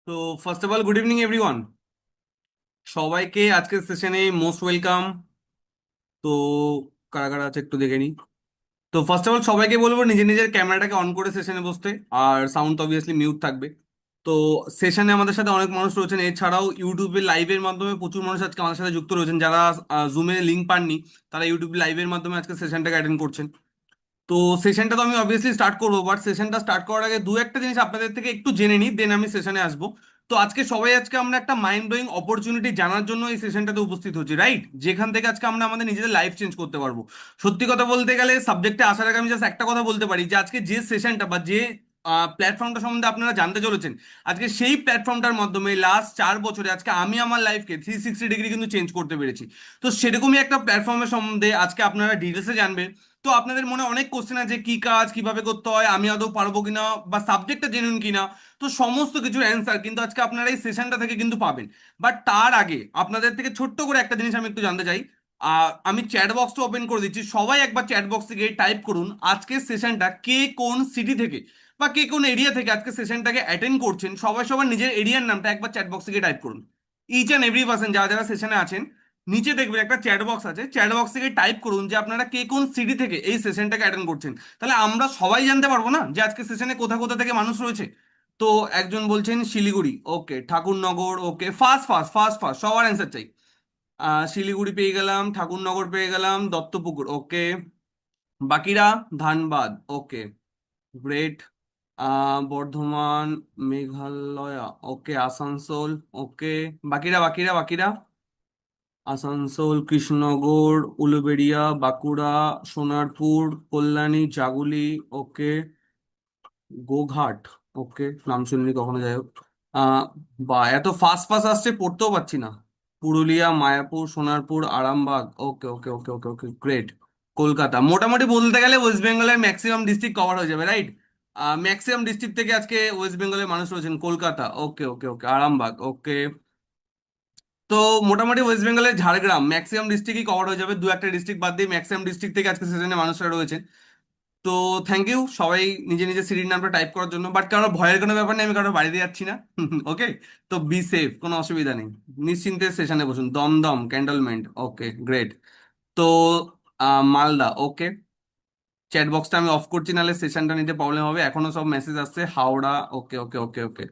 তো first of all good evening everyone. সবাইকে আজকের সেশনে মোস্ট ওয়েলকাম। তো কারা কারা আছে একটু দেখে নিই। তো ফার্স্ট অফ অল সবাইকে বলবো নিজের নিজের ক্যামেরাটাকে অন করে সেশনে বসতে। আর সাউন্ড তো অবভিয়াসলি মিউট থাকবে। তো সেশনে আমাদের সাথে অনেক মানুষ রয়েছেন, এছাড়াও ইউটিউবে লাইভের মাধ্যমে প্রচুর মানুষ আজকে আমাদের সাথে যুক্ত রয়েছেন। যারা জুমে লিঙ্ক পাননি তারা ইউটিউব লাইভের মাধ্যমে আজকে সেশনটাকে অ্যাটেন্ড করছেন। তো সেশনটা তো আমি অবভিয়াসলি স্টার্ট করবো, বাট সেশনটা স্টার্ট করার আগে দু একটা জিনিস আপনাদের থেকে একটু জেনে নিই, দেন আমি সেশনে আসবো। তো আজকে আমরা একটা মাইন্ড ব্লোয়িং অপরচুনিটি জানার জন্য এই সেশনটাতে উপস্থিত হচ্ছি, রাইট? যেখান থেকে আজকে আমরা আমাদের নিজেদের লাইফ চেঞ্জ করতে পারবো। সত্যি কথা বলতে গেলে সাবজেক্টে আসার আগে আমি জাস্ট একটা কথা বলতে পারি যে আজকে যে সেশনটা বা যে প্ল্যাটফর্মটা সম্বন্ধে আপনারা জানতে চলেছেন, আজকে সেই প্ল্যাটফর্মটার মাধ্যমে লাস্ট 4 বছরে আজকে আমি আমার লাইফকে 360 ডিগ্রি কিন্তু চেঞ্জ করতে পেরেছি। তো সেরকমই একটা প্ল্যাটফর্মের সম্বন্ধে আজকে আপনারা ডিটেলসে জানবেন। তো আপনাদের মনে অনেক কোশ্চেন আছে, কি কাজ কিভাবে করতে হয়, আমি আদৌ পারবো কিনা, বা সাবজেক্টটা জেনুইন কিনা। তো সমস্ত কিছুর অ্যান্সার কিন্তু আজকে আপনারা এই সেশনটা থেকে কিন্তু পাবেন। বাট তার আগে আপনাদের থেকে ছোট্ট করে একটা জিনিস আমি একটু জানতে চাই। আমি চ্যাট বক্সটা ওপেন করে দিচ্ছি, সবাই একবার চ্যাট বক্স থেকে টাইপ করুন আজকের সেশনটা কে কোন সিটি থেকে বা কে কোন এরিয়া থেকে আজকে সেশনটাকে অ্যাটেন্ড করছেন। সবাই সবার নিজের এরিয়ার নামটা একবার চ্যাট বক্স থেকে টাইপ করুন। ইচ অ্যান্ড এভরি পার্সন যারা যারা সেশনে আছেন, নিচে দেখবেন একটা চ্যাট বক্স আছে, চ্যাট বক্স থেকে টাইপ করুন যে আপনারা কে কোন সিটি থেকে এই সেশনটাকে অ্যাটেন্ড করছেন। তাহলে আমরা সবাই জানতে পারবো না যে আজকে সেশনে কোথা কোথা থেকে মানুষ রয়েছে। তো একজন বলছেন শিলিগুড়ি, ওকে। ঠাকুরনগর, ওকে। ফার্স্ট ফার্স্ট ফার্স্ট ফার্স্ট সবার অ্যান্সার চাই। শিলিগুড়ি পেয়ে গেলাম, ঠাকুরনগর পেয়ে গেলাম, দত্তপুকুর, ওকে। বাকিরা ধানবাদ, ওকে। গ্রেট। বর্ধমান, মেঘালয়া, ওকে। আসানসোল, ওকে। বাকিরা বাকিরা বাকিরা আসানসোল, কৃষ্ণনগর, উলুবেড়িয়া, বাঁকুড়া, সোনারপুর, কল্যাণী, জাগুলি, ওকে। গোঘাট, ওকে। নাম শুনিনি কখনো, যাই হোক। আহ বা এত ফাস্ট ফাস্ট আসছে পড়তেও পারছি না। পুরুলিয়া, মায়াপুর, সোনারপুর, আরামবাগ, ওকে ওকে ওকে ওকে ওকে, গ্রেট। কলকাতা, মোটামুটি বলতে গেলে ওয়েস্ট বেঙ্গলের ম্যাক্সিমাম ডিস্ট্রিক্ট কভার হয়ে যাবে, রাইট? ম্যাক্সিমাম ডিস্ট্রিক্ট থেকে আজকে ওয়েস্ট বেঙ্গলের মানুষ রয়েছেন। কলকাতা, ওকে ওকে ওকে। আরামবাগ, ওকে। তো মোটামুটি ওয়েস্ট বেঙ্গলের ঝাড়গ্রাম ম্যাক্সিমাম ডিস্ট্রিক্টই কভার হয়ে যাবে, দু একটা ডিস্ট্রিক্ট বাদ দিয়ে ম্যাক্সিমাম ডিস্ট্রিক্ট থেকে আজকে সেশনে মানুষরা রয়েছেন। তো থ্যাংক ইউ সবাই নিজে নিজে সিরির নামটা টাইপ করার জন্য। বাট কারো ভয়ের কোনো ব্যাপার নেই, আমি কারো বাড়িতে যাচ্ছি না। ওকে। তো বি সেফ, কোনো অসুবিধা নেই। নিশ্চিন্তে সেশনে বসুন। দমদম, ক্যান্টনমেন্ট, ওকে, গ্রেট। তো মালদা, ওকে। চ্যাট বক্সটা আমি অফ করছি, নাহলে সেশনটা নিতে প্রবলেম হবে। এখনো সব মেসেজ আসছে। হাওড়া, ওকে ওকে ওকে ওকে।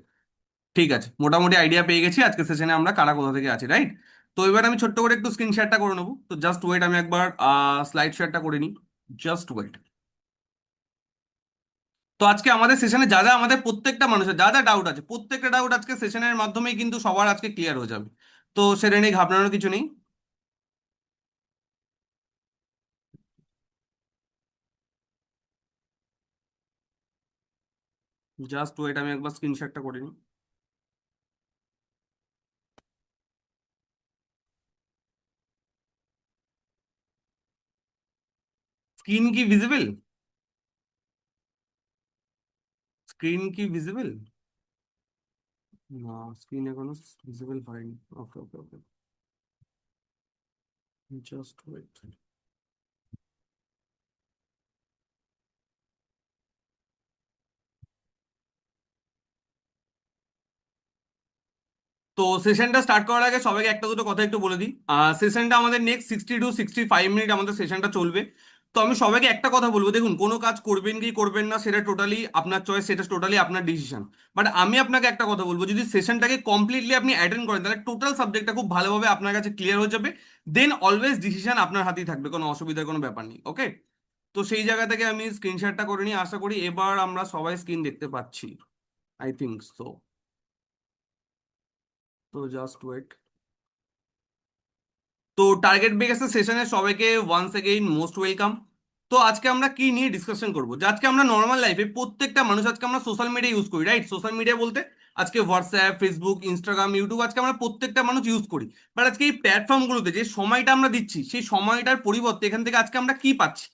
ঠিক আছে, মোটামুটি আইডিয়া পেয়ে গেছি আজকে সেশনে আমরা কারা কোথা থেকে আছি, রাইট? তো এবার আমি ছোট্ট করে একটু স্ক্রিন শেয়ারটা করে নেবো। তো জাস্ট ওয়েট, আমি একবার স্লাইড শেয়ারটা করে নিই। Just wait. তো আজকে আমাদের সেশনে যা যা আমাদের প্রত্যেকটা মানুষের যা যা ডাউট আছে, প্রত্যেকটা ডাউট আজকে সেশনের মাধ্যমেই কিন্তু সবার আজকে ক্লিয়ার হয়ে যাবে। তো সেটা নিয়ে ঘাবড়ানোর কিছু নেই। জাস্ট ওয়েট, আমি একবার স্ক্রিন শেয়ারটা করে নিই। স্ক্রিন কি ভিজিবল? স্ক্রিন কি ভিজিবল? না, স্ক্রিন এখনো ভিজিবল হয়নি। Okay okay okay. Just wait. তো সেশনটা স্টার্ট করার আগে সবাইকে একটা দুটো কথা একটু বলে দিই। সেশনটা আমাদের নেক্সট 60 to 65 মিনিট আমাদের সেশনটা চলবে। তো আমি সবাইকে একটা কথা বলবো, দেখুন কোনো কাজ করবেন কি করবেন না সেটা টোটালি আপনার চয়েস, সেটা টোটালি আপনার ডিসিশন। বাট আমি আপনাকে একটা কথা বলবো, যদি সেশনটাকে কমপ্লিটলি আপনি অ্যাটেন্ড করেন তাহলে টোটাল সাবজেক্টটা খুব ভালোভাবে আপনার কাছে ক্লিয়ার হয়ে যাবে। দেন অলওয়েজ ডিসিশন আপনার হাতেই থাকবে, কোনো অসুবিধার কোনো ব্যাপার নেই, ওকে। তো সেই জায়গা থেকে আমি স্ক্রিনশটটা করে নিই, আশা করি এবার আমরা সবাই স্ক্রিন দেখতে পাচ্ছি। I think so. তো জাস্ট ওয়েট। তো টার্গেট বেসের সেশনে সবাইকে ওয়ান্স এগেইন মোস্ট ওয়েলকাম। তো আজকে আমরা কি নিয়ে ডিসকাশন করবো, যে আজকে আমরা নর্মাল লাইফে প্রত্যেকটা মানুষ আজকে আমরা সোশ্যাল মিডিয়া ইউজ করি, রাইট? সোশ্যাল মিডিয়া বলতে আজকে হোয়াটসঅ্যাপ, ফেসবুক, ইনস্টাগ্রাম, ইউটিউব আজকে আমরা প্রত্যেকটা মানুষ ইউজ করি। বাট আজকে এই প্ল্যাটফর্মগুলোতে যে সময়টা আমরা দিচ্ছি, সেই সময়টার পরিবর্তে এখান থেকে আজকে আমরা কি পাচ্ছি?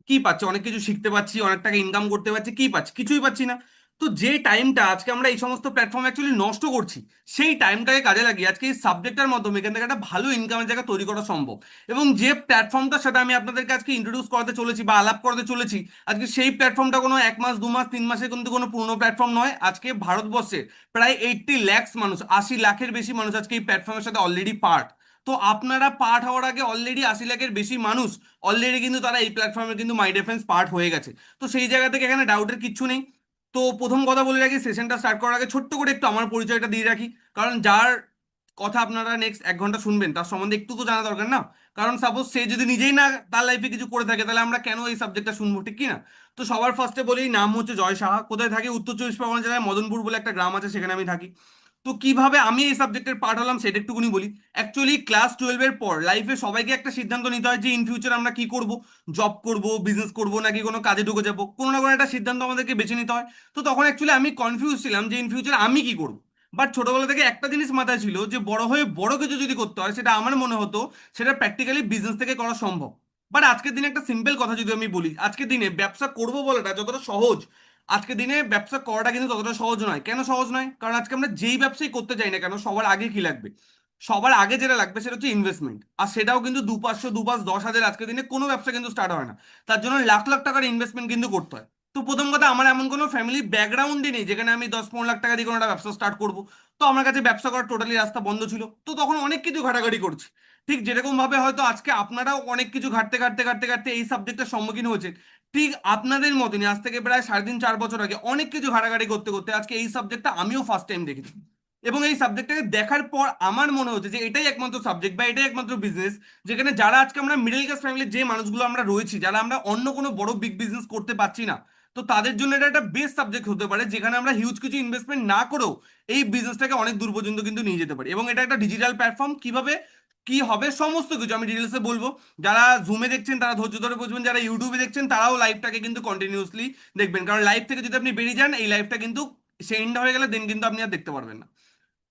কি পাচ্ছি? অনেক কিছু শিখতে পাচ্ছি, অনেক টাকা ইনকাম করতে পারছি, কি পাচ্ছি? কিছুই পাচ্ছি না। তো যে টাইমটা আজকে আমরা এই সমস্ত প্ল্যাটফর্মে অ্যাকচুয়ালি নষ্ট করছি, সেই টাইমটাকে কাজে লাগিয়ে আজকে এই সাবজেক্টের মাধ্যমে এখান থেকে একটা ভালো ইনকামের জায়গা তৈরি করা সম্ভব। এবং যে প্ল্যাটফর্মটার সাথে আমি আপনাদেরকে আজকে ইন্ট্রোডিউস করাতে চলেছি বা আলাপ করতে চলেছি, আজকে সেই প্ল্যাটফর্মটা কোনো 1 মাস 2 মাস 3 মাসে কিন্তু কোনো পুরনো প্ল্যাটফর্ম নয়। আজকে ভারতবর্ষের প্রায় 80 লাখ মানুষ, 80 লাখের বেশি মানুষ আজকে এই প্ল্যাটফর্মের সাথে অলরেডি পার্ট। তো আপনারা পার্ট হওয়ার আগে অলরেডি 80 লাখের বেশি মানুষ অলরেডি কিন্তু তারা এই প্ল্যাটফর্মে কিন্তু মাই ডিফেন্স পার্ট হয়ে গেছে। তো সেই জায়গা থেকে এখানে ডাউটের কিচ্ছু নেই। তো প্রথম কথা বলে রাখি, সেশনটা স্টার্ট করার আগে ছোট্ট করে একটু আমার পরিচয়টা দিয়ে রাখি। কারণ যার কথা আপনারা নেক্সট 1 ঘন্টা শুনবেন তার সম্বন্ধে একটু তো জানা দরকার না। কারণ সাপোজ সে যদি নিজেই না তার লাইফে কিছু করে থাকে, তাহলে আমরা কেন এই সাবজেক্টটা শুনবো, ঠিক কি না? তো সবার ফার্স্টে বলি, নাম হচ্ছে জয় সাহা। কোথায় থাকি? উত্তর 24 পরগনা জেলায় মদনপুর বলে একটা গ্রাম আছে, সেখানে আমি থাকি। তো কিভাবে আমি এই সাবজেক্টের পার্ট হলাম সেটা একটুকুনি বলি। অ্যাকচুয়ালি ক্লাস 12-এর পর লাইফে সবাইকে একটা সিদ্ধান্ত নিতে হয় যে ইন ফিউচার আমরা কি করব। জব করব, বিজনেস করব, নাকি কোনো কাজে ঢুকে যাবো, কোনো না কোনো একটা সিদ্ধান্ত আমাদেরকে বেছে নিতে হয়। তো তখন অ্যাকচুয়ালি আমি কনফিউজ ছিলাম যে ইন ফিউচার আমি কি করব। বাট ছোটবেলা থেকে একটা জিনিস মাথায় ছিল যে বড় হয়ে বড় কিছু যদি করতে হয়, সেটা আমার মনে হতো সেটা প্র্যাকটিক্যালি বিজনেস থেকে করা সম্ভব। বাট আজকের দিনে একটা সিম্পল কথা যদি আমি বলি, আজকের দিনে ব্যবসা করব বলাটা যতটা সহজ, আজকের দিনে ব্যবসা করাটা কিন্তু ততটা সহজ নয়। কেন সহজ নয়? কারণ আজকে আমরা যেই ব্যবসাই করতে চাই না কেন, সবার আগে কি লাগবে? সবার আগে যেটা লাগবে সেটা হচ্ছে ইনভেস্টমেন্ট। আর সেটাও কিন্তু 2 500 2 5 10 হাজার আজকের দিনে কোনো ব্যবসা কিন্তু স্টার্ট হয় না। তার জন্য লাখ লাখ টাকার ইনভেস্টমেন্ট কিন্তু করতে হয়। তো প্রথম কথা, আমার এমন কোনো ফ্যামিলি ব্যাকগ্রাউন্ডই নেই যেখানে আমি 10 15 লাখ টাকা দিয়ে কোনো একটা ব্যবসা স্টার্ট করবো। তো আমার কাছে ব্যবসা করার টোটালি রাস্তা বন্ধ ছিল। তো তখন অনেক কিছু ঘাটাঘাটি করছি। ঠিক যেরকম ভাবে হয়তো আজকে আপনারাও অনেক কিছু ঘাটতে ঘাটতে ঘাটতে ঘাটতে এই সাবজেক্টের সম্মুখীন হয়েছে, ঠিক আপনাদের মতনই আজ থেকে প্রায় 3.5 4 বছর আগে অনেক কিছু ঘাটাঘাটি করতে করতে আজকে এই সাবজেক্টটা আমিও ফার্স্ট টাইম দেখেছি। এবং এই সাবজেক্টটাকে দেখার পর আমার মনে হচ্ছে যে এটাই একমাত্র সাবজেক্ট বা এটাই একমাত্র বিজনেস যেখানে যারা আজকে আমরা মিডল ক্লাস ফ্যামিলির যে মানুষগুলো আমরা রয়েছি, যারা আমরা অন্য কোনো বড় বিগ বিজনেস করতে পারছি না, তো তাদের জন্য এটা একটা বেস্ট সাবজেক্ট হতে পারে, যেখানে আমরা হিউজ কিছু ইনভেস্টমেন্ট না করেও এই বিজনেসটাকে অনেক দূর পর্যন্ত কিন্তু নিয়ে যেতে পারি। এবং এটা একটা ডিজিটাল প্ল্যাটফর্ম, কিভাবে কি হবে সমস্ত কিছু আমি ডিটেলসে বলবো। যারা জুমে দেখছেন তারা ধৈর্য ধরে বুঝবেন, যারা ইউটিউবে দেখছেন তারাও লাইভটাকে কিন্তু কন্টিনিউসলি দেখবেন, কারণ লাইভ থেকে যদি আপনি বেরিয়ে যান এই লাইভটা কিন্তু সে এন্ড হয়ে গেলে দেন কিন্তু আপনি আর দেখতে পারবেন না।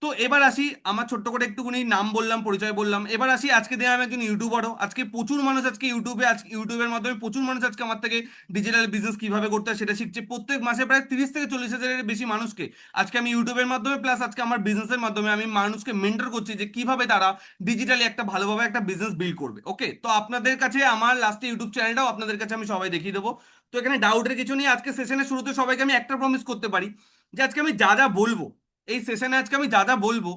তো এবার আসি, আমার ছোট্ট করে একটুখানি নাম বললাম, পরিচয় বললাম, এবার আসি আজকে দিনে আমি একজন ইউটিউবারও। আজকে প্রচুর মানুষ আজকে ইউটিউবে, আজকে ইউটিউবের মাধ্যমে প্রচুর মানুষ আজকে আমার থেকে ডিজিটাল বিজনেস কিভাবে করতে হয় সেটা শিখছে। প্রত্যেক মাসে প্রায় 30 থেকে 40 হাজারের বেশি মানুষকে আজকে আমি ইউটিউবের মাধ্যমে প্লাস আজকে আমার বিজনেসের মাধ্যমে আমি মানুষকে মেন্টর করছি যে কিভাবে তারা ডিজিটালি একটা ভালোভাবে একটা বিজনেস বিল্ড করবে। ওকে, তো আপনাদের কাছে আমার লাস্টে ইউটিউব চ্যানেলটাও আপনাদের কাছে আমি সবাই দেখিয়ে দেবো। তো এখানে ডাউটের কিছু নেই। আজকে সেশনের শুরুতে সবাইকে আমি একটা প্রমিস করতে পারি যে আজকে আমি যা যা বলবো, এই সেশনে আজকে আমি যা যা বলবো,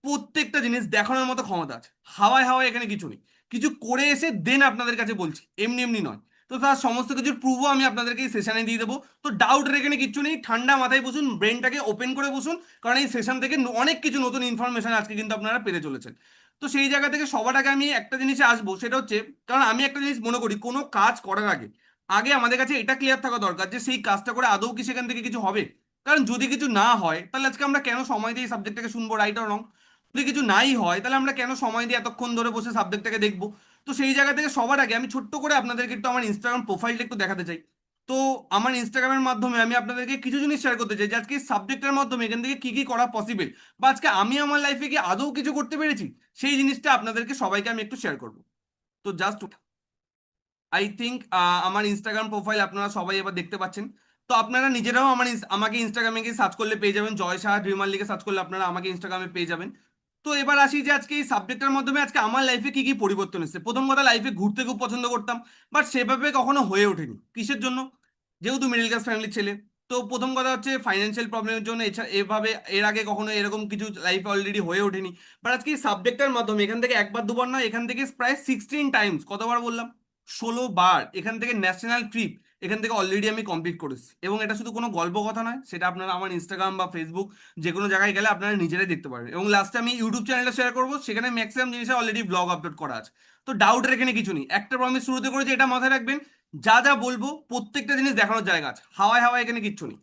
প্রত্যেকটা জিনিস দেখানোর মতো ক্ষমতা আছে। হাওয়ায় হাওয়ায় এখানে কিছু নেই, কিছু করে এসে দেন আপনাদের কাছে বলছি, এমনি এমনি নয়। তো তার সমস্ত কিছুর প্রুফও আমি আপনাদেরকে এই সেশনে দিয়ে দেবো। তো ডাউটের এখানে কিচ্ছু নেই, ঠান্ডা মাথায় বসুন, ব্রেনটাকে ওপেন করে বসুন, কারণ এই সেশন থেকে অনেক কিছু নতুন ইনফরমেশন আজকে কিন্তু আপনারা পেতে চলেছেন। তো সেই জায়গা থেকে সবার আগে আমি একটা জিনিসে আসবো, সেটা হচ্ছে, কারণ আমি একটা জিনিস মনে করি কোনো কাজ করার আগে আগে আমাদের কাছে এটা ক্লিয়ার থাকা দরকার যে সেই কাজটা করে আদৌ কি সেখান থেকে কিছু হবে। কারণ যদি কিছু না হয় তাহলে আজকে আমরা কেন সময় দিয়ে সাবজেক্টটাকে শুনবো, রাইট অর রং? যদি কিছু নাই হয় তাহলে আমরা কেন সময় দিয়ে এতক্ষণ ধরে বসে সাবজেক্টটাকে দেখবো? তো সেই জায়গা থেকে সবার আগে আমি ছোট্ট করে আপনাদেরকে একটু আমার ইনস্টাগ্রাম প্রোফাইলটা একটু দেখাতে চাই। তো আমার ইনস্টাগ্রামের মাধ্যমে আমি আপনাদেরকে কিছু জিনিস শেয়ার করতে চাই যে আজকে সাবজেক্টের মাধ্যমে এখান থেকে কি কি করা পসিবল, বা আজকে আমি আমার লাইফে কি আদৌ কিছু করতে পেরেছি, সেই জিনিসটা আপনাদেরকে সবাইকে আমি একটু শেয়ার করবো। তো জাস্ট আই থিঙ্ক আমার ইনস্টাগ্রাম প্রোফাইল আপনারা সবাই এবার দেখতে পাচ্ছেন। তো আপনারা নিজেরাও আমাকে ইনস্টাগ্রামে গিয়ে সার্চ করলে পেয়ে যাবেন, জয় সাহা ড্রিমার লিখে সার্চ করলে আপনারা আমাকে ইনস্টাগ্রামে পেয়ে যাবেন। তো এবার আসি যে আজকে এই সাবজেক্টের মাধ্যমে আজকে আমার লাইফে কি কি পরিবর্তন এসেছে। প্রথম কথা, লাইফে ঘুরতে খুব পছন্দ করতাম, বাট সেভাবে কখনো হয়ে ওঠেনি। কিসের জন্য? যেহেতু মিডল ক্লাস ফ্যামিলির ছেলে। তো প্রথম কথা হচ্ছে ফাইন্যান্সিয়াল প্রবলেমের জন্য। এছাড়া এভাবে এর আগে কখনো এরকম কিছু লাইফে অলরেডি হয়ে ওঠেনি। বাট আজকে এই সাবজেক্টের মাধ্যমে এখান থেকে একবার দুবার নয়, এখান থেকে প্রায় 16 টাইমস, কতবার বললাম, 16 বার এখান থেকে ন্যাশনাল ট্রিপ এখান থেকে অলরেডি আমি কমপ্লিট করেছি। এবং এটা শুধু কোনো গল্প কথা নয়, সেটা আপনারা আমার ইনস্টাগ্রাম বা ফেসবুক যে কোনো জায়গায় গেলে আপনারা নিজেরাই দেখতে পারবেন। এবং লাস্টে আমি ইউটিউব চ্যানেলটা শেয়ার করবো, সেখানে ম্যাক্সিমাম জিনিসে অলরেডি ব্লগ আপলোড করা আছে। তো ডাউটের এখানে কিছু নেই, একটা প্রমিস শুরুতে করেছি, এটা মাথায় রাখবেন, যা যা বলবো প্রত্যেকটা জিনিস দেখানোর জায়গা আছে, হাওয়ায় হাওয়ায় এখানে কিচ্ছু নেই।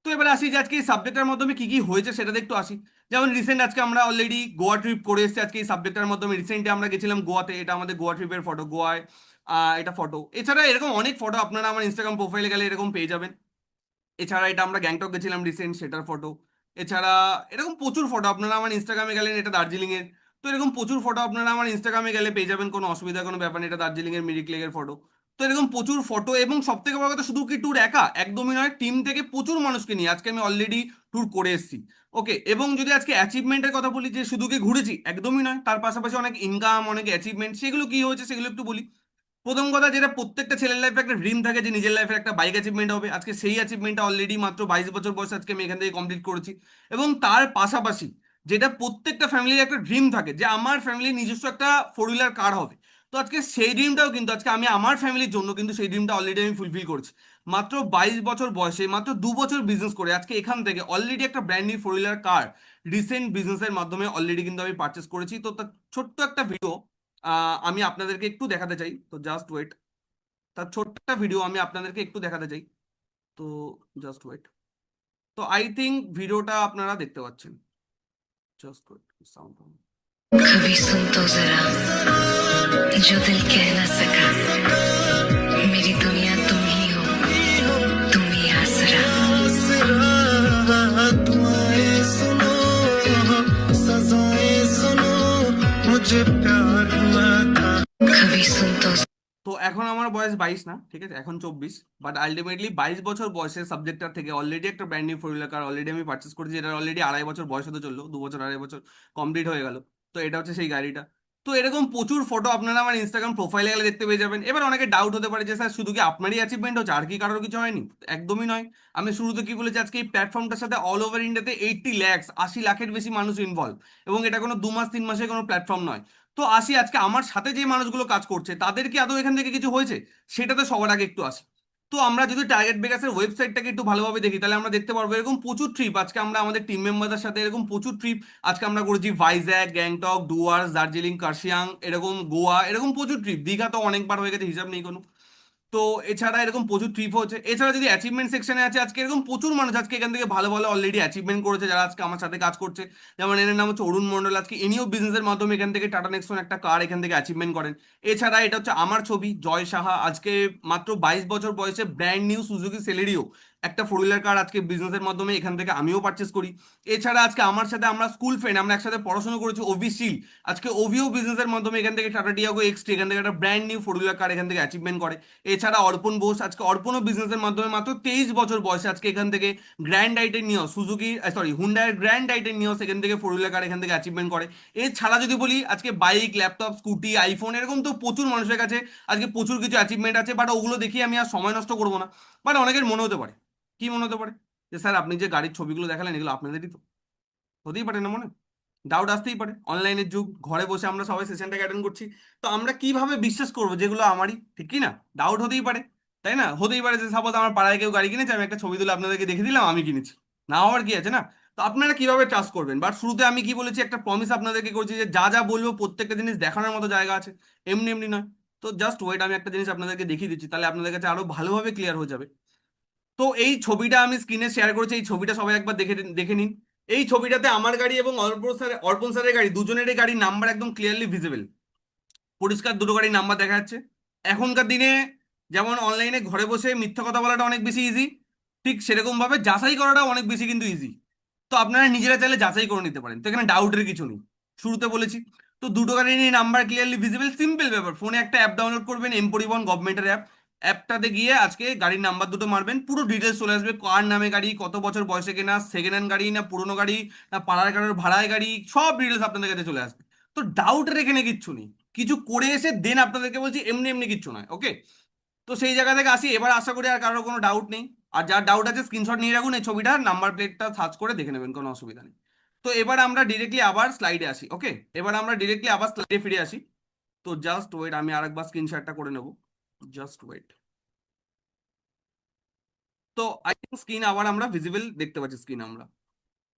তো এবার আসি যে আজকে এই সাবজেক্টের মাধ্যমে কি কি হয়েছে সেটাতে একটু আসি। যেমন রিসেন্ট আজকে আমরা অলরেডি গোয়া ট্রিপ করে এসেছি। আজকে এই সাবজেক্টের মাধ্যমে রিসেন্টলি আমরা গেছিলাম গোয়াতে, এটা আমাদের গোয়া ট্রিপের ফটো, গোয়ায় এটা ফটো। এছাড়া এরকম অনেক ফটো আপনারা আমার ইনস্টাগ্রাম প্রোফাইলে গেলে এরকম পেয়ে যাবেন। এছাড়া এটা আমরা গ্যাংটক গেছিলাম রিসেন্ট, সেটার ফটো। এছাড়া এরকম প্রচুর ফটো আপনারা আমার ইনস্টাগ্রামে গেলেন, এটা দার্জিলিং এর। তো এরকম প্রচুর ফটো আপনারা আমার ইনস্টাগ্রামে গেলে পেয়ে যাবেন, কোনো অসুবিধা কোনো ব্যাপার নেই, এটা দার্জিলিং এর মিরিক লেকের ফটো। তো এরকম প্রচুর ফটো, এবং সব থেকে বড় কথা শুধু কি ট্যুর একা, একদমই নয়, টিম থেকে প্রচুর মানুষকে নিয়ে আজকে আমি অলরেডি ট্যুর করে এসেছি। ওকে, এবং যদি আজকে অ্যাচিভমেন্টের কথা বলি, যে শুধু কি ঘুরেছি, একদমই নয়, তার পাশাপাশি অনেক ইনকাম, অনেক অ্যাচিভমেন্ট, সেগুলো কি হয়েছে সেগুলো একটু বলি। প্রথম কথা, যেটা প্রত্যেকটা ছেলের লাইফে একটা ড্রিম থাকে যে নিজের লাইফে একটা বাইক অ্যাচিভমেন্ট হবে, আজকে সেই অ্যাচিভমেন্টটা অলরেডি মাত্র 22 বছর বয়সে আজকে আমি এখান থেকে কমপ্লিট করেছি। এবং তার পাশাপাশি যেটা প্রত্যেকটা ফ্যামিলির একটা ড্রিম থাকে যে আমার ফ্যামিলির নিজস্ব একটা ফোর হুইলার কার হবে, তো আজকে সেই ড্রিমটাও কিন্তু আজকে আমি আমার ফ্যামিলির জন্য কিন্তু সেই ড্রিমটা অলরেডি আমি ফুলফিল করছি। মাত্র 22 বছর বয়সে, মাত্র 2 বছর বিজনেস করে আজকে এখান থেকে অলরেডি একটা ব্র্যান্ড নিউ ফোর হুইলার কার রিসেন্ট বিজনেসের মাধ্যমে অলরেডি কিন্তু আমি পারচেস করেছি। তো তার ছোট্ট একটা ভিডিও আমি আপনাদেরকে একটু দেখাতে চাই, তো জাস্ট ওয়েট। তার ছোট্ট একটা ভিডিও আমি আপনাদেরকে একটু দেখাতে চাই, তো জাস্ট ওয়েট। তো আই থিঙ্ক ভিডিওটা আপনারা দেখতে পাচ্ছেন, জাস্ট ওয়েট, সাউন্ড। कभी सुन तो जरा जो दिल कह ना सका मेरी दुनिया तुम ही हो तुम ही आसरा दुआएं सुनो सजाएं सुनो मुझे प्यार हुआ था कभी सुन तो তো এখন আমার বয়স 22 না, ঠিক আছে, এখন 24। বাট আলটিমেটলি 22 বছর বয়সের সাবজেক্টটা থেকে অলরেডি একটা ব্র্যান্ড নিউ ফোর হুইলার কার অলরেডি আমি পার্চেস করেছি, যেটা অলরেডি 2.5 বছর বয়স হতে চললো, 2 বছর 2.5 বছর কমপ্লিট হয়ে গেল। তো এটা হচ্ছে সেই গাড়িটা। তো এরকম প্রচুর ফটো আপনারা আমার ইনস্টাগ্রাম প্রোফাইলে গেলে দেখতে পেয়ে যাবেন। এবার অনেকে ডাউট হতে পারে যে স্যার শুধু কি আপনারই অ্যাচিভমেন্ট হচ্ছে, আর কি কারোর কিছু হয়নি? একদমই নয়। আমি শুরুতে কি বলেছি, আজকে এই প্ল্যাটফর্মটার সাথে অল ওভার ইন্ডিয়াতে 80 লাখ, 80 লাখের বেশি মানুষ ইনভলভ, এবং এটা কোনো 2 মাস 3 মাসের কোনো প্ল্যাটফর্ম নয়। তো আসি, আজকে আমার সাথে যে মানুষগুলো কাজ করছে তাদের কি আদৌ এখান থেকে কিছু হয়েছে, সেটাতে সবার আগে একটু আসি। তো আমরা যদি টার্গেট বেগাসের ওয়েবসাইটটাকে একটু ভালোভাবে দেখি, তাহলে আমরা দেখতে পারবো এরকম প্রচুর ট্রিপ আজকে আমরা আমাদের টিম মেম্বারদের সাথে, এরকম প্রচুর ট্রিপ আজকে আমরা করেছি। ভাইজ্যাক, গ্যাংটক, ডুয়ার্স, দার্জিলিং, কার্শিয়াং, এরকম গোয়া, এরকম প্রচুর ট্রিপ। দীঘা তো অনেকবার হয়ে গেছে, হিসাব নেই কোনো। তো এছাড়া এরকম প্রচুর ট্রিপ হচ্ছে। এছাড়া যদি অ্যাচিভমেন্ট সেকশনে আছে, আজকে এরকম প্রচুর মানুষ আজকে এখান থেকে ভালো ভালো অলরেডি অ্যাচিভমেন্ট করেছে, যারা আজকে আমার সাথে কাজ করছে। যেমন এর নাম হচ্ছে অরুণ মন্ডল, আজকে ইনিও বিজনেসের মাধ্যমে এখান থেকে টাটা নেক্সন একটা কার এখান থেকে অ্যাচিভমেন্ট করেন। এছাড়া এটা হচ্ছে আমার ছবি, জয় সাহা, আজকে মাত্র 22 বছর বয়সে ব্র্যান্ড নিউ সুজুকি সেলেরিও একটা ফোর হুইলার কার আজকে বিজনেসের মাধ্যমে এখান থেকে আমিও পারচেস করি। এছাড়া আজকে আমার সাথে আমরা স্কুল ফ্রেন্ড, আমরা একসাথে পড়াশোনা করেছি, ওভি শিল, আজকে ওভিও বিজনেসের মাধ্যমে এখান থেকে টাটা টিয়াগো এক্সটি এখান থেকে একটা ব্র্যান্ড নিউ ফোর হুইলার কার এখান থেকে অ্যাচিভমেন্ট করে। এছাড়া অর্পণ বোস, আজকে অর্পণও বিজনেসের মাধ্যমে মাত্র 23 বছর বয়সে আজকে এখান থেকে গ্র্যান্ড আইটেন নিয়স সুজুকি, সরি, হুন্ডাইয়ের গ্র্যান্ড আইটেন নিয়স এখান থেকে ফোর হুইলার কার এখান থেকে অ্যাচিভমেন্ট করে। এছাড়া যদি বলি, আজকে বাইক, ল্যাপটপ, স্কুটি, আইফোন, এরকম তো প্রচুর মানুষের কাছে আজকে প্রচুর কিছু অ্যাচিভমেন্ট আছে, বাট ওগুলো দেখি আমি আর সময় নষ্ট করবো না। বাট অনেকের মনে হতে পারে, কি মনে হতে পারে, যে স্যার আপনি যে গাড়ির ছবিগুলো দেখালেন এগুলো আপনাদেরই তো? হতেই পারে না মনে, ডাউট আসতেই পারে। অনলাইনের যুগ, ঘরে বসে আমরা সবাই সেশনটাকে অ্যাটেন্ড করছি, তো আমরা কিভাবে বিশ্বাস করবো যেগুলো আমারই, ঠিক কি না? ডাউট হতেই পারে, তাই না? হতেই পারে যে সাপোজ আমার পাড়ায় কেউ গাড়ি কিনেছে, আমি একটা ছবি তুলে আপনাদেরকে দেখে দিলাম আমি কিনেছি, না হওয়ার কি আছে, না? তো আপনারা কিভাবে ট্রাস্ট করবেন? বাট শুরুতে আমি কি বলেছি, একটা প্রমিস আপনাদেরকে করছি যে যা যা বলবো প্রত্যেকটা জিনিস দেখানোর মতো জায়গা আছে, এমনি এমনি নয়। তো জাস্ট ওয়েট, আমি একটা জিনিস আপনাদেরকে দেখিয়ে দিচ্ছি, তাহলে আপনাদের কাছে আরো ভালোভাবে ক্লিয়ার হয়ে যাবে। তো এই ছবিটা আমি স্ক্রিনে শেয়ার করেছি, এই ছবিটা সবাই একবার দেখে দেখে নিন। এই ছবিটাতে আমার গাড়ি এবং অর্পণ স্যারের গাড়ি, দুজনেরই গাড়ির নাম্বার একদম ক্লিয়ারলি ভিজিবল, পরিষ্কার দুটো গাড়ির নাম্বার দেখা যাচ্ছে। এখনকার দিনে যেমন অনলাইনে ঘরে বসে মিথ্যা কথা বলাটা অনেক বেশি ইজি, ঠিক সেরকম ভাবে যাচাই করাটা অনেক বেশি কিন্তু ইজি। তো আপনারা নিজেরা চাইলে যাচাই করে নিতে পারেন, তো এখানে ডাউটের কিছু নেই, শুরুতে বলেছি। তো দুটো গাড়ির নাম্বার ক্লিয়ারলি ভিজিবল, সিম্পল ব্যাপার, ফোনে একটা অ্যাপ ডাউনলোড করবেন, এম পরিবহন গভর্নমেন্টের অ্যাপ। অ্যাপটাতে গিয়ে আজকে গাড়ির নাম্বার দুটো মারবেন, পুরো ডিটেলস চলে আসবে, কার নামে গাড়ি, কত বছর বয়সে কেনা, সেকেন্ড হ্যান্ড গাড়ি না পুরোনো গাড়ি, না পাড়ার কারোর ভাড়ায় গাড়ি, সব ডিটেলস আপনাদের কাছে চলে আসবে। তো ডাউটের এখানে কিচ্ছু নেই, কিছু করে এসে দেন আপনাদেরকে বলছি, এমনি এমনি কিচ্ছু নয়, ওকে? তো সেই জায়গা থেকে আসি, এবার আশা করি আর কারোর কোনো ডাউট নেই। আর যার ডাউট আছে স্ক্রিনশট নিয়ে রাখুন, এই ছবিটা নাম্বার প্লেটটা সার্চ করে দেখে নেবেন, কোনো অসুবিধা নেই। তো এবার আমরা ডিরেক্টলি আবার স্লাইডে আসি, ওকে? এবার আমরা ডিরেক্টলি আবার স্লাইডে ফিরে আসি। তো জাস্ট ওয়েট, আমি আরেকবার স্ক্রিনশটটা করে নেব, জাস্ট ওয়েট। তো আই থিঙ্ক স্ক্রিন আবার আমরা ভিজিবল দেখতে পাচ্ছি, স্ক্রিন আমরা।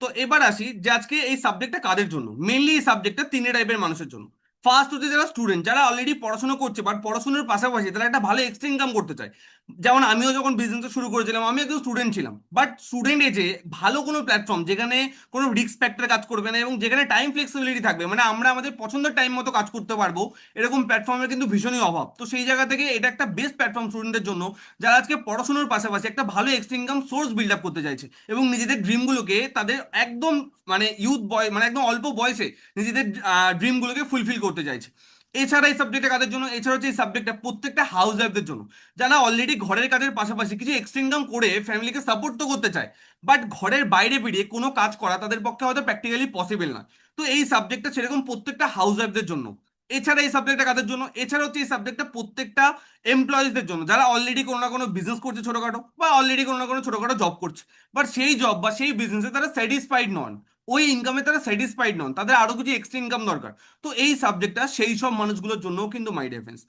তো এবার আসি যে আজকে এই সাবজেক্টটা কাদের জন্য, মেনলি এই সাবজেক্টটা তিন টাইপের মানুষের জন্য। ফার্স্ট হচ্ছে যারা স্টুডেন্ট, যারা অলরেডি পড়াশোনা করছে, বাট পড়াশোনার পাশাপাশি তারা একটা ভালো এক্সট্রা ইনকাম করতে চায়। যেমন আমিও যখন বিজনেস শুরু করেছিলাম, আমি একজন স্টুডেন্ট ছিলাম, বাট স্টুডেন্ট এজে ভালো কোনো প্ল্যাটফর্ম যেখানে কোনো রিস্ক ফ্যাক্টর কাজ করবে না, এবং যেখানে টাইম ফ্লেক্সিবিলিটি থাকবে, মানে আমরা আমাদের পছন্দের টাইম মতো কাজ করতে পারবো, এরকম প্ল্যাটফর্মের কিন্তু ভীষণই অভাব। তো সেই জায়গা থেকে এটা একটা বেস্ট প্ল্যাটফর্ম স্টুডেন্টদের জন্য, যারা আজকে পড়াশোনার পাশাপাশি একটা ভালো extra income source build up করতে চাইছে, এবং নিজেদের ড্রিমগুলোকে তাদের একদম মানে ইউথ বয় মানে একদম অল্প বয়সে নিজেদের ড্রিমগুলোকে ফুলফিল করতে চাইছে। এছাড়া এই সাবজেক্টটা কাদের জন্য? এছাড়া হচ্ছে এই সাবজেক্টটা প্রত্যেকটা হাউস ওয়াইফদের জন্য, যারা অলরেডি ঘরের কাজের পাশাপাশি কিছু এক্সট্রা ইনকাম করে ফ্যামিলিকে সাপোর্ট তো করতে চায়, বাট ঘরের বাইরে বেরিয়ে কোনো কাজ করা তাদের পক্ষে হয়তো প্র্যাকটিক্যালি পসিবল না। তো এই সাবজেক্টটা সেরকম প্রত্যেকটা হাউস ওয়াইফদের জন্য। এছাড়া এই সাবজেক্টটা কাদের জন্য? এছাড়া হচ্ছে এই সাবজেক্টটা প্রত্যেকটা এমপ্লয়িজদের জন্য, যারা অলরেডি কোনো না কোনো বিজনেস করছে ছোটখাটো, বা অলরেডি কোনো না কোনো ছোটখাটো জব করছে, বাট সেই জব বা সেই বিজনেসে তারা স্যাটিসফাইড নন, ওই ইনকামে তারা স্যাটিসফাইড নন, তাদের আরো কিছু এক্সট্রা ইনকাম দরকার। তো এই সাবজেক্টটা সেই সব মানুষগুলোর জন্যও কিন্তু মাই ডিফেন্স।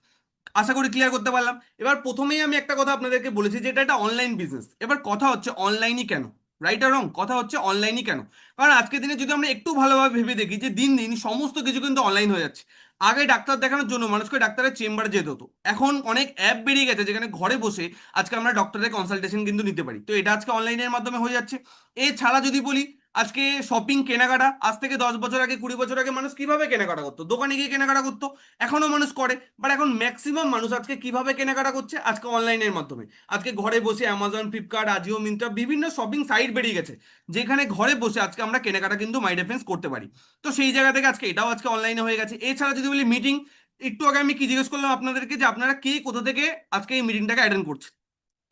আশা করি ক্লিয়ার করতে পারলাম। এবার প্রথমেই আমি একটা কথা আপনাদেরকে বলেছি যে এটা একটা অনলাইন বিজনেস। এবার কথা হচ্ছে অনলাইনই কেন, রাইট আর রং? কথা হচ্ছে অনলাইনই কেন? কারণ আজকের দিনে যদি আমরা একটু ভালোভাবে ভেবে দেখি যে দিন দিন সমস্ত কিছু কিন্তু অনলাইন হয়ে যাচ্ছে। আগে ডাক্তার দেখানোর জন্য মানুষকে ডাক্তারের চেম্বারে যেতে হতো, এখন অনেক অ্যাপ বেরিয়ে গেছে যেখানে ঘরে বসে আজকে আমরা ডক্টরের কনসালটেশন কিন্তু নিতে পারি। তো এটা আজকে অনলাইনের মাধ্যমে হয়ে যাচ্ছে। এছাড়া যদি বলি, আজকে শপিং কেনাকাটা, আজ থেকে 10 বছর আগে 20 বছর আগে মানুষ কিভাবে কেনাকাটা করতো? দোকানে গিয়ে কেনাকাটা করতো, এখনো মানুষ করে, বাট এখন ম্যাক্সিমাম মানুষ আজকে কিভাবে কেনাকাটা করছে? আজকে অনলাইনের মাধ্যমে। আজকে ঘরে বসে অ্যামাজন, ফ্লিপকার্ট, আজিও, মিন্ত্রা বিভিন্ন শপিং সাইট বেরিয়ে গেছে, যেখানে ঘরে বসে আজকে আমরা কেনাকাটা কিন্তু মাই ডিফেন্স করতে পারি। তো সেই জায়গা থেকে আজকে এটাও আজকে অনলাইনে হয়ে গেছে। এছাড়া যদি বলি মিটিং, একটু আগে আমি কি জিজ্ঞেস করলাম আপনাদেরকে যে আপনারা কে কোথা থেকে আজকে এই মিটিংটাকে অ্যাটেন্ড করছেন?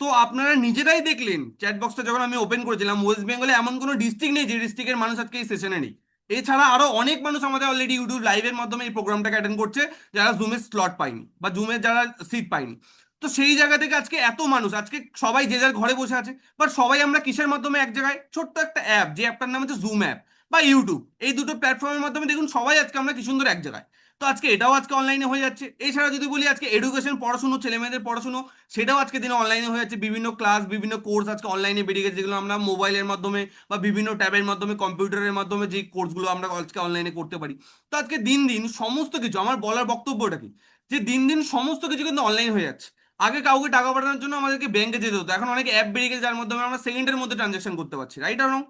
তো আপনারা নিজেরাই দেখলেন চ্যাট বক্সটা যখন আমি ওপেন করেছিলাম, ওয়েস্ট বেঙ্গলে এমন কোনো ডিস্ট্রিক্ট নেই যে ডিস্ট্রিক্টের মানুষ আজকে এই সেশনে নেই। এছাড়া আরো অনেক মানুষ আমাদের অলরেডি ইউটিউব লাইভের মাধ্যমে এই প্রোগ্রামটাকে অ্যাটেন্ড করছে, যারা জুমের স্লট পায়নি বা জুমের যারা সিট পায়নি। তো সেই জায়গা থেকে আজকে এত মানুষ, আজকে সবাই যে যার ঘরে বসে আছে, বাট সবাই আমরা কিসের মাধ্যমে এক জায়গায়? ছোট্ট একটা অ্যাপ, যে অ্যাপটার নাম হচ্ছে জুম অ্যাপ বা ইউটিউব, এই দুটো প্ল্যাটফর্মের মাধ্যমে দেখুন সবাই আজকে আমরা কি সুন্দর এক জায়গায়। তো আজকে এটাও আজকে অনলাইনে হয়ে যাচ্ছে। এছাড়া যদি বলি আজকে এডুকেশন, পড়াশুনো, ছেলে মেয়েদের পড়াশুনো, সেটাও আজকে দিনে অনলাইনে হয়ে যাচ্ছে। বিভিন্ন ক্লাস, বিভিন্ন কোর্স আজকে অনলাইনে বেরিয়ে গেছে, যেগুলো আমরা মোবাইলের মাধ্যমে বা বিভিন্ন ট্যাবের মাধ্যমে, কম্পিউটারের মাধ্যমে যে কোর্সগুলো আমরা আজকে অনলাইনে করতে পারি। তো আজকে দিন দিন সমস্ত কিছু, আমার বলার বক্তব্যটা কি, যে দিন দিন সমস্ত কিছু কিন্তু অনলাইন হয়ে যাচ্ছে। আগে কাউকে টাকা পাঠানোর জন্য আমাদেরকে ব্যাংকে যেতে হতো, এখন অনেক অ্যাপ বেরিয়ে গেছে যার মাধ্যমে আমরা সেকেন্ডের মধ্যে ট্রানজাকশন করতে পারছি, রাইট আর রং?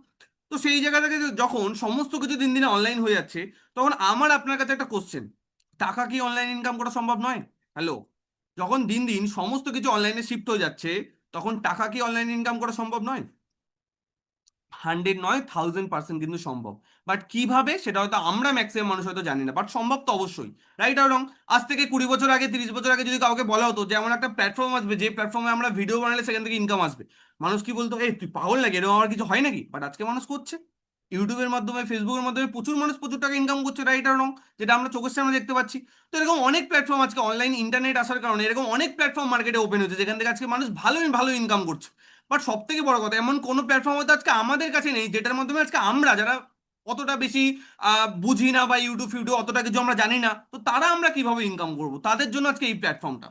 তো সেই জায়গা থেকে যখন সমস্ত কিছু দিন দিনে অনলাইন হয়ে যাচ্ছে, তখন আমার আপনার কাছে একটা কোশ্চেন, টাকা কি অনলাইন ইনকাম করা সম্ভব নয়? হ্যালো, যখন দিন দিন সমস্ত কিছু অনলাইনে শিফট হয়ে যাচ্ছে, তখন টাকা কি অনলাইন ইনকাম করা সম্ভব নয়? 100 নয়, 1000% কিন্তু সম্ভব। বাট কিভাবে সেটা হয়তো আমরা ম্যাক্সিমাম মানুষ হয়তো জানি না, বাট সম্ভব তো অবশ্যই, রাইট আর রং? আজ থেকে 20 বছর আগে, 30 বছর আগে যদি কাউকে বলা হতো যে এমন একটা প্ল্যাটফর্ম আসবে, যে প্ল্যাটফর্মে আমরা ভিডিও বানালে সেখান থেকে ইনকাম আসবে, মানুষ কি বলতো? এই তুই পাগল নাকি, এরকম আমার কিছু হয় নাকি? বাট আজকে মানুষ করছে। ইউটিউবের মাধ্যমে, ফেসবুকের মাধ্যমে প্রচুর মানুষ প্রচুর টাকা ইনকাম করছে, রাইট আর রং? যেটা আমরা চোখের সামনে দেখতে পাচ্ছি। তো এরকম অনেক প্ল্যাটফর্ম আজকে, অনলাইন ইন্টারনেট আসার কারণে এরকম অনেক প্ল্যাটফর্ম মার্কেটে ওপেন হচ্ছে, যেখান থেকে আজকে মানুষ ভালোই ভালো ইনকাম করছে। বাট সব থেকে বড় কথা, এমন কোনো প্ল্যাটফর্ম হয়তো আজকে আমাদের কাছে নেই যেটার মাধ্যমে আজকে আমরা, যারা অতটা বেশি বুঝি না বা ইউটিউব ফিউটিউব অতটা কিছু আমরা জানি না, তো তারা আমরা কিভাবে ইনকাম করব, তাদের জন্য আজকে এই প্ল্যাটফর্মটা।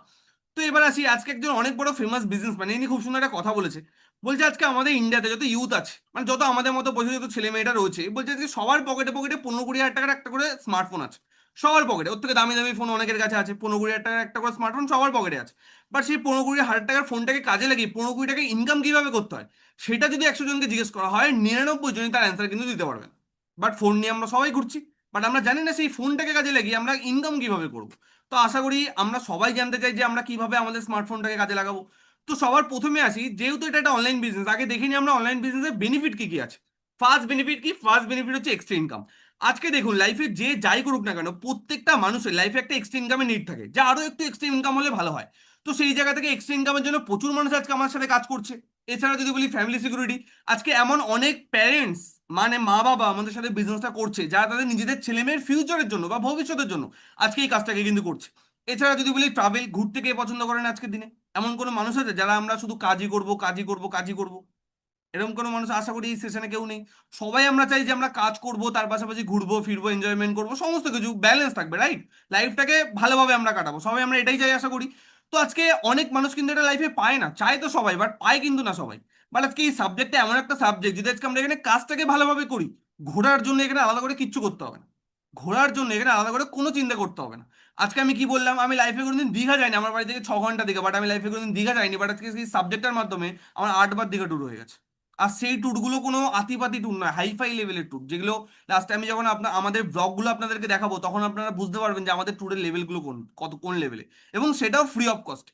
তো এবার আসি, আজকে একজন অনেক বড় ফেমাস বিজনেসম্যান, ইনি খুব সুন্দর একটা কথা বলেছে। বলছে আজকে আমাদের ইন্ডিয়াতে যত ইউথ আছে, মানে যত আমাদের মতো বয়সী যত ছেলে মেয়েটা রয়েছে, বলছে আজকে সবার পকেটে পকেটে 15-20 হাজার টাকার একটা করে স্মার্টফোন আছে। সবার পকেটে, ওর থেকে দামি দামি ফোন অনেকের কাছে আছে, 15-20 হাজার টাকার একটা করে স্মার্টফোন সবার পকেটে আছে। বাট সেই 15-20 হাজার টাকার ফোনটাকে কাজে লাগিয়ে 15-20 টাকা ইনকাম কিভাবে করতে হয়, সেটা যদি 100 জনকে জিজ্ঞেস করা হয়, 99 জনই তার অ্যান্সার কিন্তু দিতে পারবেন। বাট ফোন নিয়ে আমরা সবাই ঘুরছি, বাট আমরা জানি না সেই ফোনটাকে কাজে লাগিয়ে আমরা ইনকাম কিভাবে করবো। তো আশা করি আমরা সবাই জানতে চাই যে আমরা কিভাবে আমাদের স্মার্টফোনটাকে কাজে লাগাবো। তো সবার প্রথমে আসি, যেহেতু এটা একটা অনলাইন বিজনেস, আগে দেখিনি আমরা অনলাইন বিজনেসের বেনিফিট কি কি আছে। ফার্স্ট বেনিফিট কি? ফার্স্ট বেনিফিট হচ্ছে এক্সট্রা ইনকাম। আজকে দেখুন, লাইফে যে যাই করুক না কেন, প্রত্যেকটা মানুষের লাইফে একটা এক্সট্রা ইনকামের নিড থাকে, যা আরো একটু এক্সট্রা ইনকাম হলে ভালো হয়। তো সেই জায়গা থেকে এক্সট্রা ইনকামের জন্য প্রচুর মানুষ আজকে আমার সাথে কাজ করছে। এছাড়া যদি বলি ফ্যামিলি সিকিউরিটি, আজকে এমন অনেক প্যারেন্টস, মানে মা বাবা আমাদের সাথে বিজনেসটা করছে, যারা তাদের নিজেদের ছেলে মেয়ের ফিউচারের জন্য বা ভবিষ্যতের জন্য আজকে এই কাজটাকে কিন্তু করছে। এছাড়া যদি বলি ট্রাভেল, ঘুরতে কে পছন্দ করেন আজকের দিনে? এমন কোনো মানুষ আছে যারা আমরা শুধু কাজই করব কাজই করব কাজই করব? এরকম কোনো মানুষ আশা করি এই সেশনে কেউ নেই। সবাই আমরা চাই যে আমরা কাজ করব, তার পাশাপাশি ঘুরবো ফিরবো, এনজয়মেন্ট করবো, সমস্ত কিছু ব্যালেন্স থাকবে, রাইট? লাইফটাকে ভালোভাবে আমরা কাটাবো, সবাই আমরা এটাই চাই আশা করি। তো আজকে অনেক মানুষ কিন্তু এটা লাইফে পায় না, চায় তো সবাই, বাট পায় কিন্তু না সবাই। বাট আজকে এই সাবজেক্টটা এমন একটা সাবজেক্ট, যদি আজকে আমরা এখানে কাজটাকে ভালোভাবে করি, ঘোরার জন্য এখানে আলাদা করে কিচ্ছু করতে হবে না। ঘোরার জন্য এখানে আলাদা করে কোনো চিন্তা করতে হবে না। আজকে আমি কি বললাম, আমি লাইফে কোনোদিন দীঘা যাইনি, আমার বাড়ি থেকে 6 ঘন্টা দিকে, বাট আমি লাইফে কোনোদিন দীঘা যাইনি, বাট আজকে এই সাবজেক্টের মাধ্যমে আমার 8 বার দীঘা ট্যুর হয়ে গেছে। আর সেই ট্যুরগুলো কোনো আতিপাতি ট্যুর নয়, হাইফাই লেভেলের ট্যুর, যেগুলো লাস্টে আমি যখন আমাদের ব্লগগুলো আপনাদেরকে দেখাবো, তখন আপনারা বুঝতে পারবেন যে আমাদের ট্যুরের লেভেলগুলো কোন লেভেলে। এবং সেটাও ফ্রি অফ কস্ট,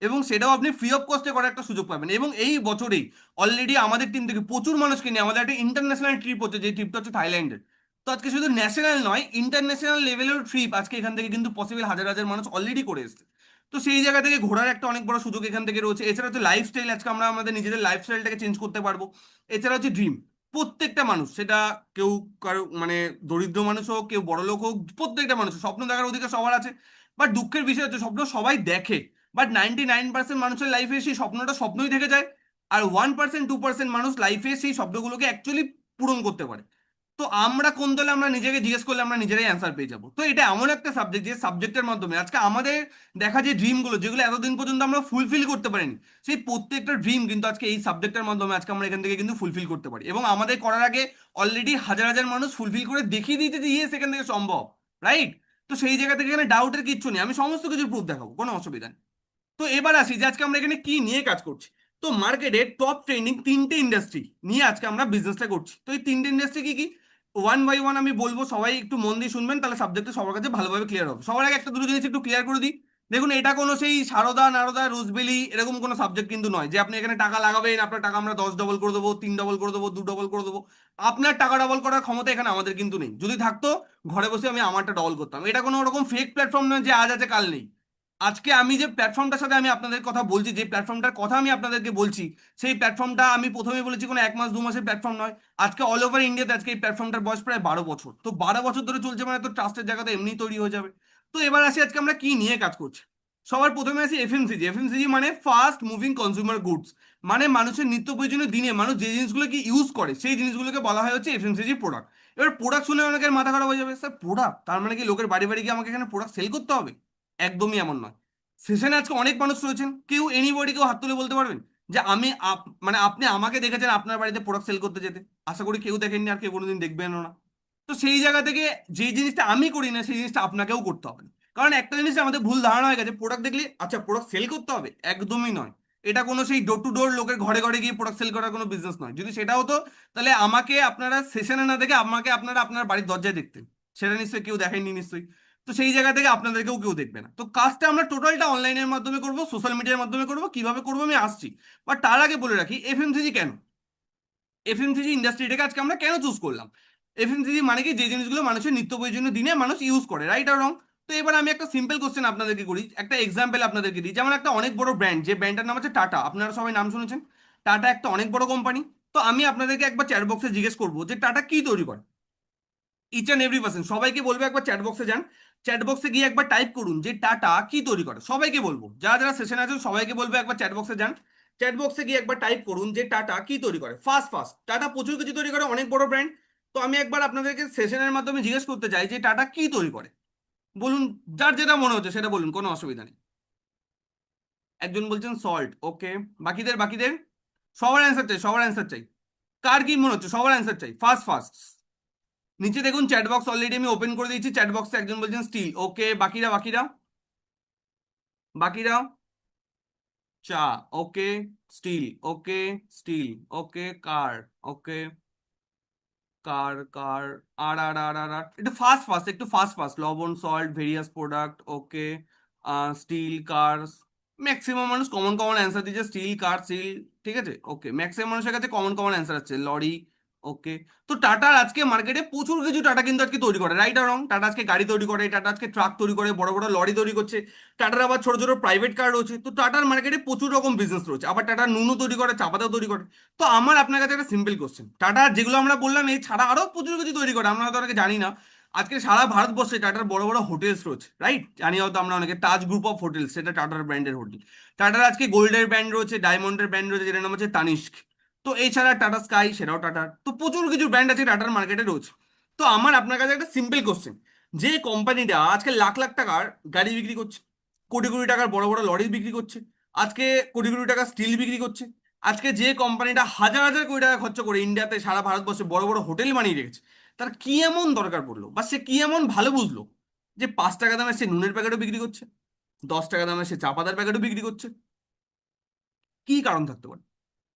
এবং সেটাও আপনি ফ্রি অফ কস্টে করার একটা সুযোগ পাবেন। এবং এই বছরেই অলরেডি আমাদের টিম থেকে প্রচুর মানুষকে নিয়ে আমাদের একটা ইন্টারন্যাশনাল ট্রিপ হচ্ছে, যে ট্রিপটা হচ্ছে থাইল্যান্ডের। তো আজকে শুধু ন্যাশনাল নয়, ইন্টারন্যাশনাল লেভেলের ট্রিপ আজকে এখান থেকে কিন্তু পসিবল, হাজার হাজার মানুষ অলরেডি করে এসেছে। তো সেই জায়গা থেকে ঘোরার একটা অনেক বড় সুযোগ এখান থেকে রয়েছে। এছাড়া হচ্ছে লাইফস্টাইল, আজকে আমরা আমাদের নিজেদের লাইফস্টাইলটাকে চেঞ্জ করতে পারবো। এছাড়া হচ্ছে ড্রিম, প্রত্যেকটা মানুষ, সেটা কেউ কারো মানে দরিদ্র মানুষ হোক, কেউ বড় লোক হোক, প্রত্যেকটা মানুষ স্বপ্ন দেখার অধিকার সবার আছে। বাট দুঃখের বিষয় হচ্ছে স্বপ্ন সবাই দেখে, বাট 99% মানুষের লাইফে সেই স্বপ্নটা স্বপ্নই থেকে যায়। আর 1% 2% মানুষ লাইফে সেই স্বপ্নগুলোকে অ্যাকচুয়ালি পূরণ করতে পারে। তো আমরা কোন দলে, আমরা নিজেকে জিজ্ঞেস করলে আমরা নিজেরাই অ্যান্সার পেয়ে যাবো। তো এটা এমন একটা সাবজেক্ট, যে সাবজেক্টের মাধ্যমে আজকে আমাদের দেখা যে ড্রিমগুলো, যেগুলো এতদিন পর্যন্ত আমরা ফুলফিল করতে পারিনি, সেই প্রত্যেকটা ড্রিম কিন্তু আজকে এই সাবজেক্টের মাধ্যমে আজকে আমরা এখান থেকে কিন্তু ফুলফিল করতে পারি। এবং আমাদের করার আগে অলরেডি হাজার হাজার মানুষ ফুলফিল করে দেখিয়ে দিয়েছে যে ইয়েস এখান থেকে সম্ভব, রাইট? তো সেই জায়গা থেকে এখানে ডাউটের কিচ্ছু নেই, আমি সমস্ত কিছুর প্রুফ দেখাবো, কোনো অসুবিধা নেই। তো এবার আসি যে আজকে আমরা এখানে কি নিয়ে কাজ করছি। তো মার্কেটে টপ ট্রেন্ডিং তিনটে ইন্ডাস্ট্রি নিয়ে আজকে আমরা বিজনেসটা করছি। তো এই তিনটে ইন্ডাস্ট্রি কি কি, ওয়ান বাই ওয়ান আমি বলবো, সবাই একটু মন দিয়ে শুনবেন, তাহলে সাবজেক্টটা সবার কাছে ভালোভাবে ক্লিয়ার হবে। সবার আগে একটা দুটো জিনিস একটু ক্লিয়ার করে দিই। দেখুন, এটা কোনো সেই সারদা নারদা রোজবেলি এরকম কোনো সাবজেক্ট কিন্তু নয় যে আপনি এখানে টাকা লাগাবেন, আপনার টাকা আমরা 10 ডবল করে দেবো, 3 ডবল করে দেবো, 2 ডবল করে দেবো। আপনার টাকা ডবল করার ক্ষমতা এখানে আমাদের কিন্তু নেই। যদি থাকতো, ঘরে বসে আমি আমারটা ডবল করতাম। এটা কোনো রকম ফেক প্ল্যাটফর্ম নয় যে আজ আছে কাল নেই। আজকে আমি যে প্ল্যাটফর্মটার সাথে আমি আপনাদের কথা বলছি, যে প্ল্যাটফর্মটার কথা আমি আপনাদেরকে বলছি, সেই প্ল্যাটফর্মটা আমি প্রথমে বলেছি কোনো 1 মাস 2 মাসের প্ল্যাটফর্ম নয়। আজকে অল ওভার ইন্ডিয়াতে আজকে এই প্ল্যাটফর্মটার বয়স প্রায় 12 বছর। তো 12 বছর ধরে চলছে মানে তো ট্রাস্টের জায়গা তো এমনি তৈরি হয়ে যাবে। তো এবার আসি আজকে আমরা কি নিয়ে কাজ করছি। সবার প্রথমে আসি এফএমসিজি। এফএমসিজি মানে ফাস্ট মুভিং কনজিউমার গুডস। মানে মানুষের নিত্য প্রয়োজনীয় দিনে মানুষ যে জিনিসগুলোকে ইউজ করে সেই জিনিসগুলোকে বলা হয় হচ্ছে এফএমসিজি প্রোডাক্ট। এবার প্রোডাক্ট শুনে অনেকের মাথা খারাপ হয়ে যাবে, স্যার প্রোডাক্ট তার মানে কি লোকের বাড়ি বাড়ি গিয়ে আমাকে এখানে প্রোডাক্ট সেল করতে হবে? একদমই এমন নয়। সেশনে আজকে অনেক মানুষ রয়েছেন, কেউ এনিবডি, কেউ হাত তুলে বলতে পারবেন যে আমি মানে আপনি আমাকে দেখেছেন আপনার বাড়িতে প্রোডাক্ট সেল করতে যেতে? আশা করি কেউ দেখেননি, আর কেউ কোনোদিন দেখবেনও না। তো সেই জায়গা থেকে যে জিনিসটা আমি করি না সেই জিনিসটা আপনাকেও করতে হবে না। কারণ একটা জিনিস আমাদের ভুল ধারণা হয়ে গেছে, প্রোডাক্ট দেখলে আচ্ছা প্রোডাক্ট সেল করতে হবে, একদমই নয়। এটা কোনো সেই ডোর টু ডোর লোকের ঘরে ঘরে গিয়ে প্রোডাক্ট সেল করার কোনো বিজনেস নয়। যদি সেটা হতো, তাহলে আমাকে আপনারা সেশনে না দেখে আমাকে আপনারা আপনার বাড়ির দরজায় দেখতেন। সেটা নিশ্চয়ই কেউ দেখেননি নিশ্চয়ই। তো সেই জায়গা থেকে আপনাদেরকেও কেউ দেখবে না। তো কাজটা আমরা টোটালটা অনলাইনের মাধ্যমে করব, সোশ্যাল মিডিয়ার মাধ্যমে করব। কিভাবে করবো আমি আসছি, বাট তার আগে বলে রাখি এফএমসিজি কেন, এফএমসিজি ইন্ডাস্ট্রিটাকে আজকে আমরা কেন চুজ করলাম। এফএমসিজি মানে কি, যে জিনিসগুলো মানুষের নিত্য প্রয়োজনীয় দিনে মানুষ ইউজ করে, রাইট আর রং? তো এবার আমি একটা সিম্পল কোশ্চেন আপনাদেরকে করি, একটা এক্সাম্পল আপনাদেরকে দিই। যেমন একটা অনেক বড় ব্র্যান্ড, যে ব্র্যান্ডটার নাম হচ্ছে টাটা, আপনারা সবাই নাম শুনেছেন। টাটা একটা অনেক বড় কোম্পানি। তো আমি আপনাদেরকে একবার চ্যাট বক্সে জিজ্ঞেস করবো যে টাটা কি তৈরি করে। ইচ অ্যান্ড এভরি পার্সন সবাইকে বলবো একবার চ্যাট বক্সে যান, চ্যাট বক্সে গিয়ে একবার টাইপ করুন যে টাটা কি তৈরি করে। সবাইকে বলবো, যারা যারা সেশনে আছেন সবাইকে বলবো একবার চ্যাট বক্সে যান, চ্যাট বক্সে গিয়ে একবার টাইপ করুন যে টাটা কি তৈরি করে। ফার্স্ট ফার্স্ট টাটা প্রচুর কিছু তৈরি করে, অনেক বড় ব্র্যান্ড। তো আমি একবার আপনাদেরকে সেশনের মাধ্যমে জিজ্ঞেস করতে চাই যে টাটা কি তৈরি করে। বলুন, যার যেটা মনে হচ্ছে সেটা বলুন, কোনো অসুবিধা নেই। একজন বলছেন সল্ট, ওকে। বাকিদের বাকিদের সবার অ্যান্সার চাই, সবার অ্যান্সার চাই। কার কি মনে হচ্ছে, সবার অ্যান্সার চাই, ফার্স্ট ফার্স্ট। নিচে দেখুন চ্যাট বক্স অলরেডি আমি ওপেন করে দিয়েছি, চ্যাট বক্সে একজন বলছেন স্টিল, ওকে। বাকিরা বাকিরা বাকিরা চা, ওকে। স্টিল, ওকে। স্টিল, ওকে। কার, ওকে। কার কার আর আর আর আর আর একটু ফাস্ট ফাস্ট, একটু ফাস্ট ফাস্ট। লবণ, সল্ট, ভেরিয়াস প্রোডাক্ট, ওকে। স্টিল, কার। ম্যাক্সিমাম মানুষ কমন কমন অ্যান্সার দিচ্ছে, স্টিল, কার, স্টিল। ঠিক আছে, ওকে। ম্যাক্সিমাম মানুষের কাছে কমন কমন অ্যান্সার আছে, লরি, ওকে। তো টাটার আজকে মার্কেটে প্রচুর কিছু টাটা কিন্তু আজকে তৈরি করে, রাইট আর রং? টাটা আজকে গাড়ি তৈরি করে, টাটা আজকে ট্রাক তৈরি করে, বড় বড় লরি তৈরি করছে। টাটার আবার ছোট ছোট প্রাইভেট কার রয়েছে। তো টাটার মার্কেটে প্রচুর রকম বিজনেস রয়েছে। আবার টাটা নুনও তৈরি করে, চা পাতাও তৈরি করে। তো আমার আপনার কাছে একটা সিম্পল কোশ্চেন, টাটা যেগুলো আমরা বললাম এই ছাড়া আরো প্রচুর কিছু তৈরি করে, আমরা হয়তো অনেকে জানি না। আজকে সারা ভারতবর্ষে টাটার বড় বড় হোটেলস রয়েছে, রাইট? জানি হয়তো আমরা অনেকে, তাজ গ্রুপ অফ হোটেল, সেটা টাটার ব্র্যান্ডের হোটেল। টাটার আজকে গোল্ডের ব্র্যান্ড রয়েছে, ডায়মন্ডের ব্র্যান্ড রয়েছে, যেটার নাম হচ্ছে তানিস্ক। তো এছাড়া টাটা স্কাই, সেটাও টাটার। তো প্রচুর কিছু ব্র্যান্ড আছে টাটার মার্কেটে রয়েছে। তো আমার আপনার কাছে একটা সিম্পল কোশ্চেন, যে কোম্পানিটা আজকে লাখ লাখ টাকার গাড়ি বিক্রি করছে, কোটি কোটি টাকার বড় বড় লরি বিক্রি করছে, আজকে কোটি কোটি টাকা স্টিল বিক্রি করছে, আজকে যে কোম্পানিটা হাজার হাজার কোটি টাকা খরচ করে ইন্ডিয়াতে সারা ভারতবর্ষে বড় বড় হোটেল বানিয়ে রেখেছে, তার কি এমন দরকার পড়লো বা সে কি এমন ভালো বুঝলো যে 5 টাকা দামে সে নুনের প্যাকেটও বিক্রি করছে, 10 টাকা দামে সে চা পাতার প্যাকেটও বিক্রি করছে? কি কারণ থাকতে পারে?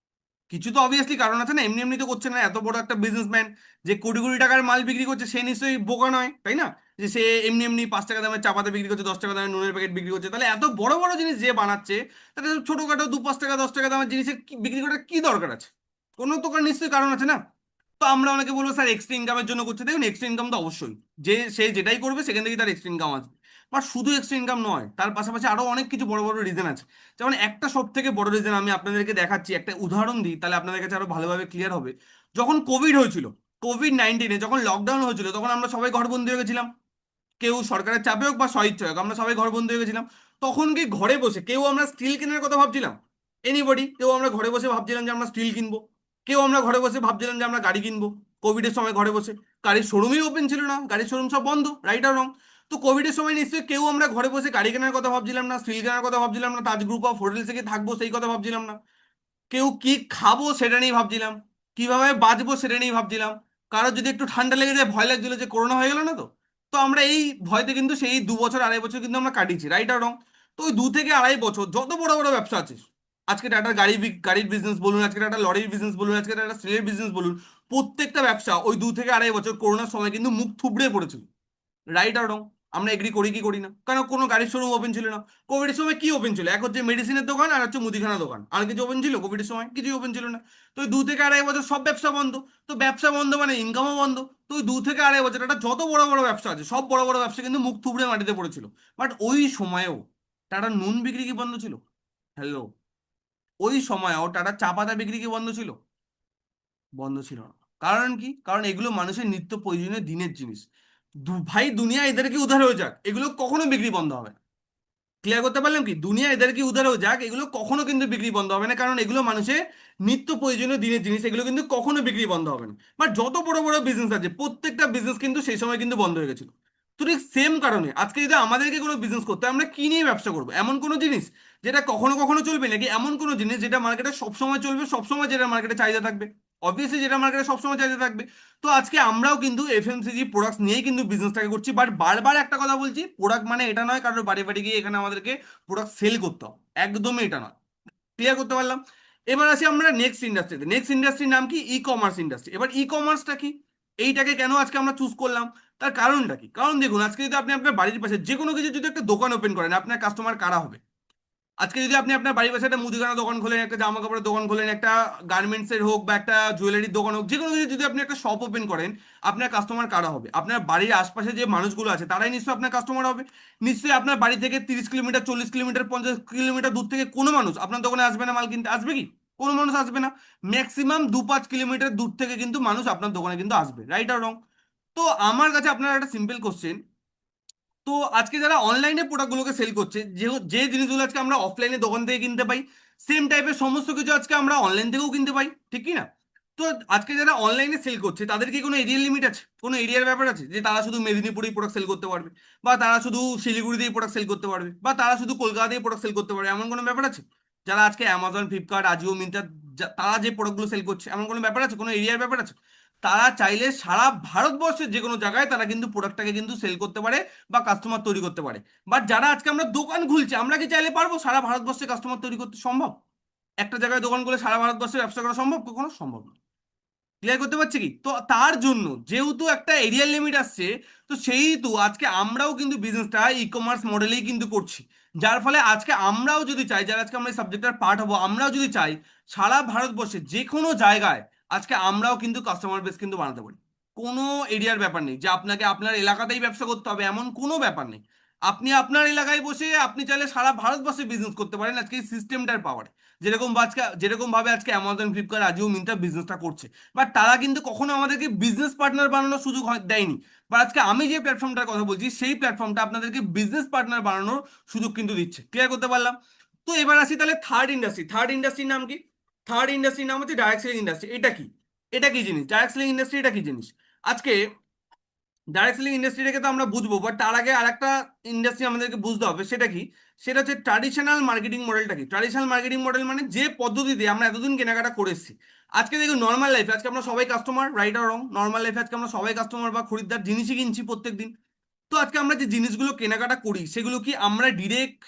কিছু তো অবভিয়াসলি কারণ আছে না, এমনি এমনি তো করছে না। এত বড় একটা বিজনেসম্যান যে কোটি কোটি টাকার মাল বিক্রি করছে, সে নিশ্চয়ই বোকা নয়, তাই না? যে সে এমনি এমনি 5 টাকা দামের চা পাতা বিক্রি করছে, 10 টাকা দামের নুনের প্যাকেট বিক্রি করছে। তাহলে এত বড় বড় জিনিস যে বানাচ্ছে, তাহলে ছোটখাটো 2-5 টাকা 10 টাকা দামের জিনিসের বিক্রি করার কি দরকার আছে? কোনো তো নিশ্চয়ই কারণ আছে না। তো আমরা অনেকে বলবো স্যার এক্সট্রা ইনকামের জন্য করছে। দেখুন এক্সট্রা ইনকাম তো অবশ্যই, যে সে যেটাই করবে সেখান থেকে তার এক্সট্রা ইনকাম আসবে। বাট শুধু এক্সট্রা ইনকাম নয়, তার পাশাপাশি আরো অনেক কিছু বড় বড় রিজন আছে। যেমন একটা সব থেকে বড় রিজন আমি আপনাদেরকে দেখাচ্ছি, একটা উদাহরণ দিই, তাহলে আপনাদের কাছে আরো ভালোভাবে ক্লিয়ার হবে। যখন কোভিড হয়েছিল, কোভিড-19 যখন লকডাউন হয়েছিল, তখন আমরা সবাই ঘরবন্দি হয়ে গেছিলাম। কেউ সরকারের চাপে হোক বা স্বইচ্ছা হোক, আমরা সবাই ঘরবন্দি হয়ে গেছিলাম। তখন কি ঘরে বসে কেউ আমরা স্টিল কেনার কথা ভাবছিলাম? এনিবডি? কেউ আমরা ঘরে বসে ভাবছিলাম যে আমরা স্টিল কিনবো? কেউ আমরা ঘরে বসে ভাবছিলাম যে আমরা গাড়ি কিনবো? কোভিডের সময় ঘরে বসে গাড়ির শোরুমই ওপেন ছিল না, গাড়ির শোরুম সব বন্ধ, রাইট আর রং? তো কোভিডের সময় নিশ্চয়ই কেউ আমরা ঘরে বসে গাড়ি কেনার কথা ভাবছিলাম না, স্টিল কেনার কথা ভাবছিলাম না, তাজ গ্রুপ অফ হোটেলসে গিয়ে থাকবো সেই কথা ভাবছিলাম না। কেউ কি খাবো সেটা নিয়ে ভাবছিলাম, কিভাবে বাঁচবো সেটা নিয়ে ভাবছিলাম। কারোর যদি একটু ঠান্ডা লেগে যায় ভয় লাগছিল যে করোনা হয়ে গেল না তো। তো আমরা এই ভয়তে কিন্তু সেই 2 বছর 2.5 বছর কিন্তু আমরা কাটিয়েছি, রাইট আর রং? তো ওই 2 থেকে 2.5 বছর যত বড় বড় ব্যবসা আছে, আজকে টাটার গাড়ির বিজনেস বলুন, আজকে টাটা লরির বিজনেস বলুন, আজকে টাটা স্টিলের বিজনেস বলুন, প্রত্যেকটা ব্যবসা ওই 2 থেকে 2.5 বছর করোনার সময় কিন্তু মুখ থুবড়ে পড়েছিল, রাইট আর রং? আমরা এগ্রি করি কি করি না? কারণ কোনো গাড়ির শোরুম ওপেন ছিল না। কোভিডের সময় কি ওপেন ছিল? এক হচ্ছে মেডিসিনের দোকান, আর হচ্ছে মুদিখানা দোকান। আর কিছু ওপেন ছিল কোভিডের সময়? কিছুই ওপেন ছিল না। তো ওই 2 থেকে 2.5 বছর সব ব্যবসা বন্ধ। তো ব্যবসা বন্ধ মানে ইনকামও বন্ধ। তো ওই 2 থেকে 2.5 বছর একটা যত বড় বড় ব্যবসা আছে, সব বড় বড় ব্যবসা কিন্তু মুখ থুবড়ে মাটিতে পড়েছিল। বাট ওই সময়েও টাটা নুন বিক্রি কি বন্ধ ছিল? হ্যালো? ওই সময়ও টাটা চা পাতা বিক্রি কি বন্ধ ছিল? বন্ধ ছিল না। কারণ কি? কারণ এগুলো মানুষের নিত্য প্রয়োজনীয় দিনের জিনিস। ভাই দুনিয়া এদেরকে উধার হয়ে যাক, এগুলো কখনো বিক্রি বন্ধ হবে না। ক্লিয়ার করতে পারলাম কি? দুনিয়া এদেরকে উধার হয়ে যাক, এগুলো কখনো কিন্তু বিক্রি বন্ধ হবে না, কারণ এগুলো মানুষের নিত্য প্রয়োজনীয় দিনের জিনিস, এগুলো কিন্তু কখনো বিক্রি বন্ধ হবে না। বাট যত বড় বড় বিজনেস আছে প্রত্যেকটা বিজনেস কিন্তু সেই সময় কিন্তু বন্ধ হয়ে গেছিল। তো ঠিক সেম কারণে আজকে যদি আমাদেরকে কোনো বিজনেস করতে হয়, আমরা কি নিয়ে ব্যবসা করবো? এমন কোনো জিনিস যেটা কখনো কখনো চলবে, নাকি এমন কোনো জিনিস যেটা মার্কেটে সবসময় চলবে, সবসময় যেটা মার্কেটে চাহিদা থাকবে? অবভিয়াসলি যেটা মার্কেটে সবসময় চাহিদা থাকবে। তো আজকে আমরাও কিন্তু এফএমসিজি প্রোডাক্টস নিয়েই কিন্তু বিজনেসটাকে করছি। বাট বারবার একটা কথা বলছি, প্রোডাক্ট মানে এটা নয় কারোর বাড়ি বাড়ি গিয়ে এখানে আমাদেরকে প্রোডাক্ট সেল করতে হবে, একদমই এটা নয়। ক্লিয়ার করতে পারলাম? এবার আসি আমরা নেক্সট ইন্ডাস্ট্রিতে। নেক্সট ইন্ডাস্ট্রির নাম কি? E commerce industry. এবার ই কমার্সটা কি? এইটাকে কেন আজকে আমরা চুজ করলাম? তার কারণটা কি? কারণ দেখুন, আজকে যদি আপনি আপনার বাড়ির পাশে যে কোনো কিছু যদি একটা দোকান ওপেন করেন, আপনার কাস্টমার কারা হবে? আজকে যদি আপনি আপনার বাড়ির পাশে একটা মুদিখানা দোকান খোলেন, একটা জামা কাপড়ের দোকান খোলেন, একটা গার্মেন্টস এর হোক বা একটা জুয়েলারির দোকান হোক, যে কোনো কিছু যদি আপনি একটা শপ ওপেন করেন, আপনার কাস্টমার কারা হবে? আপনার বাড়ির আশপাশে যে মানুষগুলো আছে তারাই নিশ্চয়ই আপনার কাস্টমার হবে। নিশ্চয়ই আপনার বাড়ি থেকে 30 কিলোমিটার, 40 কিলোমিটার, 50 কিলোমিটার দূর থেকে কোনো মানুষ আপনার দোকানে আসবে না মাল কিনতে? আসবে কি? কোনো মানুষ আসবে না। ম্যাক্সিমাম 2-5 কিলোমিটার দূর থেকে কিন্তু মানুষ আপনার দোকানে কিন্তু আসবে, রাইট আর রং? তো আমার কাছে আপনার একটা সিম্পল কোশ্চেন। তো আজকে যারা অনলাইনে প্রোডাক্টগুলোকে সেল করছে, যে যে জিনিসগুলো আজকে আমরা অফলাইনে দোকান থেকে কিনতে পাই, সেম টাইপের সমস্ত কিছু আজকে আমরা অনলাইন থেকেও কিনতে পাই, ঠিক কি না? তো আজকে যারা অনলাইনে সেল করছে তাদের কি কোনো এরিয়ার লিমিট আছে? কোনো এরিয়ার ব্যাপার আছে যে তারা শুধু মেদিনীপুরেই প্রোডাক্ট সেল করতে পারবে, বা তারা শুধু শিলিগুড়িতেই প্রোডাক্ট সেল করতে পারবে, বা তারা শুধু কলকাতাতেই প্রোডাক্ট সেল করতে পারবে? এমন কোনো ব্যাপার আছে? যারা আজকে অ্যামাজন, ফ্লিপকার্ট, আজিও, মিন্ত্রা, তারা যে প্রোডাক্টগুলো সেল করছে, এমন কোনো ব্যাপার আছে? কোনো এরিয়ার ব্যাপার আছে? তারা চাইলে সারা ভারতবর্ষের যে কোনো জায়গায় তারা কিন্তু প্রোডাক্টটাকে কিন্তু সেল করতে পারে বা কাস্টমার তৈরি করতে পারে। বাট যারা আজকে আমরা দোকান খুলছি, আমরা কি চাইলে পারবো সারা ভারতবর্ষে কাস্টমার তৈরি করতে? সম্ভব? একটা জায়গায় দোকান খুলে সারা ভারতবর্ষে ব্যবসা করা সম্ভব? কখনো সম্ভব না। ক্লিয়ার করতে পারছি কি? তো তার জন্য যেহেতু একটা এরিয়ার লিমিট আসছে, তো সেইহেতু আজকে আমরাও কিন্তু বিজনেসটা ই কমার্স মডেলেই কিন্তু করছি। যার ফলে আজকে আমরাও যদি চাই, যারা আজকে আমরা এই সাবজেক্টের পার্ট হবো, আমরাও যদি চাই সারা ভারতবর্ষে যে কোনো জায়গায় আজকে আমরাও কিন্তু কাস্টমার বেস কিন্তু বানাতে পারি। কোনো এরিয়ার ব্যাপার নেই যে আপনাকে আপনার এলাকাতেই ব্যবসা করতে হবে, এমন কোনো ব্যাপার নেই। আপনি আপনার এলাকায় বসে আপনি চাইলে সারা ভারতবর্ষে বিজনেস করতে পারেন আজকে এই সিস্টেমটার পাওয়ারে। যেরকম ভাবে আজকে অ্যামাজন, ফ্লিপকার্ট, আজিও, মিন্ত্রা বিজনেসটা করছে। বাট তারা কিন্তু কখনো আমাদেরকে বিজনেস পার্টনার বানানোর সুযোগ দেয়নি। বাট আজকে আমি যে প্ল্যাটফর্মটার কথা বলছি, সেই প্ল্যাটফর্মটা আপনাদেরকে বিজনেস পার্টনার বানানোর সুযোগ কিন্তু দিচ্ছে। ক্লিয়ার করতে পারলাম? তো এবার আসি তাহলে থার্ড ইন্ডাস্ট্রি। থার্ড ইন্ডাস্ট্রির নাম কি? থার্ড ইন্ডাস্ট্রির নাম হচ্ছে ডাইরেক্ট সেলিং ইন্ডাস্ট্রি। এটা কি? এটা কি জিনিস ডাইরেক্ট সেলিং ইন্ডাস্ট্রি? এটা কি জিনিস? আজকে ডাইরেক্ট সেলিং ইন্ডাস্ট্রিটাকে তো আমরা বুঝবো, বাট তার আগে আর একটা ইন্ডাস্ট্রি আমাদেরকে বুঝতে হবে। সেটা কি? সেটা হচ্ছে ট্র্যাডিশনাল মার্কেটিং মডেলটা কি? ট্র্যাডিশনাল মার্কেটিং মডেল মানে যে পদ্ধতিতে আমরা এতদিন কেনাকাটা করে এসেছি। আজকে দেখুন নর্মাল লাইফে আজকে আমরা সবাই কাস্টমার, রাইট আর রং? নর্মাল লাইফে আজকে আমরা সবাই কাস্টমার বা খরিদ্দার, জিনিসই কিনছি প্রত্যেক দিন। তো আজকে আমরা যে জিনিসগুলো কেনাকাটা করি সেগুলো কি আমরা ডিরেক্ট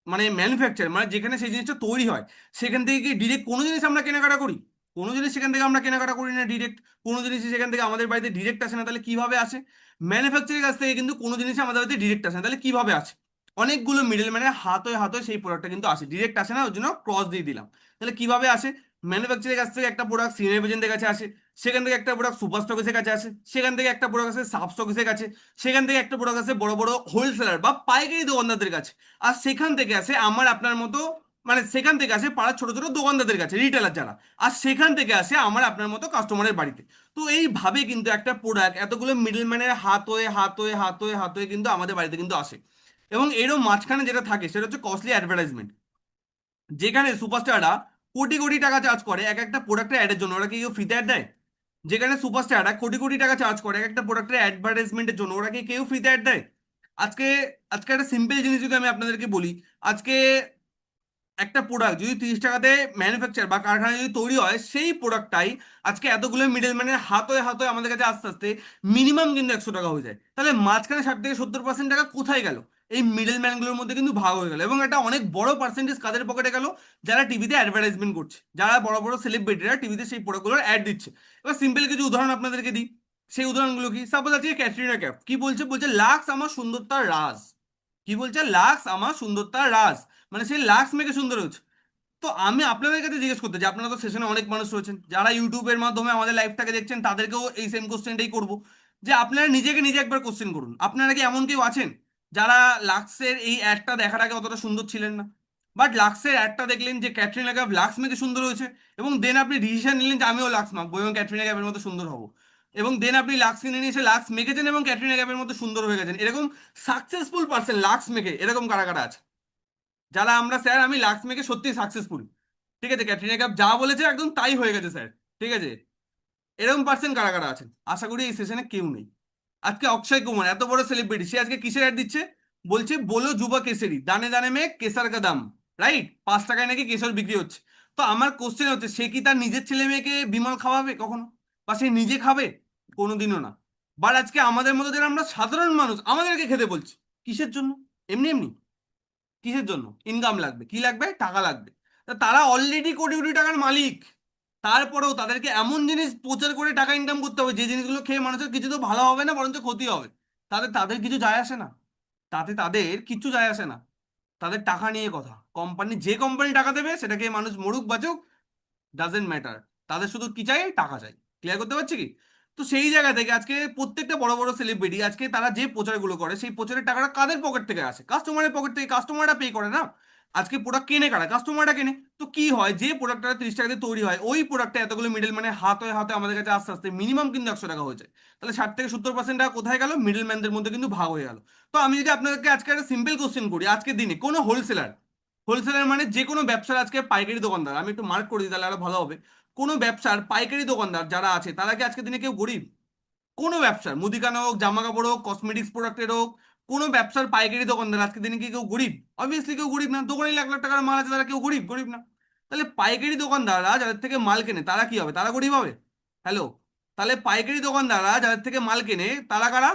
মানে ম্যানুফ্যাকচার, মানে যেখানে সেই জিনিসটা তৈরি হয় সেখান থেকে কি ডিরেক্ট কোনো জিনিস আমরা কেনাকাটা করি? কোনো জিনিস সেখান থেকে আমরা কেনাকাটা করি না ডিরেক্ট। কোনো জিনিস সেখান থেকে আমাদের বাড়িতে ডিরেক্ট আসে না। তাহলে কিভাবে আসে? ম্যানুফ্যাকচারের কাছ থেকে কিন্তু কোনো জিনিস আমাদের বাড়িতে ডিরেক্ট আসে না। তাহলে কিভাবে আসে? অনেকগুলো মিডল ম্যানের হাত হয়ে সেই প্রোডাক্টটা কিন্তু আসে, ডিরেক্ট আসে না, ওর জন্য ক্রস দিয়ে দিলাম। তাহলে কিভাবে আসে? ম্যানুফ্যাকচারের কাছ থেকে একটা প্রোডাক্ট সিনিয়র এজেন্টের কাছে আসে, সেখান থেকে একটা প্রোডাক্ট সুপার স্টকের কাছে আসে, সেখান থেকে একটা প্রোডাক্ট আসে সাব স্টকের কাছে, সেখান থেকে একটা প্রোডাক্ট আসে বড় বড় হোলসেলার বা পাইকারি দোকানদারদের কাছে, আর সেখান থেকে আসে আমার আপনার মতো, মানে সেখান থেকে আসে পাড়ার ছোট ছোট দোকানদারদের কাছে, রিটেলার যারা, আর সেখান থেকে আসে আমার আপনার মতো কাস্টমারের বাড়িতে। তো এইভাবে কিন্তু একটা প্রোডাক্ট এতগুলো মিডলম্যানের হাত হয়ে হাত হয়ে হাত হয়ে হাত হয়ে কিন্তু আমাদের বাড়িতে কিন্তু আসে। এবং এরও মাঝখানে যেটা থাকে সেটা হচ্ছে কস্টলি অ্যাডভার্টাইজমেন্ট, যেখানে সুপারস্টাররা কোটি কোটি টাকা চার্জ করে এক একটা প্রোডাক্টের অ্যাডের জন্য। ওরা কি কেউ ফ্রিতে অ্যাড দেয়? যেখানে সুপারস্টাররা কোটি কোটি টাকা চার্জ করে এক একটা প্রোডাক্টের অ্যাডভার্টাইজমেন্টের জন্য, ওরা কি কেউ ফ্রিতে অ্যাড দেয়? আজকে আজকে একটা সিম্পল জিনিস যদি আমি আপনাদেরকে বলি, আজকে একটা প্রোডাক্ট যদি 30 টাকাতে ম্যানুফ্যাকচার বা কারখানায় যদি তৈরি হয়, সেই প্রোডাক্টটাই আজকে এতগুলো মিডলম্যানের হাত হয়ে আমাদের কাছে আস্তে আস্তে মিনিমাম কিন্তু 100 টাকা হয়ে যায়। তাহলে মাঝখানে 60 থেকে 70% টাকা কোথায় গেল? এই মিডলম্যানগুলোর মধ্যে কিন্তু ভাগ হয়ে গেল, এবং একটা অনেক বড় পার্সেন্টেজ কাদের পকেটে গেল? যারা টিভিতে অ্যাডভার্টাইজমেন্ট করছে, যারা বড় বড় সেলিব্রিটিরা টিভিতে সেই প্রোডাক্টগুলোর অ্যাড দিচ্ছে। এবার সিম্পল কিছু উদাহরণ আপনাদেরকে দিই। সেই উদাহরণগুলো কি? সাপোজ আজকে ক্যাটরিনা ক্যাফ কি বলছে? বলছে লাক্স আমার সুন্দরতার রাজ। কি বলছে? লাক্স আমার সুন্দরতার রাজ। মানে সে লাক্স মেখে সুন্দর হচ্ছে। তো আমি আপনাদের কাছে জিজ্ঞেস করতে চাই, আপনারা তো সেশনে অনেক মানুষ রয়েছেন যারা ইউটিউবের মাধ্যমে আমাদের লাইভটাকে দেখছেন, তাদেরকেও এই সেম কোশ্চেনটাই করবো, যে আপনারা নিজেকে নিজে একবার কোশ্চেন করুন, আপনারা কি এমন কেউ আছেন যারা লাক্সের এই অ্যাডটা দেখার আগে অতটা সুন্দর ছিলেন না, বাট লাক্সের অ্যাডটা দেখলেন যে ক্যাটরিনা কাইফ লাক্স মেখে সুন্দর হয়েছে, এবং দেন আপনি ডিসিশন নিলেন যে আমিও লাক্স মাখবো এবং ক্যাটরিনা কাইফের মতো সুন্দর হবো, এবং দেন আপনি লাক্স কিনে নিয়ে এসে লাক্স মেখেছেন এবং ক্যাটরিনা কাইফের মতো সুন্দর হয়ে গেছেন। এরকম সাকসেসফুল পার্সন লাক্স মেখে এরকম কারা কারা আছে? যারা আমরা স্যার আমি লাক্স মেখে সত্যি সাকসেসফুল, ঠিক আছে, ক্যাটরিনা কাইফ যা বলেছে একদম তাই হয়ে গেছে স্যার, ঠিক আছে, এরকম পার্সেন্ট কারা কারা আছেন? আশা করি এই সেশনে কেউ নেই। আজকে অক্ষয় কুমার এত বড় সেলিব্রিটি, সে আজকে কিসের অ্যাড দিচ্ছে? বলছে বলো যুবা কেশরি দানে দানে মে কেসার কা দাম, রাইট? 5 টাকায় নাকি কেশর বিক্রি হচ্ছে। তো আমার কোশ্চেন হচ্ছে, সে কি তার নিজের ছেলে মেয়েকে বিমল খাওয়াবে কখনো? বা সে নিজে খাবে? কোনোদিনও না। বাট আজকে আমাদের মধ্যে যারা আমরা সাধারণ মানুষ, আমাদেরকে খেতে বলছে। কিসের জন্য? এমনি এমনি। কিসের জন্য? ইনকাম লাগবে, কি লাগবে? টাকা লাগবে। তা তারা অলরেডি কোটি কোটি টাকার মালিক, তারপরেও তাদেরকে এমন জিনিস প্রচার করে টাকা ইনকাম করতে হবে যে জিনিসগুলো খেয়ে মানুষের কিছু তো ভালো হবে না, বরঞ্চ ক্ষতি হবে। তাদের তাদের কিছু যায় আসে না, তাতে তাদের কিচ্ছু যায় আসে না। তাদের টাকা নিয়ে কথা, কোম্পানি যে কোম্পানি টাকা দেবে সেটাকে মানুষ মরুক বাঁচুক, ডাজেন্ট ম্যাটার। তাদের শুধু কি চাই? টাকা চাই। ক্লিয়ার করতে পারছি কি? তো সেই জায়গা থেকে আজকে প্রত্যেকটা বড় বড় সেলিব্রিটি আজকে তারা যে প্রচারগুলো করে, সেই প্রচারের টাকাটা কাদের পকেট থেকে আসে? কাস্টমারের পকেট থেকে। কাস্টমাররা পে করে না। আজকে প্রোডাক্ট কেনে কারা? কাস্টমাররা কেনে। তো কি হয়, যে প্রোডাক্টটা 30 টাকাতে তৈরি হয়, ওই প্রোডাক্টটা এতগুলো মিডল মানে হাত হয়ে হাতে আমাদের কাছে আস্তে আস্তে মিনিমাম কিন্তু 100 টাকা হয়ে যায়। তাহলে 60 থেকে 70% টাকা কোথায় গেল? মিডল ম্যানদের মধ্যে কিন্তু ভাগ হয়ে গেল। তো আমি যদি আপনাদেরকে আজকে একটা সিম্পল কোশ্চেন করি, আজকের দিনে কোনো হোলসেলার, হোলসেলার মানে যে কোনো ব্যবসার আজকে পাইকারি দোকানদার, আমি একটু মার্ক করে দিই তাহলে আরো ভালো হবে। কোনো ব্যবসার পাইকারি দোকানদার যারা আছে, তারা কি আজকের দিনে কেউ গরিব? কোনো ব্যবসার, মুদিখানা হোক, জামা কাপড় হোক, কসমেটিক্স প্রোডাক্টের হোক, কোনো ব্যবসার পাইকারি দোকানদার আজকের দিনে কি কেউ গরিব? অবভিয়াসলি কেউ গরিব না। দোকানে লাখ লাখ টাকার মাল আছে, তারা কেউ গরিব? গরিব না। তাহলে পাইকারি দোকানদাররা যাদের থেকে মাল কেনে, তারা কি হবে? তারা গরিব হবে? হ্যালো? তাহলে পাইকারি দোকানদাররা যাদের থেকে মাল কেনে, তারা কারা?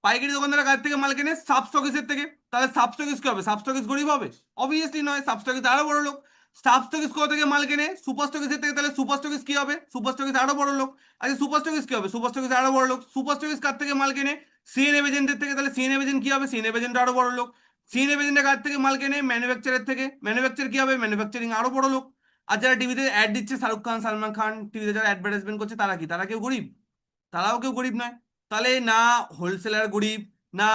পাইকারি দোকানদাররা কাদের থেকে মাল কেনে? সাব স্টকিসের থেকে। তাহলে সাব স্টকিস কি হবে? সাব স্টকিস গরিব হবে? অবভিয়াসলি নয়, সাব স্টকিস আরো বড় লোক। সাব স্টকিস কোথা থেকে মাল কেনে? সুপার স্টকিসের থেকে। তাহলে সুপার স্টকিস কি হবে? সুপার স্টকিস আরো বড় লোক। আচ্ছা, সুপার স্টকিস কি হবে? সুপার স্টকিস আরো বড় লোক। সুপার স্টকিস কার থেকে মাল কেনে? সিএনএফ এজেন্টের থেকে। তাহলে সিএনএফ এজেন্ট কি হবে? সিএনএফ এজেন্ট আরো বড় লোক। সিএনএফ এজেন্টের কার থেকে মাল কেনে? ম্যানুফ্যাকচারের থেকে। ম্যানুফ্যাকচার কি হবে? ম্যানুফ্যাকচারিং আরো বড় লোক। আর যারা টিভিতে অ্যাড দিচ্ছে, শাহরুখ খান, সালমান খান, টিভিতে যারা অ্যাডভার্টাইজমেন্ট করছে, তারা কি? তারা কেউ গরিব? তারাও কেউ গরিব নয়। তাহলে না হোলসেলার গরিব, না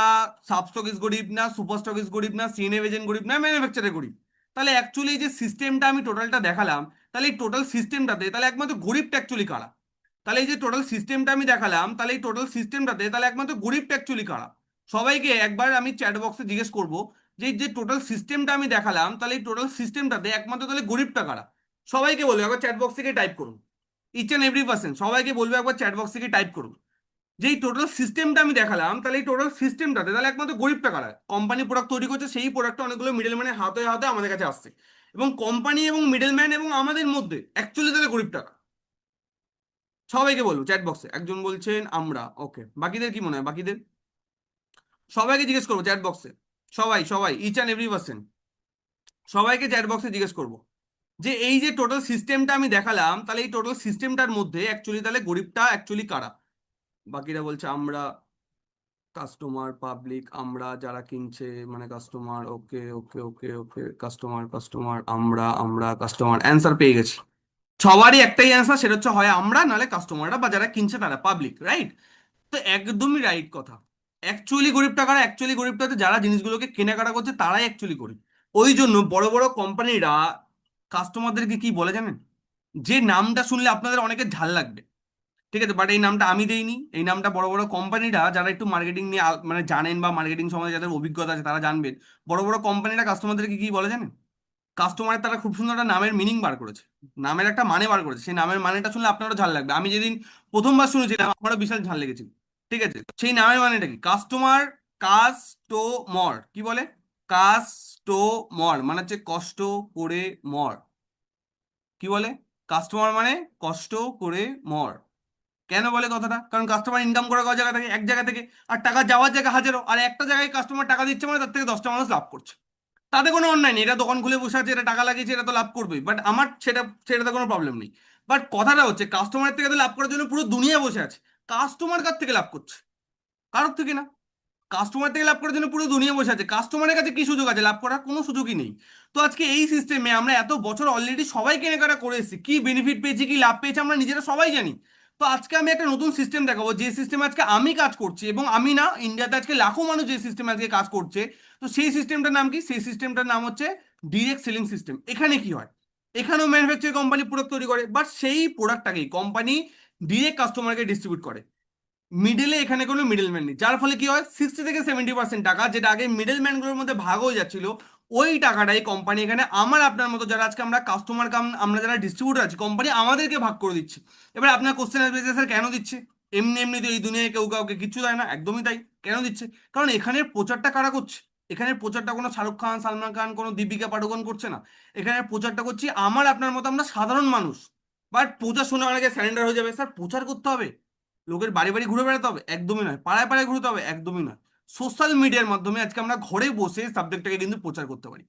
সাব স্টকিস গরিব, না সুপার স্টকিস গরিব, না সিএনএফ এজেন্ট গরিব, না ম্যানুফ্যাকচারার গরিব। তাহলে অ্যাকচুয়ালি যে সিস্টেমটা আমি টোটালটা দেখালাম, তাহলে এই টোটাল সিস্টেমটাতে তাহলে একমাত্র গরিবটা অ্যাকচুয়ালি কারা? তাহলে এই যে টোটাল সিস্টেমটা আমি দেখালাম, তাহলে এই টোটাল সিস্টেমটাতে তাহলে একমাত্র গরিবটা অ্যাকচুয়ালি কারা? সবাইকে একবার আমি চ্যাট বক্সে জিজ্ঞেস করবো, যে এই যে টোটাল সিস্টেমটা আমি দেখালাম, তাহলে এই টোটাল সিস্টেমটাতে একমাত্র তাহলে গরিবটা কারা? সবাইকে বলবো একবার চ্যাট বক্স থেকে টাইপ করুন। ইচ অ্যান্ড এভরি পার্সন সবাইকে বলবো একবার চ্যাট বক্স থেকে টাইপ করুন, যে এই টোটাল সিস্টেমটা আমি দেখালাম, তাহলে এই টোটাল সিস্টেমটাতে তাহলে একমাত্র গরিবটা কারা? কোম্পানি প্রোডাক্ট তৈরি করছে, সেই প্রোডাক্টটা অনেকগুলো মিডল ম্যানের হাতে হাতে আমাদের কাছে আসছে, এবং কোম্পানি এবং মিডল ম্যান এবং আমাদের মধ্যে অ্যাকচুয়ালি তাহলে গরিবটা কারা? সবাইকে বলবো চ্যাট বক্সে। একজন বলছেন আমরা, ওকে, বাকিদের কি মনে হয়? বাকিদের সবাইকে জিজ্ঞেস করবো চ্যাট বক্সে। সবাই সবাই ইচ অ্যান্ড এভরি পার্সন সবাইকে চ্যাট বক্সে জিজ্ঞেস করবো, যে এই যে টোটাল সিস্টেমটা আমি দেখালাম, তাহলে এই টোটাল সিস্টেমটার মধ্যে অ্যাকচুয়ালি তাহলে গরিবটা অ্যাকচুয়ালি কারা? বাকিরা বলছে আমরা, কাস্টমার, পাবলিক, আমরা যারা কিনছে মানে কাস্টমার, ওকে ওকে ওকে ওকে, কাস্টমার কাস্টমার, আমরা কাস্টমার, অ্যান্সার পেয়ে গেছি। সবারই একটাই অ্যান্সার, সেটা হচ্ছে হয় আমরা, নাহলে কাস্টমাররা বা যারা কিনছে তারা, পাবলিক, রাইট? তো একদমই রাইট কথা। অ্যাকচুয়ালি গরিবটা হচ্ছে যারা জিনিসগুলোকে কেনাকাটা করছে, তারাই অ্যাকচুয়ালি গরিব। ওই জন্য বড় বড় কোম্পানিরা কাস্টমারদেরকে কি বলে জানেন? যে নামটা শুনলে আপনাদের অনেকের ঝাল লাগবে, ঠিক আছে, বাট এই নামটা আমি দেইনি, এই নামটা বড় বড় কোম্পানিরা, যারা একটু মার্কেটিং নিয়ে মানে জানেন বা মার্কেটিং সম্বন্ধে যাদের অভিজ্ঞতা আছে তারা জানবেন। বড় বড় কোম্পানিরা কাস্টমারদেরকে কি বলে জানেন? কাস্টমারের তারা খুব সুন্দর একটা নামের মিনিং বার করেছে, নামের একটা মানে বার করেছে। সেই নামের মানেটা শুনলে আপনারও ঝাল লাগবে। আমি যেদিন প্রথমবার শুনেছিলাম আমারও বিশাল ঝাল লেগেছিল। ঠিক আছে, সেই নামের মানেটা কি? কাস্টমার, কাস্টোমর, কি বলে? কাস্টোমর মানে হচ্ছে কষ্ট করে মর। কি বলে? কাস্টমার মানে কষ্ট করে মর। কেন বলে কথাটা? কারণ কাস্টমার ইনকাম করে কয় জায়গা থেকে? এক জায়গা থেকে। আর টাকা যাওয়ার জায়গা হাজারো, আর একটা জায়গায় কাস্টমার টাকা দিচ্ছে মানে তার থেকে 10টা মানুষ লাভ করছে। তাতে কোনো অন্যায় নেই, এটা দোকান খুলে বসে আছে, এটা টাকা লাগিয়েছে, এটা তো লাভ করবেই, বাট আমার সেটাতে কোনো প্রবলেম নেই। বাট কথাটা হচ্ছে কাস্টমার থেকে তো লাভ করার জন্য পুরো দুনিয়া বসে আছে। কাস্টমার কার থেকে লাভ করছে? কারোর থেকে না। কাস্টমার থেকে লাভ করার জন্য পুরো দুনিয়া বসে আছে, কাস্টমারের কাছে কি সুযোগ আছে? লাভ করার কোনো সুযোগই নেই। তো আজকে এই সিস্টেমে আমরা এত বছর অলরেডি সবাই কেনাকাটা করে এসেছি, কি বেনিফিট পেয়েছি, কি লাভ পেয়েছি আমরা নিজেরা সবাই জানি। তো আজকে আমি একটা নতুন সিস্টেম দেখাবো, যে সিস্টেমে আজকে আমি কাজ করছি, এবং আমি না, ইন্ডিয়াতে আজকে লাখো মানুষ যে সিস্টেমে আজকে কাজ করছে। তো সেই সিস্টেমটার নাম কি? সেই সিস্টেমটার নাম হচ্ছে ডিরেক্ট সেলিং সিস্টেম। এখানে কি হয়? এখানেও ম্যানুফ্যাকচারিং কোম্পানি প্রোডাক্ট তৈরি করে, বাট সেই প্রোডাক্টটাকেই কোম্পানি ডিরেক্ট কাস্টমারকে ডিস্ট্রিবিউট করে। মিডলে এখানে কোনো মিডলম্যান নেই, যার ফলে কি হয়, 60 থেকে 70% টাকা যেটা আগে মিডলম্যানগুলোর মধ্যে ভাগ হয়ে যাচ্ছিল, ওই টাকাটাই কোম্পানি এখানে আমার আপনার মতো যারা আজকে আমরা কাস্টমার আমরা যারা ডিস্ট্রিবিউটার আছি, কোম্পানি আমাদেরকে ভাগ করে দিচ্ছে। এবার আপনার কোশ্চেন আসবে যে স্যার কেন দিচ্ছে? এমনি এমনি তো এই দুনিয়ায় কেউ কাউকে কিচ্ছু দেয় না, একদমই তাই। কেন দিচ্ছে? কারণ এখানের প্রচারটা কারা করছে? এখানের প্রচারটা কোনো শাহরুখ খান, সালমান খান, কোনো দীপিকা পাডুকোন করছে না। এখানের প্রচারটা করছি আমার আপনার মতো আমরা সাধারণ মানুষ। বাট প্রচার শোনা অনেকে স্যারেন্ডার হয়ে যাবে, স্যার প্রচার করতে হবে, লোকের বাড়ি বাড়ি ঘুরে বেড়াতে হবে, একদমই নয়। পাড়ায় পাড়ায় ঘুরতে হবে, একদমই নয়। সোশ্যাল মিডিয়ার মাধ্যমে আজকে আমরা ঘরে বসে সাবজেক্টটাকে কিন্তু প্রচার করতে পারি।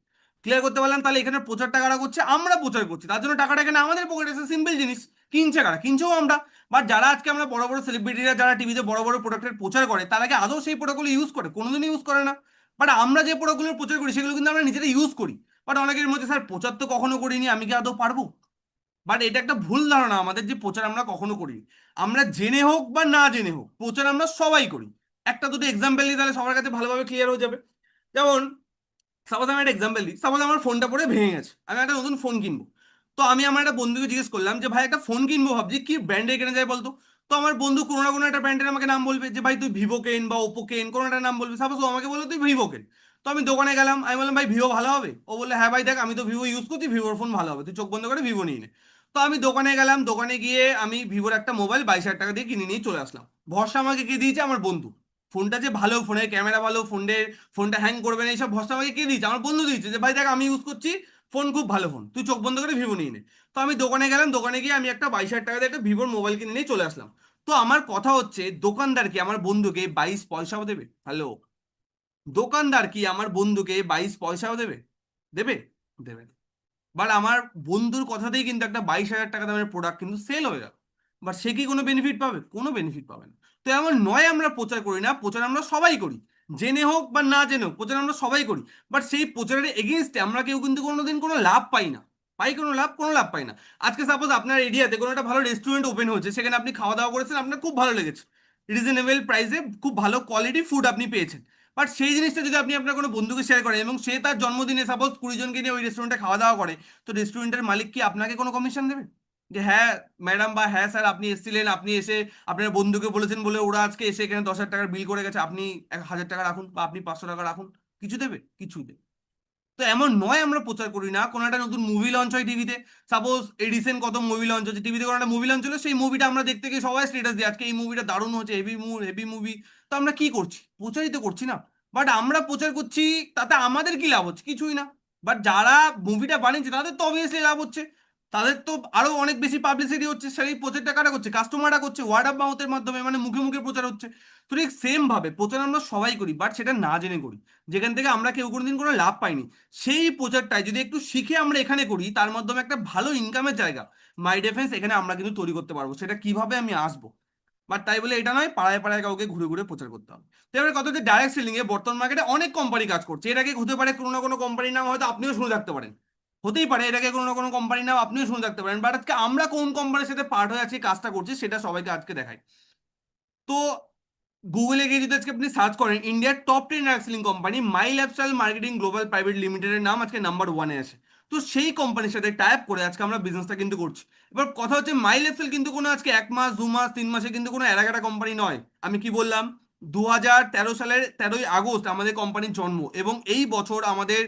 ক্লিয়ার করতে পারলাম? তাহলে এখানে প্রচারটা কারা করছে? আমরা প্রচার করছি, তার জন্য টাকাটা এখানে আমাদের পকেটে এসে, সিম্পল জিনিস। কিনছে কারা? কিনছেও আমরা। বাট যারা আজকে আমরা বড় বড় সেলিব্রিটিরা যারা টিভিতে বড় বড় প্রোডাক্টের প্রচার করে, তারা কি আদৌ সেই প্রোডাক্টগুলো ইউজ করে? কোনোদিনই ইউজ করে না। বাট আমরা যে প্রোডাক্টগুলোর প্রচার করি সেগুলো কিন্তু আমরা নিজেরা ইউজ করি। বাট অনেকের মধ্যে, স্যার প্রচার তো কখনো করিনি, আমি কি আদৌ পারবো? বাট এটা একটা ভুল ধারণা আমাদের, যে প্রচার আমরা কখনো করি। আমরা জেনে হোক বা না জেনে হোক প্রচার আমরা সবাই করি। একটা দুটো এক্সাম্পল দিই, তাহলে সবার কাছে ভালোভাবে ক্লিয়ার হয়ে যাবে। যেমন সাপোজ আমি একটা এক্সাম্পল দিই, সাপোজ আমার ফোনটা পরে ভেঙে গেছে, আমি একটা নতুন ফোন কিনবো। তো আমি আমার একটা বন্ধুকে জিজ্ঞেস করলাম যে ভাই একটা ফোন কিনবো, ভাবছি কি ব্র্যান্ডের কেনা যায় বলতো। তো আমার বন্ধু কোনো না কোনো একটা ব্র্যান্ডের আমাকে নাম বলবে, যে ভাই তুই ভিভো কেন বা ওপো কেন, কোনো একটা নাম বলবে। সাপোজ ও আমাকে বললো তুই ভিভো কেন। তো আমি দোকানে গেলাম, আমি বললাম ভাই ভিভো ভালো হবে? ও বললো হ্যাঁ ভাই দেখ আমি তো ভিভো ইউজ করছি, ভিভোর ফোন ভালো হবে, তুই চোখ বন্ধ করে ভিভো নিয়ে নে। তো আমি দোকানে গেলাম, দোকানে গিয়ে আমি ভিভোর একটা মোবাইল 22,000 টাকা দিয়ে কিনে নিয়ে চলে আসলাম। ভরসা আমাকে কে দিয়েছে? আমার বন্ধু। ফোনটা যে ভালো, ফোনের ক্যামেরা ভালো, ফোনটা হ্যাং করবে না, এইসব ভরসা আমাকে কে দিয়েছে? আমার বন্ধু দিয়েছে, যে ভাই দেখ আমি ইউজ করছি, ফোন খুব ভালো ফোন, তুই চোখ বন্ধ করে ভিভো নিয়ে নে। তো আমি দোকানে গেলাম, দোকানে গিয়ে আমি একটা 22,000 টাকা দিয়ে একটা ভিভোর মোবাইল কিনে নিয়ে চলে আসলাম। তো আমার কথা হচ্ছে, দোকানদার কি আমার বন্ধুকে 22 পয়সাও দেবে? হ্যালো, দোকানদার কি আমার বন্ধুকে 22 পয়সাও দেবে? দেবে? দেবে না। বাট আমার বন্ধুর কথাতেই কিন্তু একটা 22,000 টাকা দামের প্রোডাক্ট কিন্তু সেল হয়ে গেল। বাট সে কি কোনো বেনিফিট পাবে? কোনো বেনিফিট পাবে না। তো এমন নয় আমরা প্রচার করি না, প্রচার আমরা সবাই করি। জেনে হোক বা না জেনে হোক প্রচার আমরা সবাই করি। বাট সেই প্রচারের এগেনস্টে আমরা কেউ কিন্তু কোনোদিন কোনো লাভ পাই না। পাই কোনো লাভ? কোনো লাভ পাই না। আজকে সাপোজ আপনার এরিয়াতে কোনো একটা ভালো রেস্টুরেন্ট ওপেন হয়েছে, সেখানে আপনি খাওয়া দাওয়া করেছেন, আপনার খুব ভালো লেগেছে, রিজনেবল প্রাইসে খুব ভালো কোয়ালিটি ফুড আপনি পেয়েছেন। বাট সেই জিনিসটা যদি আপনি আপনার কোনো বন্ধুকে শেয়ার করেন, এবং সে তার জন্মদিনে সাপোজ 20 জনকে নিয়ে ওই রেস্টুরেন্টে খাওয়া দাওয়া করে, তো রেস্টুরেন্টের মালিক কি আপনাকে কোনো কমিশন দেবে? যে হ্যাঁ ম্যাডাম বা হ্যাঁ স্যার আপনি এসেছিলেন, আপনি এসে আপনার বন্ধুকে বলেছেন বলে ওরা আজকে এসে এখানে 10,000 টাকার বিল করে গেছে, আপনি 1,000 টাকা রাখুন বা আপনি 500 টাকা রাখুন। কিছু দেবে? কিছুই দেবে। তো এমন নয় আমরা প্রচার করি না। কোনো একটা নতুন মুভি লঞ্চ হয় টিভিতে, সাপোজ এই রিসেন্ট কত মুভি লঞ্চ হচ্ছে টিভিতে, কোনো একটা মুভি লঞ্চ হলো, সেই মুভিটা আমরা দেখতে গিয়ে সবাই স্ট্যাটাস দিই আজকে এই মুভিটা দারুণ হচ্ছে, হেভি মুভি। তো আমরা কি করছি? প্রচারিত করছি না। বাট আমরা প্রচার করছি, তাতে আমাদের কি লাভ হচ্ছে? কিছুই না। বাট যারা মুভিটা বানিয়েছে তাদের তো অবভিয়াসলি লাভ হচ্ছে, তাদের তো আরো অনেক বেশি পাবলিসিটি হচ্ছে, সেই প্রচারটা কারা করছে? কাস্টমাররা করছে, ওয়ার্ড অফ মাউথের মাধ্যমে, মানে মুখে মুখে প্রচার হচ্ছে। তো ঠিক সেম ভাবে প্রচার আমরা সবাই করি, বাট সেটা না জেনে করি, যেখান থেকে আমরা কেউ কোনোদিন কোনো লাভ পাইনি। সেই প্রচারটাই যদি একটু শিখে আমরা এখানে করি, তার মাধ্যমে একটা ভালো ইনকামের জায়গা, মাই ডিফেন্স, এখানে আমরা কিন্তু তৈরি করতে পারবো। সেটা কিভাবে আমি আসবো। বাট তাই বলে এটা নয় পাড়ায় পাড়ায় কাউকে ঘুরে ঘুরে প্রচার করতে হবে। তো এবার কত, যে ডাইরেক্ট সেলিং এ বর্তমান মার্কেটে অনেক কোম্পানি কাজ করছে, এর আগে হতে পারে কোনো না কোনো কোম্পানির নাম হয়তো আপনিও শুনে থাকতে পারেন। হতেই পারে এটাকে কোনো না কোনো কোম্পানি নাম আপনিও শুনে থাকতে পারেন, বাট আজকে আমরা কোন কোম্পানির সাথে পার্ট হয়ে আছি কাজটা করছি সেটা সবাইকে আজকে দেখাই। তো গুগলে গিয়ে যদি আজকে আপনি সার্চ করেন ইন্ডিয়ার টপ 10 সেলিং কোম্পানি মাই লাইফস্টাইল মার্কেটিং গ্লোবাল প্রাইভেট লিমিটেডের নাম আজকে নাম্বার 1-এ আসে। তো সেই কোম্পানির সাথে টাই আপ করে আজকে আমরা বিজনেসটা কিন্তু করছি। এবার কথা হচ্ছে মাই লাইফস্টাইল কিন্তু কোনো আজকে 1 মাস 2 মাস 3 মাসে কিন্তু কোনো এলাকাটা কোম্পানি নয়। আমি কি বললাম, 2013 সালের 13ই আগস্ট আমাদের কোম্পানির জন্ম, এবং এই বছর আমাদের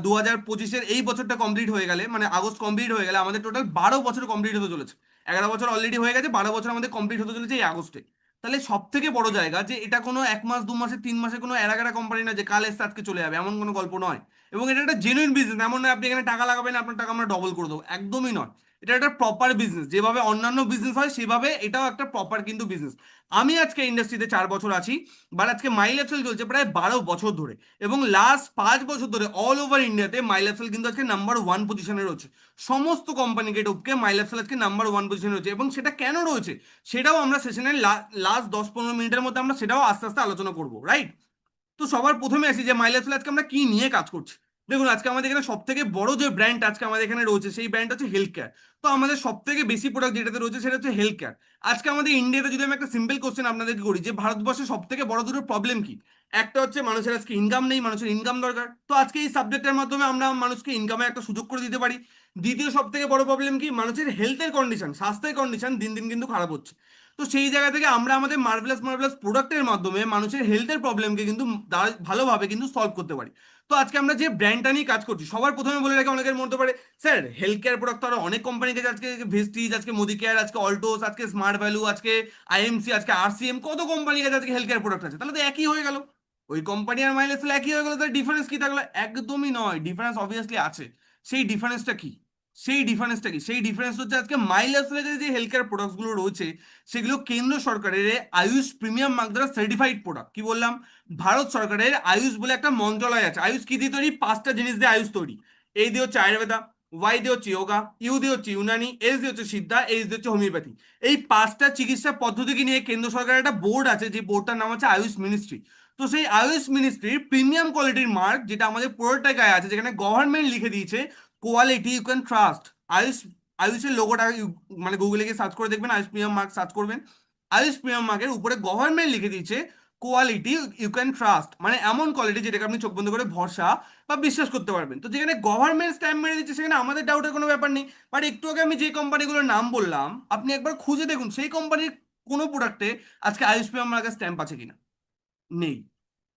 2025-এর এই বছরটা কমপ্লিট হয়ে গেলে, মানে আগস্ট কমপ্লিট হয়ে গেলে আমাদের টোটাল 12 বছর কমপ্লিট হতে চলেছে। 11 বছর অলরেডি হয়ে গেছে, 12 বছর আমাদের কমপ্লিট হতে চলেছে এই আগস্টে। তাহলে সব থেকে বড় জায়গা যে এটা কোনো 1 মাস 2 মাসে 3 মাসে কোনো এলাকাটা কোম্পানি না যে কাল এসে আজকে চলে যাবে, এমন কোনো গল্প নয়। এবং এটা একটা জেনুইন বিজনেস, এমন নয় আপনি এখানে টাকা লাগাবেন আপনার টাকা আমরা ডবল করে দেবো, একদমই নয়। এটা একটা প্রপার বিজনেস, যেভাবে অন্যান্য বিজনেস হয় সেভাবে এটাও একটা প্রপার কিন্তু বিজনেস। আমি আজকে ইন্ডাস্ট্রিতে 4 বছর আছি, বাট আজকে মাই লাইফস্টাইল চলছে প্রায় 12 বছর ধরে, এবং লাস্ট 5 বছর ধরে অল ওভার ইন্ডিয়াতে মাই লাইফস্টাইল কিন্তু আজকে নাম্বার 1 পজিশনে রয়েছে। সমস্ত কোম্পানিকে টপকে মাই লাইফস্টাইল আজকে নাম্বার 1 পজিশনে রয়েছে, এবং সেটা কেন রয়েছে সেটাও আমরা সেশনের লাস্ট 10-15 মিনিটের মধ্যে আমরা সেটাও আস্তে আস্তে আলোচনা করবো, রাইট? তো সবার প্রথমে আসি যে মাই লাইফস্টাইল আজকে আমরা কি নিয়ে কাজ করছি। দেখুন, আজকে আমাদের এখানে সব থেকে বড় যে ব্র্যান্ড আজকে আমাদের এখানে রয়েছে সেই ব্র্যান্ড হচ্ছে হেলথ কেয়ার। তো আমাদের সব থেকে বেশি প্রোডাক্ট যেটাতে রয়েছে সেটা হচ্ছে হেলথ কেয়ার। আজকে আমাদের ইন্ডিয়াতে যদি আমি একটা সিম্পল কোশ্চেন আপনাদেরকে করি যে ভারতবর্ষে সব থেকে বড় দুটো প্রবলেম কি, একটা হচ্ছে মানুষের আজকে ইনকাম নেই, মানুষের ইনকাম দরকার। তো আজকে এই সাবজেক্টের মাধ্যমে আমরা মানুষকে ইনকামের একটা সুযোগ করে দিতে পারি। দ্বিতীয় সব থেকে বড় প্রবলেম কি, মানুষের হেলথের কন্ডিশন, স্বাস্থ্যের কন্ডিশন দিন দিন কিন্তু খারাপ হচ্ছে। তো সেই জায়গা থেকে আমরা আমাদের মার্ভেলাস মার্ভেলাস প্রোডাক্টের মাধ্যমে মানুষের হেলথের প্রবলেমকে কিন্তু ভালোভাবে কিন্তু সলভ করতে পারি। তো আজকে আমরা যে ব্র্যান্ডটা নিয়ে কাজ করছি, সবার প্রথমে বলে রাখি অনেকের মধ্যে পারে স্যার হেলথ কেয়ার প্রোডাক্ট তো আরো অনেক কোম্পানি আছে, আজকে ভেস্টিজ, আজকে মোদি কেয়ার, আজকে অল্টোস, আজকে স্মার্ট ভ্যালু, আজকে আইএমসি, আজকে আরসিএম, কত কোম্পানি আছে আজকে হেলথ কেয়ার প্রোডাক্ট আছে, তাহলে তো একই হয়ে গেল। ওই কোম্পানি আর মাইলেজ একই হয়ে গেল, তার ডিফারেন্স কি থাকলো? একদমই নয়, ডিফারেন্স অবভিয়াসলি আছে। সেই ডিফারেন্সটা কি? সেই ডিফারেন্স হচ্ছে আজকে মাইলেজ যে হেলথ কেয়ার প্রোডাক্টস গুলো রয়েছে সেগুলো কেন্দ্র সরকারের আয়ুষ প্রিমিয়াম মার্ক দ্বারা সার্টিফাইড প্রোডাক্ট। কি বললাম? ভারত সরকারের আয়ুষ বলে একটা মন্ত্রণালয় আছে। আয়ুষ কি দিয়ে তৈরি? 5টা জিনিস দিয়ে আয়ুষ তৈরি। এই দিয়ে হচ্ছে আয়ুর্বেদা, ওয়াই দিয়ে হচ্ছে যোগা, ইউ দিয়ে হচ্ছে ইউনানি, এস দিয়ে হচ্ছে সিদ্ধা, এইচ দিয়ে হচ্ছে হোমিওপ্যাথি। এই 5টা চিকিৎসা পদ্ধতিকে নিয়ে কেন্দ্র সরকারের একটা বোর্ড আছে, যে বোর্ডটার নাম হচ্ছে আয়ুষ মিনিস্ট্রি। তো সেই আয়ুষ মিনিস্ট্রির প্রিমিয়াম কোয়ালিটির মার্ক যেটা আমাদের পুরোটাই গায়ে আছে, যেখানে গভর্নমেন্ট লিখে দিয়েছে quality you can trust. Ayush, আয়ুষের লোগোটা মানে গুগলে গিয়ে সার্চ করে দেখবেন, আয়ুষ প্রিমিয়াম মার্ক সার্চ করবেন। আয়ুষ প্রিমিয়াম মার্কের উপরে গভর্নমেন্ট লিখে দিয়েছে কোয়ালিটি ইউ ক্যান ট্রাস্ট, মানে এমন কোয়ালিটি যেটাকে আপনি চোখ বন্ধ করে ভরসা বা বিশ্বাস করতে পারবেন। তো যেখানে গভর্নমেন্ট স্ট্যাম্প মেরে দিচ্ছে সেখানে আমাদের ডাউটের কোনো ব্যাপার নেই। বাট একটু আগে আমি যে কোম্পানিগুলোর নাম বললাম আপনি একবার খুঁজে দেখুন সেই কোম্পানির কোনো প্রোডাক্টে আজকে আয়ুষ প্রিমিয়াম মার্কের স্ট্যাম্প আছে কিনা। নেই।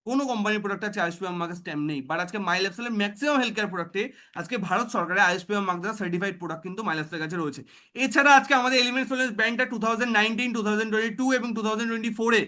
কোনো কোম্পানির প্রোডাক্টে আছে আইএসপিএম মার্কের স্ট্যাম্প নেই। বাট আজকে মাই লাইফস্টাইলের ম্যাক্সিমাম হেলথ কেয়ার প্রোডাক্টে আজকে ভারত সরকারের আইএসপিএম মার্ক দ্বারা সার্টিফাইড প্রোডাক্ট কিন্তু মাই লাইফস্টাইলের কাছে রয়েছে। এছাড়া আজকে আমাদের এলিমেন্টস ওয়েলনেস ব্র্যান্ডটা 2019, 2022 এবং 2024-এ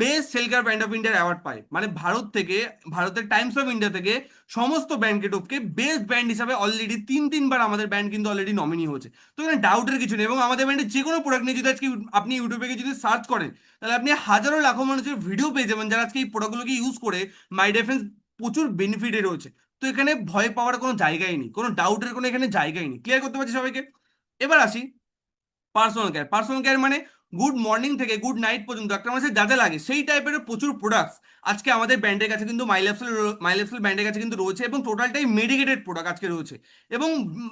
best sell care brand of ইন্ডিয়ার অ্যাওয়ার্ড পায়। মানে ভারত থেকে, ভারতের টাইমস অফ ইন্ডিয়া থেকে সমস্ত ব্র্যান্ডকে টপকে বেস্ট ব্র্যান্ড হিসাবে অলরেডি 3-3 বার আমাদের ব্র্যান্ড কিন্তু অলরেডি নমিনি হয়েছে। তো এখানে ডাউটের কিছু নেই। এবং আমাদের ব্র্যান্ডের যে কোনো প্রোডাক্ট নিয়ে যদি আজকে আপনি ইউটিউবে গিয়ে যদি সার্চ করেন তাহলে আপনি হাজারো লাখো মানুষের ভিডিও পেয়ে যাবেন যারা আজকে এই প্রোডাক্টগুলোকে ইউজ করে মাই ডিফেন্স প্রচুর বেনিফিটে রয়েছে। তো এখানে ভয় পাওয়ার কোনো জায়গাই নেই, কোনো ডাউটের কোনো এখানে জায়গাই নেই। ক্লিয়ার করতে পারছি সবাইকে? এবার আসি পার্সোনাল কেয়ার। পার্সোনাল কেয়ার মানে গুড মর্নিং থেকে গুড নাইট পর্যন্ত একটা মানুষের যা যা লাগে সেই টাইপের প্রচুর প্রোডাক্টস আজকে আমাদের ব্র্যান্ডের কাছে কিন্তু মাই লাইফস্টাইল ব্র্যান্ডের কাছে কিন্তু রয়েছে, এবং টোটালটাই মেডিকেটেড প্রোডাক্ট আজকে রয়েছে। এবং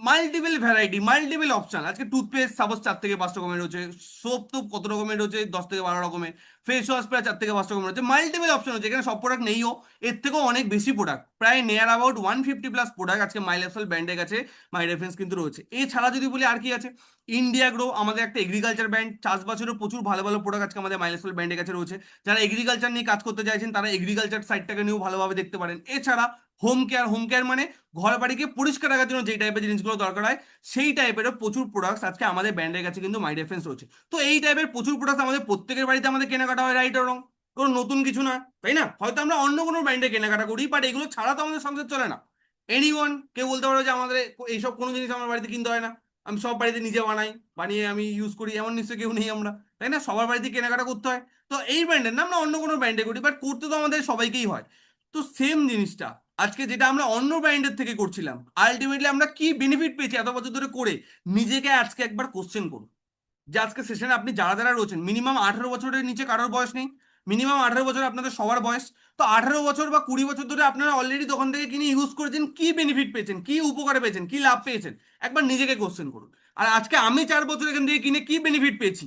মাল্টিপল ভ্যারাইটি, মাল্টিপল অপশন। আজকে টুথপেস্ট সাপোজ 4 থেকে 5 রকমের রয়েছে, সোপ তো কত রকমের রয়েছে, 10 থেকে 12 রকমের, ফেস ওয়াশ প্রায় 4 থেকে 5 রকমের রয়েছে, মাল্টিপল অপশন রয়েছে। এখানে সব প্রোডাক্ট নেইও, এর থেকেও অনেক বেশি প্রোডাক্ট, প্রায় নিয়ার অ্যাবাউট 150+ প্রোডাক্ট আজকে মাই লাইফস্টাইল ব্র্যান্ডের কাছে মাই রেফারেন্স কিন্তু রয়েছে। এছাড়া যদি বলি আর কি আছে, ইন্ডিয়া গ্রো আমাদের একটা এগ্রিকালচার ব্র্যান্ড, চাষবাসেরও প্রচুর ভালো ভালো প্রোডাক্ট আজকে আমাদের মাইলেজ ব্র্যান্ডের কাছে রয়েছে। যারা এগ্রিকালচার নিয়ে কাজ করতে চাইছেন তারা এগ্রিকালচার সাইডটাকে নিয়েও ভালোভাবে দেখতে পারেন। এছাড়া হোম কেয়ার মানে ঘর বাড়িকে পরিষ্কার রাখার জন্য যেই টাইপের জিনিসগুলো দরকার হয় সেই টাইপেরও প্রচুর প্রোডাক্টস আজকে আমাদের ব্র্যান্ডের কাছে কিন্তু মাই রেফারেন্স রয়েছে। তো এই টাইপের প্রচুর প্রোডাক্ট আমাদের প্রত্যেকের বাড়িতে আমাদের কেনাকাটা হয়, রাইট আর রং? কোনো নতুন কিছু না, তাই না? হয়তো আমরা অন্য কোনো ব্র্যান্ডে কেনাকাটা করি, বাট এগুলো ছাড়া তো আমাদের সংসার চলে না। এনিওয়ান কেউ বলতে পারো যে আমাদের এইসব কোনো জিনিস আমার বাড়িতে কিনতে হয় না, আমি সব বাড়িতে নিজে বানাই, বানিয়ে আমি ইউজ করি, এমন নিশ্চয়ই কেউ নেই আমরা, তাই না? সবার বাড়িতে কেনাকাটা করতে হয়। তো এই ব্র্যান্ডের না আমরা অন্য কোনো ব্র্যান্ডে করি, বাট করতে তো আমাদের সবাইকেই হয়। তো সেম জিনিসটা আজকে যেটা আমরা অন্য ব্র্যান্ডের থেকে করছিলাম, আলটিমেটলি আমরা কি বেনিফিট পেয়েছি এত বছর ধরে করে, নিজেকে আজকে একবার কোশ্চেন করুন। যে আজকে সেশনে আপনি যারা যারা রয়েছেন মিনিমাম 18 বছরের নিচে কারোর বয়স নেই, মিনিমাম 18 বছর আপনাদের সবার বয়স। তো 18 বছর বা 20 বছর ধরে আপনারা অলরেডি দোকান থেকে কিনে ইউজ করেছেন, কি বেনিফিট পেয়েছেন, কি উপকারে পেয়েছেন, কি লাভ পেয়েছেন, একবার নিজেকে কোশ্চেন করুন। আর আজকে আমি 4 বছর এখান থেকে কিনে কি বেনিফিট পেয়েছি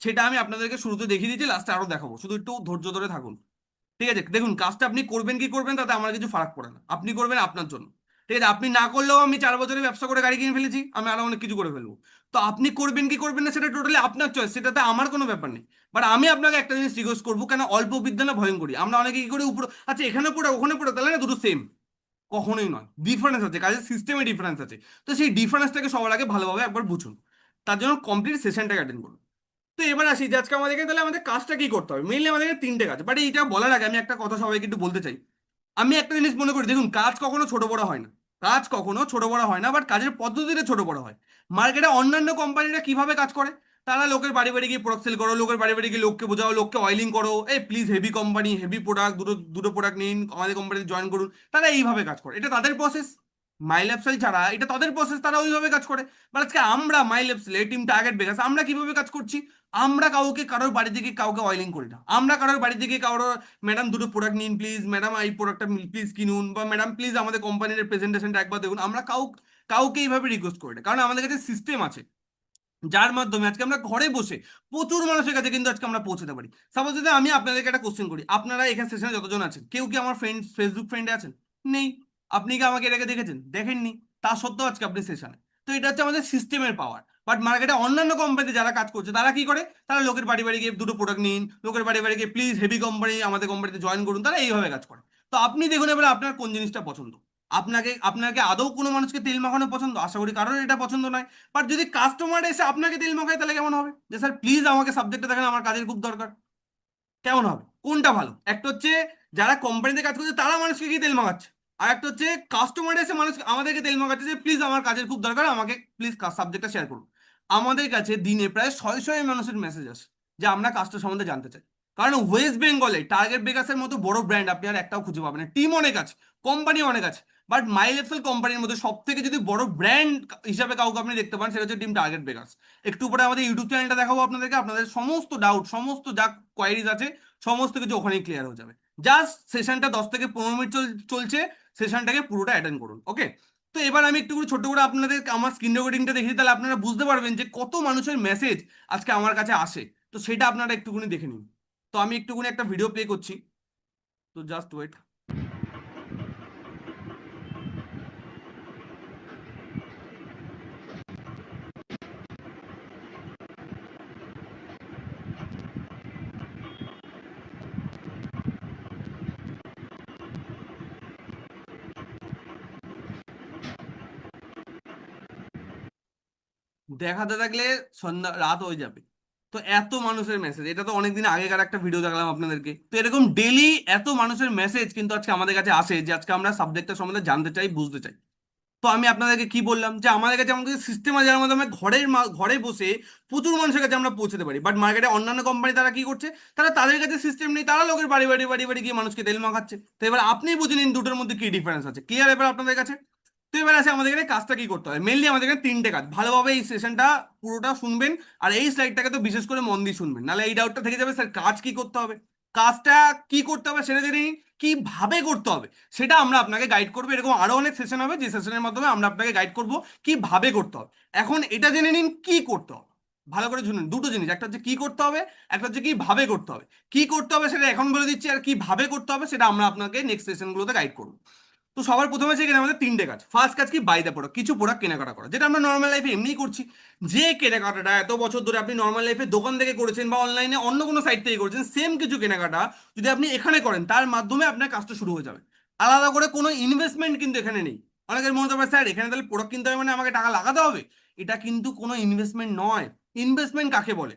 সেটা আমি আপনাদেরকে শুরুতে দেখিয়ে দিয়েছি, লাস্টে আরো দেখাবো, শুধু একটু ধৈর্য ধরে থাকুন। ঠিক আছে, দেখুন কাজটা আপনি করবেন কি করবেন তাতে আমার কিছু ফারাক পড়ে না, আপনি করবেন আপনার জন্য। ঠিক আছে, আপনি না করলেও আমি 4 বছরে ব্যবসা করে গাড়ি কিনে ফেলেছি, আমি আরো অনেক কিছু করে ফেলবো। তো আপনি করবেন কি করবেন না সেটা টোটালি আপনার চয়েস, সেটাতে আমার কোনো ব্যাপার নেই। বাট আমি আপনাকে একটা জিনিস রিকোয়েস্ট করবো, কেন অল্প বিদ্যা না ভয়ঙ্করী, আমরা অনেকে কি করি উপর, আচ্ছা এখানে পড়ে ওখানে পড়ে, তাহলে না দুটো সেম, কখনোই নয়, ডিফারেন্স আছে, কাজের সিস্টেমে ডিফারেন্স আছে। তো সেই ডিফারেন্সটাকে সবার আগে ভালোভাবে একবার বুঝুন, তার জন্য কমপ্লিট সেশনটাকে অ্যাটেন্ড করুন। তো এবার আসি যে আজকে আমাদেরকে, তাহলে আমাদের কাজটা কি করতে হবে, মেইনলি আমাদেরকে 3টে কাজ। বাট এইটা বলার আগে আমি একটা কথা সবাইকে একটু বলতে চাই। আমি একটা জিনিস মনে করি, দেখুন কাজ কখনো ছোট বড় হয় না, কাজ কখনো ছোট বড় হয় না, বাট কাজের পদ্ধতিটা ছোট বড় হয়। মার্কেটে অন্যান্য কোম্পানিরা কিভাবে কাজ করে, তারা লোকের বাড়ি বাড়ি গিয়ে প্রোডাক্ট সেল করো, লোকের বাড়ি বাড়ি গিয়ে লোককে বোঝাও, লোককে অয়েলিং করো, এই please heavy company heavy product, দুটো দুটো প্রোডাক্ট নিন আমাদের কোম্পানিতে জয়েন করুন, তারা এইভাবে কাজ করে, এটা তাদের প্রসেস। মাই লাইফস্টাইল ছাড়া এটা তাদের প্রসেস, তারা ওইভাবে কাজ করে। বাট আজকে আমরা মাই লাইফস্টাইল টিম টার্গেট বেগাস আমরা কিভাবে কাজ করছি, আমরা কাউকে কারোর বাড়ি থেকে কাউকে অয়েলিং করি না, আমরা কারোর বাড়ি থেকে কারোর ম্যাডাম দুটো প্রোডাক্ট নিন প্লিজ, ম্যাডাম এই প্রোডাক্টটা প্লিজ কিনুন, বা ম্যাডাম প্লিজ আমাদের কোম্পানির প্রেজেন্টেশনটা একবার দেখুন, আমরা কাউকে এইভাবে রিকোয়েস্ট করি না, কারণ আমাদের কাছে সিস্টেম আছে যার মাধ্যমে আজকে আমরা ঘরে বসে প্রচুর মানুষের কাছে কিন্তু আজকে আমরা পৌঁছতে পারি। সাপোজ যদি আমি আপনাদেরকে একটা কোশ্চেন করি, আপনারা এখানে সেশনে যতজন আছেন কেউ কি আমার ফ্রেন্ড ফেসবুক ফ্রেন্ডে আছেন? নেই। আপনি কি আমাকে এর আগে দেখেছেন? দেখেননি। তা সত্ত্বেও আজকে আপনি সেশনে। তো এটা হচ্ছে আমাদের সিস্টেমের পাওয়ার। বাট মার্কেটে অন্যান্য কোম্পানিতে যারা কাজ করছে তারা কি করে, তারা লোকের বাড়ি বাড়ি গিয়ে দুটো প্রোডাক্ট নিন, লোকের বাড়ি বাড়ি গিয়ে প্লিজ হেভি কোম্পানি আমাদের কোম্পানিতে জয়েন করুন, তারা এইভাবে কাজ করে। তো আপনি দেখুন এবার আপনার কোন জিনিসটা পছন্দ। আপনাকে আদৌ কোনো মানুষকে তেল মাখানো পছন্দ? আশা করি কারোর এটা পছন্দ নয়। বাট যদি কাস্টমার এসে আপনাকে তেল মাখায় তাহলে কেমন হবে, যে স্যার প্লিজ আমাকে সাবজেক্টটা দেখেন আমার কাজের খুব দরকার, কেমন হবে? কোনটা ভালো? একটা হচ্ছে যারা কোম্পানিতে কাজ করছে তারা মানুষকে গিয়ে তেল মাখাচ্ছে, আর একটা হচ্ছে কাস্টমার এসে মানুষ আমাদেরকে তেল মাখাচ্ছে যে প্লিজ আমার কাজের খুব দরকার, আমাকে প্লিজ সাবজেক্টটা শেয়ার করুন। আমাদের কাছে দিনে প্রায় শয়ে শয়ে মানুষের মেসেজ আসে যে আমরা কাজটা সম্বন্ধে জানতে চাই। কারণ ওয়েস্ট বেঙ্গলে টার্গেট বেগাসের মতো বড় ব্র্যান্ড আপনি আর একটাও খুঁজে পাবেন না, টিম অনেক আছে, কোম্পানি অনেক আছে, বাট মাই লেভেল কোম্পানির মধ্যে সব থেকে যদি বড় ব্র্যান্ড হিসাবে কাউকে আপনি দেখতে পান সেটা হচ্ছে টিম টার্গেট বেগাস। একটু পরে আমাদের ইউটিউব চ্যানেলটা দেখাবো আপনাদেরকে, আপনাদের সমস্ত ডাউট সমস্ত যা কোয়ারিজ আছে সমস্ত কিছু ওখানেই ক্লিয়ার হয়ে যাবে। জাস্ট সেশনটা 10 থেকে 15 মিনিট চলছে, সেশনটাকে পুরোটা অ্যাটেন্ড করুন, ওকে? তো এবার আমি একটু করে ছোট্ট করে আপনাদের আমার স্ক্রিন রেকর্ডিংটা দেখি, তাহলে আপনারা বুঝতে পারবেন যে কত মানুষের মেসেজ আজকে আমার কাছে আসে। তো সেটা আপনারা একটুখানি দেখে নিন। তো আমি একটুখানি একটা ভিডিও প্লে করছি, তো জাস্ট ওয়েট। দেখাতে থাকলে সন্ধ্যা রাত হয়ে যাবে। তো এত মানুষের মেসেজ, এটা তো অনেকদিন আগেকার একটা ভিডিও দেখলাম আপনাদেরকে, তো এরকম ডেলি এত মানুষের মেসেজ কিন্তু আজকে আমাদের কাছে আসে যে আজকে আমরা সাবজেক্টটা সম্বন্ধে জানতে চাই, বুঝতে চাই। তো আমি আপনাদেরকে কি বললাম যে আমাদের কাছে আমাদের সিস্টেম আছে যার মাধ্যমে ঘরে বসে প্রচুর মানুষের কাছে আমরা পৌঁছতে পারি। বাট মার্কেটে অন্যান্য কোম্পানি তারা কি করছে, তারা তাদের কাছে সিস্টেম নেই, তারা লোকের বাড়ি বাড়ি বাড়ি বাড়ি গিয়ে মানুষকে তেল মাখাচ্ছে। তো এবার আপনি বুঝে নিন দুটোর মধ্যে কি ডিফারেন্স আছে, ক্লিয়ার এবার আপনাদের কাছে? তো এবার আছে আমাদের এখানে কাজটা কি করতে হবে, মেনলি আমাদের এখানে 3টে কাজ, ভালোভাবে এই সেশনটা পুরোটা শুনবেন, আর এই স্লাইডটাকে তো বিশেষ করে মন দিয়ে শুনবেন, নাহলে এই ডাউটটা থেকে যাবে স্যার কাজ কি করতে হবে। কাজটা কি করতে হবে সেটা জেনে নিন, কিভাবে করতে হবে সেটা আমরা আপনাকে গাইড করবো। এরকম আরো অনেক সেশন হবে যে সেশনের মাধ্যমে আমরা আপনাকে গাইড করবো কিভাবে করতে হবে। এখন এটা জেনে নিন কি করতে হবে, ভালো করে শুনুন, দুটো জিনিস, একটা হচ্ছে কি করতে হবে, একটা হচ্ছে কিভাবে করতে হবে। কি করতে হবে সেটা এখন বলে দিচ্ছি, আর কিভাবে করতে হবে সেটা আমরা আপনাকে নেক্সট সেশনগুলোতে গাইড করবো। তো সবার প্রথমে আছে এখানে আমাদের 3টে কাজ। ফার্স্ট কাজ কি, বাই দ্য প্রোডাক্ট, কিছু প্রোডাক্ট কেনাকাটা করা, যেটা আমরা নর্মাল লাইফে এমনিই করছি। যে কেনাকাটাটা এত বছর ধরে আপনি নর্মাল লাইফে দোকান থেকে করেছেন বা অনলাইনে অন্য কোনো সাইট থেকে করেছেন, সেম কিছু কেনাকাটা যদি আপনি এখানে করেন তার মাধ্যমে আপনার কাজটা শুরু হয়ে যাবে। আলাদা করে কোনো ইনভেস্টমেন্ট কিন্তু এখানে নেই। অনেকের মনে হবে স্যার এখানে তাহলে প্রোডাক্ট কিনতে হবে মানে আমাকে টাকা লাগাতে হবে, এটা কিন্তু কোনো ইনভেস্টমেন্ট নয়। ইনভেস্টমেন্ট কাকে বলে,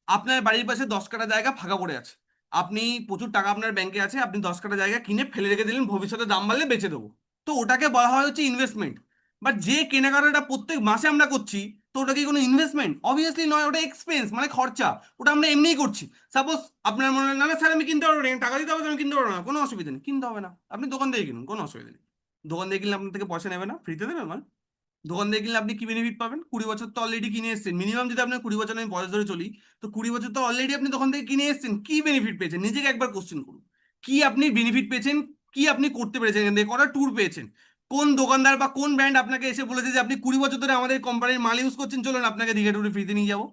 আপনার বাড়ির পাশে 10 কাঠা জায়গা ফাঁকা পড়ে আছে, আপনি প্রচুর টাকা আপনার ব্যাংকে আছে, আপনি 10 কাঠা জায়গা কিনে ফেলে রেখে দিলেন ভবিষ্যতে দাম বাড়লে বেচে দেবো, তো ওটাকে বলা হয় হচ্ছে ইনভেস্টমেন্ট। বাট যে কেনাকাটাটা প্রত্যেক মাসে আমরা করছি, তো ওটা কি কোনো ইনভেস্টমেন্ট? অবভিয়াসলি নয়, ওটা এক্সপেন্স মানে খরচা, ওটা আমরা এমনিই করছি। সাপোজ আপনার মনে হয় না না স্যার আমি কিনতে পারবো না, টাকা দিতে হবে তো আমি কিনতে পারবো না, কোনো অসুবিধা নেই, কিনতে হবে না, আপনি দোকান থেকে কিনুন, কোনো অসুবিধা নেই। দোকান থেকে কিনলে আপনার থেকে পয়সা নেবে না, ফ্রিতে দেবে মাল। দোকান থেকে কিনলে আপনি কি বেনিফিট পাবেন? 20 বছর তো অলরেডি কিনে এসেছেন, মিনিমাম যদি আপনার 20 বছর আমি বয়স ধরে চলি, তো 20 বছর তো অলরেডি আপনি দোকান থেকে কিনে এসেছেন। কি বেনিফিট পেয়েছেন নিজেকে একবার কোশ্চেন করুন। কি আপনি বেনিফিট পেয়েছেন? কি আপনি করতে পেরেছেন এখান থেকে? কটা ট্যুর পেয়েছেন? কোন দোকানদার বা কোন ব্র্যান্ড আপনাকে এসে বলেছে যে আপনি 20 বছর ধরে আমাদের কোম্পানির মাল ইউজ করছেন, চলুন আপনাকে দীঘা ট্যুরে ফ্রিতে নিয়ে যাবো?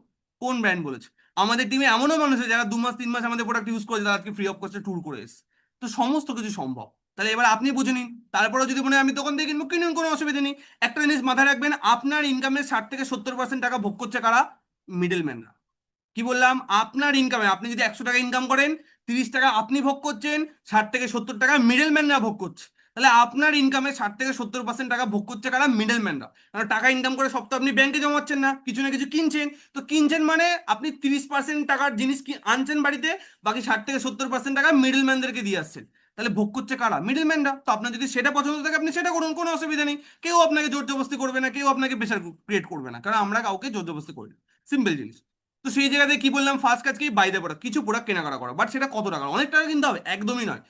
কোন ব্র্যান্ড বলেছে? আমাদের টিমে এমনও মানুষ আছে যারা 2 মাস 3 মাস আমাদের প্রোডাক্ট ইউজ করেছে, তারা আজকে ফ্রি অফ কস্টে ট্যুর করে এসেছে। তো সমস্ত কিছু সম্ভব। তাহলে এবার আপনি বুঝে নিন। তারপরেও যদি মনে হয় আমি দোকান থেকে কিনবো, কিনুন, কোনো অসুবিধা নেই। একটা জিনিস মাথায় রাখবেন, আপনার ইনকামের 60 থেকে 70% টাকা ভোগ করছে কারা? মিডল ম্যানরা। কি বললাম? আপনার ইনকামে আপনি যদি 100 টাকা ইনকাম করেন, 30 টাকা আপনি ভোগ করছেন, 60 থেকে 70 টাকা মিডল ম্যানরা ভোগ করছে। তাহলে আপনার ইনকামে 60 থেকে 70% টাকা ভোগ করছে কারা? মিডল ম্যানরা। কারণ টাকা ইনকাম করে সব তো আপনি ব্যাংকে জমাচ্ছেন না, কিছু না কিছু কিনছেন। তো কিনছেন মানে আপনি 30% টাকার জিনিস কি আনছেন বাড়িতে, বাকি 60 থেকে 70% টাকা মিডল ম্যানদেরকে দিয়ে আসছেন। তাহলে ভোগ করছে কারা? মিডল ম্যানরা। তো আপনার যদি সেটা পছন্দ থাকে আপনি সেটা করুন, কোনো অসুবিধা নেই। কেউ আপনাকে জোর জবরদস্তি করবে না, কেউ আপনাকে প্রেশার ক্রিয়েট করবে না, কারণ আমরা কাউকে জোর জবরদস্তি করি না। সিম্পল জিনিস। তো সেই জায়গাতে কি বললাম, ফার্স্ট কাজ কি? বাইরে প্রোডাক্ট, কিছু প্রোডাক্ট কেনাকাটা করা। বাট সেটা কত টাকা? অনেক টাকা কিনতে হবে? একদমই নয়।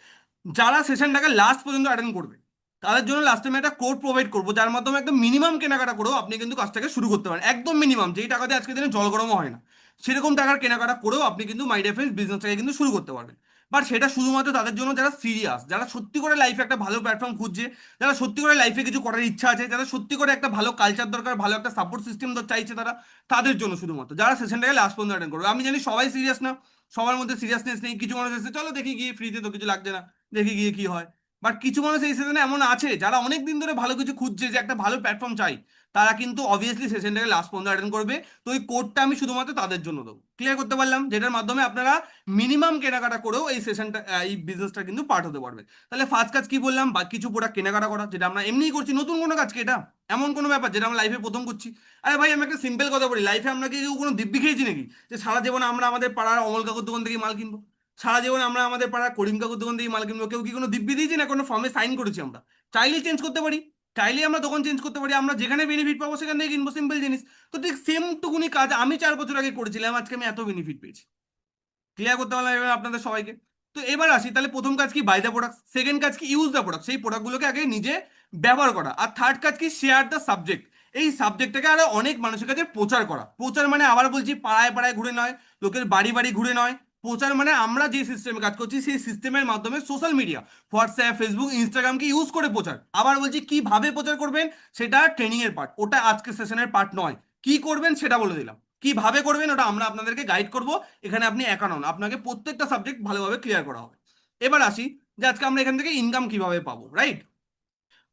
যারা সেশনটাকে লাস্ট পর্যন্ত অ্যাটেন্ড করবে, তাদের জন্য লাস্টে আমি একটা কোড প্রোভাইড করবো, যার মাধ্যমে একদম মিনিমাম কেনাকাটা করেও আপনি কিন্তু কাজটাকে শুরু করতে পারেন। একদম মিনিমাম, যেই টাকা দিয়ে আজকে দিনে জল গরমও হয় না, সেরকম টাকার কেনাকাটা করেও আপনি কিন্তু মাই ডিফেন্স বিজনেসটাকে কিন্তু শুরু করতে পারবেন। বাট সেটা শুধুমাত্র তাদের জন্য যারা সিরিয়াস, যারা সত্যি করে লাইফে একটা ভালো প্ল্যাটফর্ম খুঁজছে, যারা সত্যি করে লাইফে কিছু করার ইচ্ছা আছে, যারা সত্যি করে একটা ভালো কালচার দরকার, ভালো একটা সাপোর্ট সিস্টেম চাইছে তারা, তাদের জন্য শুধুমাত্র, যারা সেশনটাকে লাস্ট পর্যন্ত অ্যাটেন্ড করবে। আমি জানি সবাই সিরিয়াস না, সবার মধ্যে সিরিয়াসনেস নেই। কিছু মানুষ এসে চলো দেখি গিয়ে, ফ্রিতে তো কিছু লাগছে না, দেখি গিয়ে কি হয়। বাট কিছু মানুষ এই সেশনে এমন আছে যারা অনেক দিন ধরে ভালো কিছু খুঁজছে, যে একটা ভালো প্ল্যাটফর্ম চাই, তারা কিন্তু অবভিয়াসলি সেশনটাকে লাস্ট পর্যন্ত অ্যাটেন্ড করবে। তো এই কোডটা আমি শুধুমাত্র তাদের জন্য দেবো। ক্লিয়ার করতে পারলাম? যেটার মাধ্যমে আপনারা মিনিমাম কেনাকাটা করেও এই সেশনটা, এই বিজনেসটা কিন্তু পার্ট হতে পারবে। তাহলে ফার্স্ট কাজ কি বললাম? বা কিছু প্রোডাক্ট কেনাকাটা করা, যেটা আমরা এমনিই করছি। নতুন কোনো কাজ কি এটা? এমন কোনো ব্যাপার যেটা আমরা লাইফে প্রথম করছি? আরে ভাই, আমি একটা সিম্পল কথা বলি, লাইফে আমরা কি কেউ কোনো দিব্যি খেয়েছি নাকি যে সারা জীবন আমরা আমাদের পাড়ার অমল কাকুর দোকান থেকে মাল কিনবো? সারা জীবন আমরা আমাদের পাড়ার করিম কাকুর দোকান থেকে মাল কিনবো? কেউ কি কোনো দিব্যি দিয়েছি? না কোনো ফর্মে সাইন করেছি আমরা? চাইলেই চেঞ্জ করতে পারি, চাইলেই আমরা দোকান চেঞ্জ করতে পারি, আমরা যেখানে বেনিফিট পাবো সেখান থেকে কিনবো, সিম্পল জিনিস। তো ঠিক সেম টুকুনি কাজ আমি 4 বছর আগে করেছিলাম, আজকে আমি এত বেনিফিট পেয়েছি। ক্লিয়ার করতে পারলাম এবার আপনাদের সবাইকে? তো এবার আসি, তাহলে প্রথম কাজ কি? By the product. সেকেন্ড কাজ কি? Use the product. সেই প্রোডাক্টগুলোকে আগে নিজে ব্যবহার করা। আর থার্ড কাজ কি? Share the subject. এই সাবজেক্টটাকে আরো অনেক মানুষের কাছে প্রচার করা। প্রচার মানে আবার বলছি, পাড়ায় পাড়ায় ঘুরে নয়, লোকের বাড়ি বাড়ি ঘুরে নয়। প্রচার মানে আমরা যে সিস্টেমে কাজ করছি সেই সিস্টেমের মাধ্যমে সোশ্যাল মিডিয়া, হোয়াটসঅ্যাপ, ফেসবুক, ইনস্টাগ্রামকে ইউজ করে প্রচার। আবার বলছি, কিভাবে প্রচার করবেন সেটা ট্রেনিং এর পার্ট, ওটা আজকের সেশনের পার্ট নয়। কি করবেন সেটা বলে দিলাম, কিভাবে করবেন ওটা আমরা আপনাদেরকে গাইড করব। এখানে আপনি একা নন, আপনাকে প্রত্যেকটা সাবজেক্ট ভালোভাবে ক্লিয়ার করা হবে। এবার আসি যে আজকে আমরা এখান থেকে ইনকাম কিভাবে পাবো, রাইট?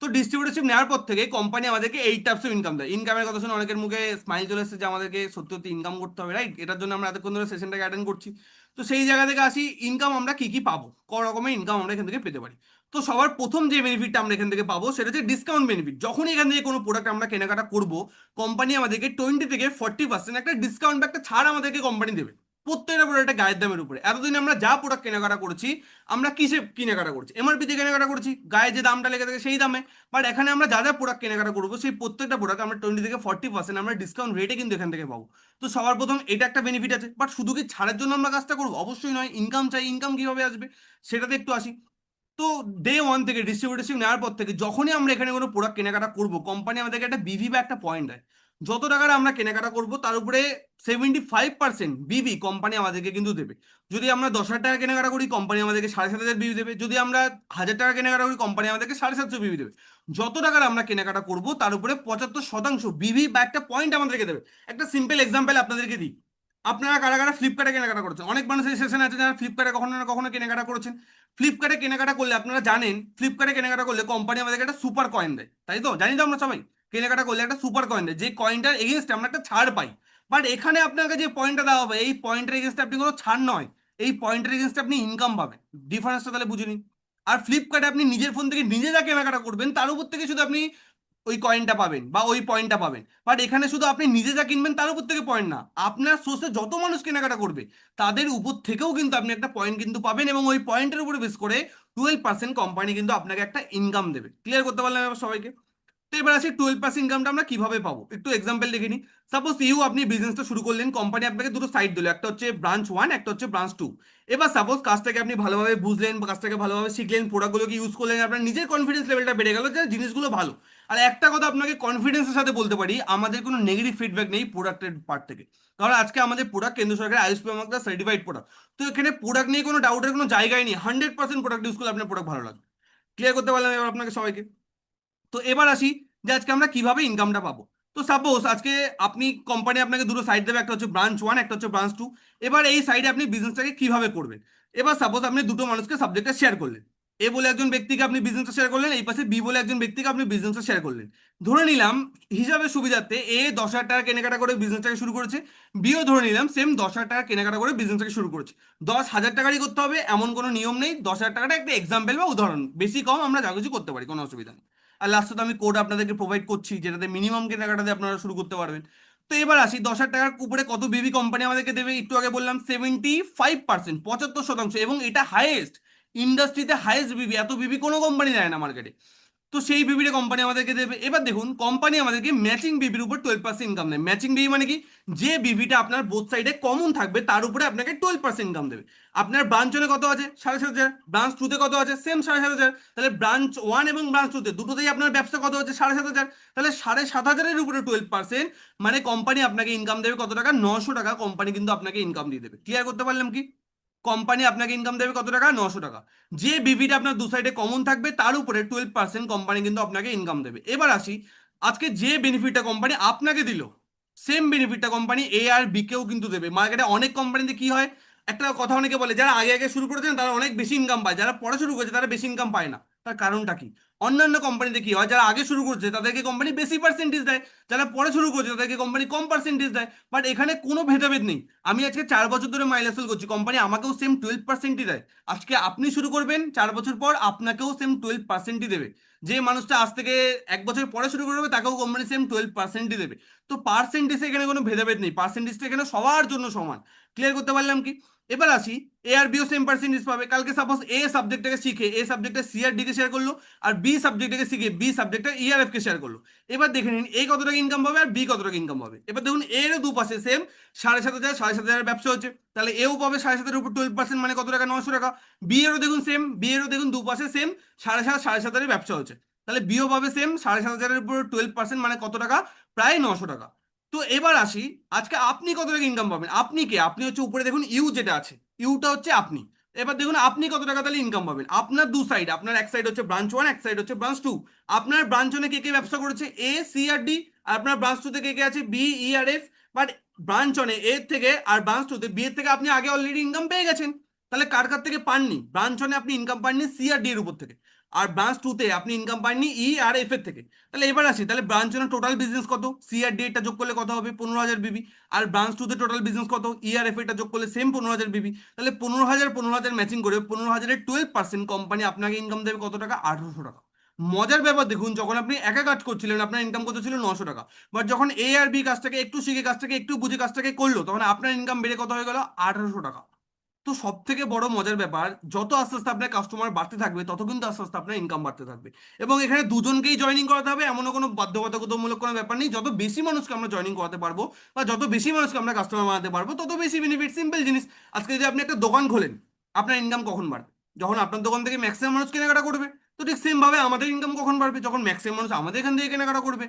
তো ডিস্ট্রিবিউটরশিপ নেওয়ার পর থেকে কোম্পানি আমাদেরকে 8 টাইপস অফ ইনকাম দেয়। ইনকামের কথা শুনে অনেকের মুখে স্মাইল চলে এসেছে যে আমাদেরকে সত্যি সত্যি ইনকাম করতে হবে, রাইট? এটার জন্য আমরা এতক্ষণ ধরে সেশনটাকে অ্যাটেন্ড করছি। তো সেই জায়গা থেকে আসি, ইনকাম আমরা কি কি পাবো, ক রকমের ইনকাম আমরা এখান থেকে পেতে পারি। তো সবার প্রথম যে বেনিফিটটা আমরা এখান থেকে পাবো সেটা হচ্ছে ডিসকাউন্ট বেনিফিট। যখনই এখান থেকে কোনো প্রোডাক্ট আমরা কেনাকাটা করবো, কোম্পানি আমাদেরকে 20 থেকে 40% একটা ডিসকাউন্ট বা একটা ছাড় আমাদেরকে কোম্পানি দেবে প্রত্যেকটা প্রোডাক্টের গায়ের দামের উপরে। এতদিন আমরা যা প্রোডাক্ট কেনাকাটা করেছি, আমরা কিসে কেনাকাটা করছি? এমআরপি তে কেনাকাটা করছি, গায়ে যে দামটা লেগে থাকে সেই দামে। বাট এখানে আমরা যা যা প্রোডাক্ট কেনাকাটা করবো, সেই প্রত্যেকটা প্রোডাক্ট আমরা 20 থেকে 40% আমরা ডিসকাউন্ট রেটে কিন্তু এখান থেকে পাবো। তো সবার প্রথম এটা একটা বেনিফিট আছে। বাট শুধু কি ছাড়ের জন্য আমরা কাজটা করবো? অবশ্যই নয়। ইনকাম চাই, ইনকাম কিভাবে আসবে সেটাতে একটু আসি। তো ডে ওয়ান থেকে ডিস্ট্রিবিউটরশিপ নেওয়ার পর থেকে যখনই আমরা এখানে কোনো প্রোডাক্ট কেনাকাটা করবো, কোম্পানি আমাদেরকে একটা বিভি বা একটা পয়েন্ট দেয়। যত টাকার আমরা কেনাকাটা করবো তার উপরে 75% বিভি কোম্পানি আমাদেরকে কিন্তু দেবে। যদি আমরা 10,000 টাকা কেনাকাটা করি, কোম্পানি আমাদেরকে 7,500 বিভি দেবে। যদি আমরা 1,000 টাকা কেনাকাটা করি, কোম্পানি আমাদেরকে 750 বিভি দেবে। যত টাকার আমরা কেনাকাটা করবো তার উপরে 75% বিভি বা একটা পয়েন্ট আমাদেরকে দেবে। একটা সিম্পল এক্সাম্পল আপনাদেরকে দিই। আপনারা কারা কারা ফ্লিপকার্টে কেনাকাটা করেছেন? অনেক মানুষ এই সেশনে আছে যারা ফ্লিপকার্টে কখনো না কখনো কেনাকাটা করেছেন। ফ্লিপকার্টে কেনাকাটা করলে আপনারা জানেন, ফ্লিপকার্টে কেনাকাটা করলে কোম্পানি আমাদেরকে একটা সুপার কয়েন দেয়, তাই তো? জানি তো আমরা সবাই। কেনাকাটা করলে একটা সুপার কয়েন দেয়, যে কয়েনটার এগেনস্টে আমরা একটা ছাড় পাই। বাট এখানে আপনাকে যে পয়েন্টটা দেওয়া হবে, এই পয়েন্টের এগেনস্টে আপনি কোনো ছাড় নয়, এই পয়েন্টের এগেনস্টে আপনি ইনকাম পাবেন। ডিফারেন্সটা তাহলে বুঝে নিন। আর ফ্লিপকার্টে আপনি নিজের ফোন থেকে নিজে যা কেনাকাটা করবেন তার উপর থেকে শুধু আপনি ওই কয়েনটা পাবেন বা ওই পয়েন্টটা পাবেন। বাট এখানে শুধু আপনি নিজে যা কিনবেন তার উপর থেকে পয়েন্ট না, আপনার সোর্সে যত মানুষ কেনাকাটা করবে তাদের উপর থেকেও কিন্তু আপনি একটা পয়েন্ট কিন্তু পাবেন, এবং ওই পয়েন্টের উপরে বেস করে 12% কোম্পানি কিন্তু আপনাকে একটা ইনকাম দেবে। ক্লিয়ার করতে পারলাম এবার সবাইকে? তো তো এবার আসি 12% ইনকামটা আমরা কিভাবে পাবো, একটু এক্সাম্পল দেখে নিই। সাপোজ আপনি বিজনেসটা শুরু করলেন, কোম্পানি আপনাকে দুটো সাইট দিল, একটা হচ্ছে ব্রাঞ্চ 1, একটা হচ্ছে ব্রাঞ্চ 2। এবার সাপোজ কাজটাকে আপনি ভালোভাবে বুঝলেন বা কাজটাকে ভালোভাবে শিখলেন, প্রোডাক্টগুলোকে ইউজ করলেন, আপনার নিজের কনফিডেন্স লেভেলটা বেড়ে গেল যে জিনিসগুলো ভালো। আর একটা কথা আপনাকে কনফিডেন্সের সাথে বলতে পারি, আমাদের কোনো নেগেটিভ ফিডব্যাক নেই প্রোডাক্টের পার্ট থেকে। কারণ আজকে আমাদের প্রোডাক্ট কেন্দ্র সরকারের আইএসপি আমাদের সার্টিফাইড প্রোডাক্ট। তো এখানে প্রোডাক্ট নিয়ে কোনো ডাউটের কোনো জায়গায় নেই, 100% প্রোডাক্ট ইউজ করলে আপনার প্রোডাক্ট ভালো লাগবে। ক্লিয়ার করতে পারলাম এবার আপনাকে সবাইকে? তো এবার আসি যে আজকে আমরা কিভাবে ইনকামটা পাবো। তো সাপোজ আজকে আপনি কোম্পানি আপনাকে দুটো সাইড দেবে, একটা হচ্ছে ব্রাঞ্চ 1, একটা হচ্ছে ব্রাঞ্চ 2। এবার এই সাইডে আপনি বিজনেসটাকে কিভাবে করবেন। এবার সাপোজ আপনি দুটো মানুষকে সাবজেক্টটা শেয়ার করলেন, এ বলে একজন ব্যক্তিকে আপনি বিজনেসটা শেয়ার করলেন, এই পাশে বি বলে একজন ব্যক্তিকে আপনি বিজনেসটা শেয়ার করলেন। ধরে নিলাম হিসাবে সুবিধার্থে এ 10,000 টাকা কেনাকাটা করে বিজনেসটাকে শুরু করেছে, বিও ধরে নিলাম সেম 10,000 টাকা কেনাকাটা করে বিজনেসটাকে শুরু করেছে। 10,000 টাকারই করতে হবে এমন কোনো নিয়ম নেই, 10,000 টাকাটা একটা এক্সাম্পল বা উদাহরণ, বেশি কম আমরা যা কিছু করতে পারি, কোনো অসুবিধা নেই। আর লাস্টে তো আমি কোড আপনাদেরকে প্রোভাইড করছি যেটাতে মিনিমাম কেনাকাটাতে আপনারা শুরু করতে পারবেন। তো এবার আসি 10,000 টাকার উপরে কত বিবি কোম্পানি আমাদেরকে দেবে, একটু আগে বললাম 75%, 75%, এবং এটা হাইয়েস্ট, ইন্ডাস্ট্রিতে হাইয়েস্ট বিবি, এত বিবি কোনো কোম্পানি দেয় না মার্কেটে। তো সেই বিবিটা কোম্পানি আমাদেরকে দেবে। এবার দেখুন কোম্পানি আমাদেরকে ম্যাচিং বিবির উপর 12% ইনকাম দেয়। ম্যাচিং বিবি মানে কি, যে বিবিটা আপনার বোথ সাইডে কমন থাকবে তার উপরে আপনাকে 12% ইনকাম দেবে। আপনার ব্রাঞ্চ 1-এ কত আছে, 7,500। ব্রাঞ্চ 2-তে কত আছে, সেম 7,500। তাহলে ব্রাঞ্চ 1 এবং ব্রাঞ্চ 2-তে দুটোতেই আপনার ব্যবসা কত হচ্ছে, 7,500। তাহলে 7,500-এর উপরে 12% মানে কোম্পানি আপনাকে ইনকাম দেবে কত টাকা, 900 টাকা। কোম্পানি কিন্তু আপনাকে ইনকাম দিয়ে দেবে। ক্লিয়ার করতে পারলাম কি? কোম্পানি আপনাকে ইনকাম দেবে কত টাকা, 900 টাকা। যে বিভিটা আপনার দু সাইডে কমন থাকবে তার উপরে 12% কোম্পানি কিন্তু আপনাকে ইনকাম দেবে। এবার আসি আজকে যে বেনিফিটটা কোম্পানি আপনাকে দিল, সেম বেনিফিটটা কোম্পানি এ আর বি কেও কিন্তু দেবে। মার্কেটে অনেক কোম্পানিতে কি হয়, একটা কথা অনেকে বলে, যারা আগে আগে শুরু করেছেন তারা অনেক বেশি ইনকাম পায়, যারা পরে শুরু করেছে তারা বেশি ইনকাম পায় না। তার কারণটা কি? অন্যান্য কোম্পানিতে কি হয়, যারা আগে শুরু করছে তাদেরকে কোম্পানি বেশি পার্সেন্টেজ দেয়, যারা পরে শুরু করছে তাদেরকে কোম্পানি কম পার্সেন্টেজ দেয়। বাট এখানে কোনো ভেদাভেদ নেই। আমি আজকে 4 বছর ধরে মাইল হাসেল করছি, কোম্পানি আমাকেও সেম 12%ই দেয়। আজকে আপনি শুরু করবেন, 4 বছর পর আপনাকেও সেম 12%ই দেবে। যে মানুষটা আজ থেকে 1 বছর পরে শুরু করবে তাকেও কোম্পানি সেম 12%ই দেবে। তো পার্সেন্টেজে এখানে কোনো ভেদাভেদ নেই, পার্সেন্টেজটা এখানে সবার জন্য সমান। ক্লিয়ার করতে পারলাম কি? এবার আসি এ আর বিও সেম পার্সেন্টেজ পাবে। কালকে সাপোজ এ সাবজেক্টটাকে শিখে এ সাবজেক্টটা সি আর ডি কে শেয়ার করলো, আর বি সাবজেক্টটাকে শিখে বি সাবজেক্টটা ই আর এফ কে শেয়ার করলো। এবার দেখে নিন এ কত টাকা ইনকাম পাবে আর বি কত টাকা ইনকাম পাবে। এবার দেখুন এরও দুপাশে সেম 7,500, 7,500 ব্যবসা হচ্ছে, তাহলে এও পাবে 7,500-এর উপর 12% মানে কত টাকা, 900 টাকা। বি এরও দেখুন সেম, বি এরও দেখুন দুপাশে সেম 7,500, 7,500-এর ব্যবসা হচ্ছে, তাহলে বিও পাবে সেম 7,500-এর উপর 12% মানে কত টাকা, প্রায় 900 টাকা। তো এবার আসি আজকে আপনি কত টাকা ইনকাম পাবেন। আপনি কে? আপনি হচ্ছে উপরে দেখুন ইউ যেটা আছে, ইউটা হচ্ছে আপনি। এবার দেখুন আপনি কত টাকা তাহলে ইনকাম পাবেন। আপনার দু সাইড, আপনার এক সাইড হচ্ছে ব্রাঞ্চ 1, এক সাইড হচ্ছে ব্রাঞ্চ 2। আপনার ব্রাঞ্চ 1-এ কে কে ব্যবসা করেছে, এ সি আর ডি, আর আপনার ব্রাঞ্চ 2-তে কে কে আছে, B E R F. But branch 1-এ এর থেকে আর ব্রাঞ্চ 2-তে বি এর থেকে আপনি আগে অলরেডি ইনকাম পেয়ে গেছেন। তাহলে কার কার থেকে পাননি, ব্রাঞ্চ 1-এ আপনি ইনকাম পাননি সি আর ডি এর উপর থেকে, আর ব্রাঞ্চ 2-তে আপনি ইনকাম পাননি ই আর এফ এর থেকে। তাহলে এবার আসি, তাহলে ব্রাঞ্চ 1-এর টোটাল বিজনেস কত, সি আর ডি এটা যোগ করলে কত হবে, 15,000 বিবি। আর ব্রাঞ্চ 2-তে টোটাল বিজনেস কত, ই আর এফ এটা যোগ করলে সেম 15,000 বিবি। তাহলে 15,000 15,000 ম্যাচিং করে 15,000-এর 12% কোম্পানি আপনাকে ইনকাম দেবে কত টাকা, 1,800 টাকা। মজার ব্যাপার দেখুন, যখন আপনি একা কাজ করছিলেন আপনার ইনকাম কত ছিল, 900 টাকা। বাট যখন এ আর বি কাজটাকে একটু শিখে, কাজটাকে একটু বুঝে কাজটাকে করলো, তখন আপনার ইনকাম বেড়ে কত হয়ে গেল, 1,800 টাকা। তো সব থেকে বড় মজার ব্যাপার, যত আস্তে আস্তে আপনার কাস্টমার বাড়তে থাকবে তত কিন্তু আস্তে আস্তে আপনার ইনকাম বাড়তে থাকবে। এবং এখানে দুজনকেই জয়েনিং করাতে হবে, এমনও কোনো বাধ্যবাধকতামূলক কোনো ব্যাপার নেই। যত বেশি মানুষকে আমরা জয়েনিং করাতে পারবো বা যত বেশি মানুষকে আমরা কাস্টমার বানাতে পারবো তত বেশি বেনিফিট। সিম্পল জিনিস। আজকে যদি আপনি একটা দোকান খোলেন, আপনার ইনকাম কখন বাড়বে, যখন আপনার দোকান থেকে ম্যাক্সিমাম মানুষ কেনাকাটা করবে। তো ঠিক সেম ভাবে আমাদের ইনকাম কখন বাড়বে, যখন ম্যাক্সিমাম মানুষ আমাদের এখান থেকে কেনাকাটা করবে।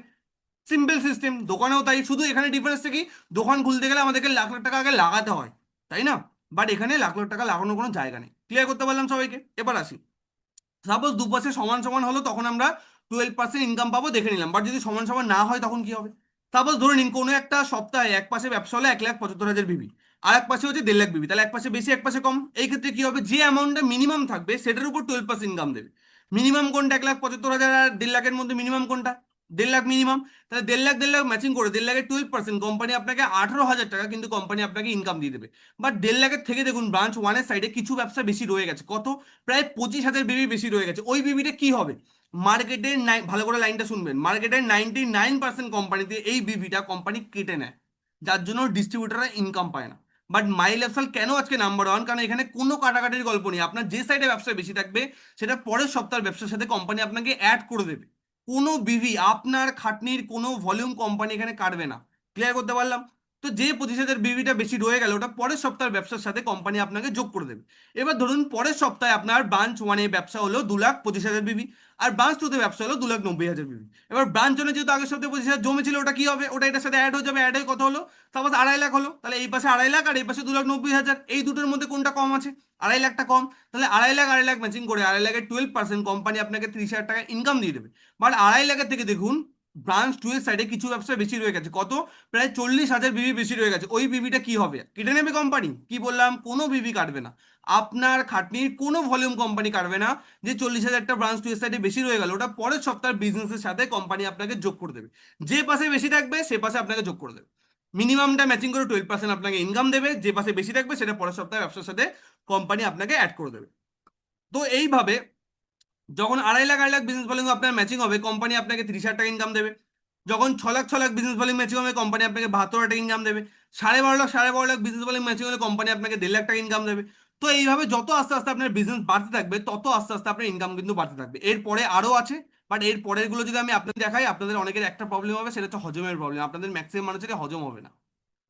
Simple system. দোকানেও তাই, শুধু এখানে ডিফারেন্সটা কি, দোকান খুলতে গেলে আমাদেরকে লাখ লাখ টাকা আগে লাগাতে হয়, তাই না? বাট এখানে লাখ লাখ টাকা লাগানোর কোনো জায়গা নেই। ক্লিয়ার করতে পারলাম সবাইকে? এবার আসি সাপোজ দুপাশে সমান সমান হলো, তখন আমরা 12% ইনকাম পাবো, দেখে নিলাম। বাট যদি সমান সমান না হয় তখন কি হবে? সাপোজ ধরে নিন কোনো একটা সপ্তাহে এক পাশে ব্যবসা হলো 1,75,000 বিবি, আর এক পাশে হচ্ছে 1.5 লাখ বিবি, তাহলে এক পাশে বেশি এক পাশে কম। এই ক্ষেত্রে কি হবে, যে অ্যামাউন্টটা মিনিমাম থাকবে সেটার উপর 12% ইনকাম দেবে। মিনিমাম কোনটা, 1,75,000 আর 1.5 লাখের মধ্যে মিনিমাম কোনটা, 1.5 লাখ মিনিমাম। তাহলে 1.5 লাখ 1.5 লাখ ম্যাচিং করে 1.5 লাখের 12% কোম্পানি আপনাকে 18,000 টাকা কিন্তু কোম্পানি আপনাকে ইনকাম দিয়ে দেবে। বাট 1.5 লাখের থেকে দেখুন ব্রাঞ্চ 1-এর সাইডে কিছু ব্যবসা বেশি রয়ে গেছে, কত, প্রায় 25,000 বিবি বেশি রয়ে গেছে। ওই বিবিটা কি হবে, মার্কেটের ভালো করে লাইনটা শুনবেন, মার্কেটের 99% কোম্পানিতে এই বিবিটা কোম্পানি কেটে নেয়, যার জন্য ডিস্ট্রিবিউটাররা ইনকাম পায় না। বাট মাই লেভসেল কেন আজকে নাম্বার 1, কারণ এখানে কোনো কাটাকাটির গল্প নেই। আপনার যে সাইডে ব্যবসা বেশি থাকবে সেটা পরের সপ্তাহের ব্যবসার সাথে কোম্পানি আপনাকে অ্যাড করে দেবে। কোনো বিভি আপনার খাটনির কোনো ভলিউম কোম্পানি এখানে কাটবে না। ক্লিয়ার করতে পারলাম? তো যে 25,000 বিভিটা বেশি রয়ে গেল ওটা পরের সপ্তাহের ব্যবসার সাথে কোম্পানি আপনাকে যোগ করে দেবে। এবার ধরুন পরের সপ্তাহে আপনার ব্রাঞ্চ ওয়ানে ব্যবসা হলো 2,25,000 বিভি, আর ব্রাঞ্চ টুতে ব্যবসা হলো 2,90,000 বিভি। এবার ব্রাঞ্চ ওয়ানে যেহেতু আগের সপ্তাহে 25,000 জমেছিল, ওটা কি হবে, ওটা এটার সাথে অ্যাড হয়ে যাবে, অ্যাড হয়ে কত হলো, সাপোজ 2.5 লাখ হলো। তাহলে এই পাশে 2.5 লাখ আর এই পাশে 2,90,000, এই দুটোর মধ্যে কোনটা কম আছে? 2.5 লাখটা কম। তাহলে 2.5 লাখ 2.5 লাখ ম্যাচিং করে 2.5 লাখের 12% কোম্পানি আপনাকে 30,000 টাকা ইনকাম দিয়ে দেবে। বাট 2.5 লাখের থেকে দেখুন ব্রাঞ্চ টু এর সাইডে কিছু ব্যবসা বেশি রয়ে গেছে, কত, প্রায় 40,000 বিবি বেশি রয়ে গেছে। ওই বিবিটা কি হবে, কেটে নেবে কোম্পানি? কি বললাম, কোনো বিবি কাটবে না। আপনার খাটনির কোনো ভলিউম কোম্পানি কাটবে না। যে 40,000টা ব্রাঞ্চ টু এর সাইডে বেশি রয়ে গেল ওটা পরের সপ্তাহের বিজনেসের সাথে কোম্পানি আপনাকে যোগ করে দেবে। যে পাশে বেশি থাকবে সে পাশে আপনাকে যোগ করে দেবে। মিনিমামটা ম্যাচিং করে 12% আপনাকে ইনকাম দেবে, যে পাশে বেশি থাকবে সেটা পরের সপ্তাহে ব্যবসার সাথে কোম্পানি আপনাকে অ্যাড করে দেবে। তো এইভাবে যখন 2.5 লাখ 2.5 লাখ বিজনেস ভলিউম আপনার ম্যাচিং হবে কোম্পানি আপনাকে 30,000 টাকা ইনকাম দেবে। যখন 6 lakh 6 lakh business volume matching হবে কোম্পানি আপনাকে 72,000 টাকা ইনকাম দেবে। 12.5 lakh 12.5 lakh business volume matching হলে কোম্পানি আপনাকে 1.5 লাখ টাকা ইনকাম দেবে। তো এইভাবে যত আস্তে আস্তে আপনার বিজনেস বাড়তে থাকবে তত আস্তে আস্তে আপনার ইনকাম কিন্তু বাড়তে থাকবে। এরপরে আরও আছে, বাট এর পরের গুলো যদি আমি আপনাদের দেখাই আপনাদের অনেকের একটা প্রবলেম হবে, সেটা হচ্ছে হজমের প্রবলেম। আপনাদের ম্যাক্সিমাম মানুষের হজম হবে না,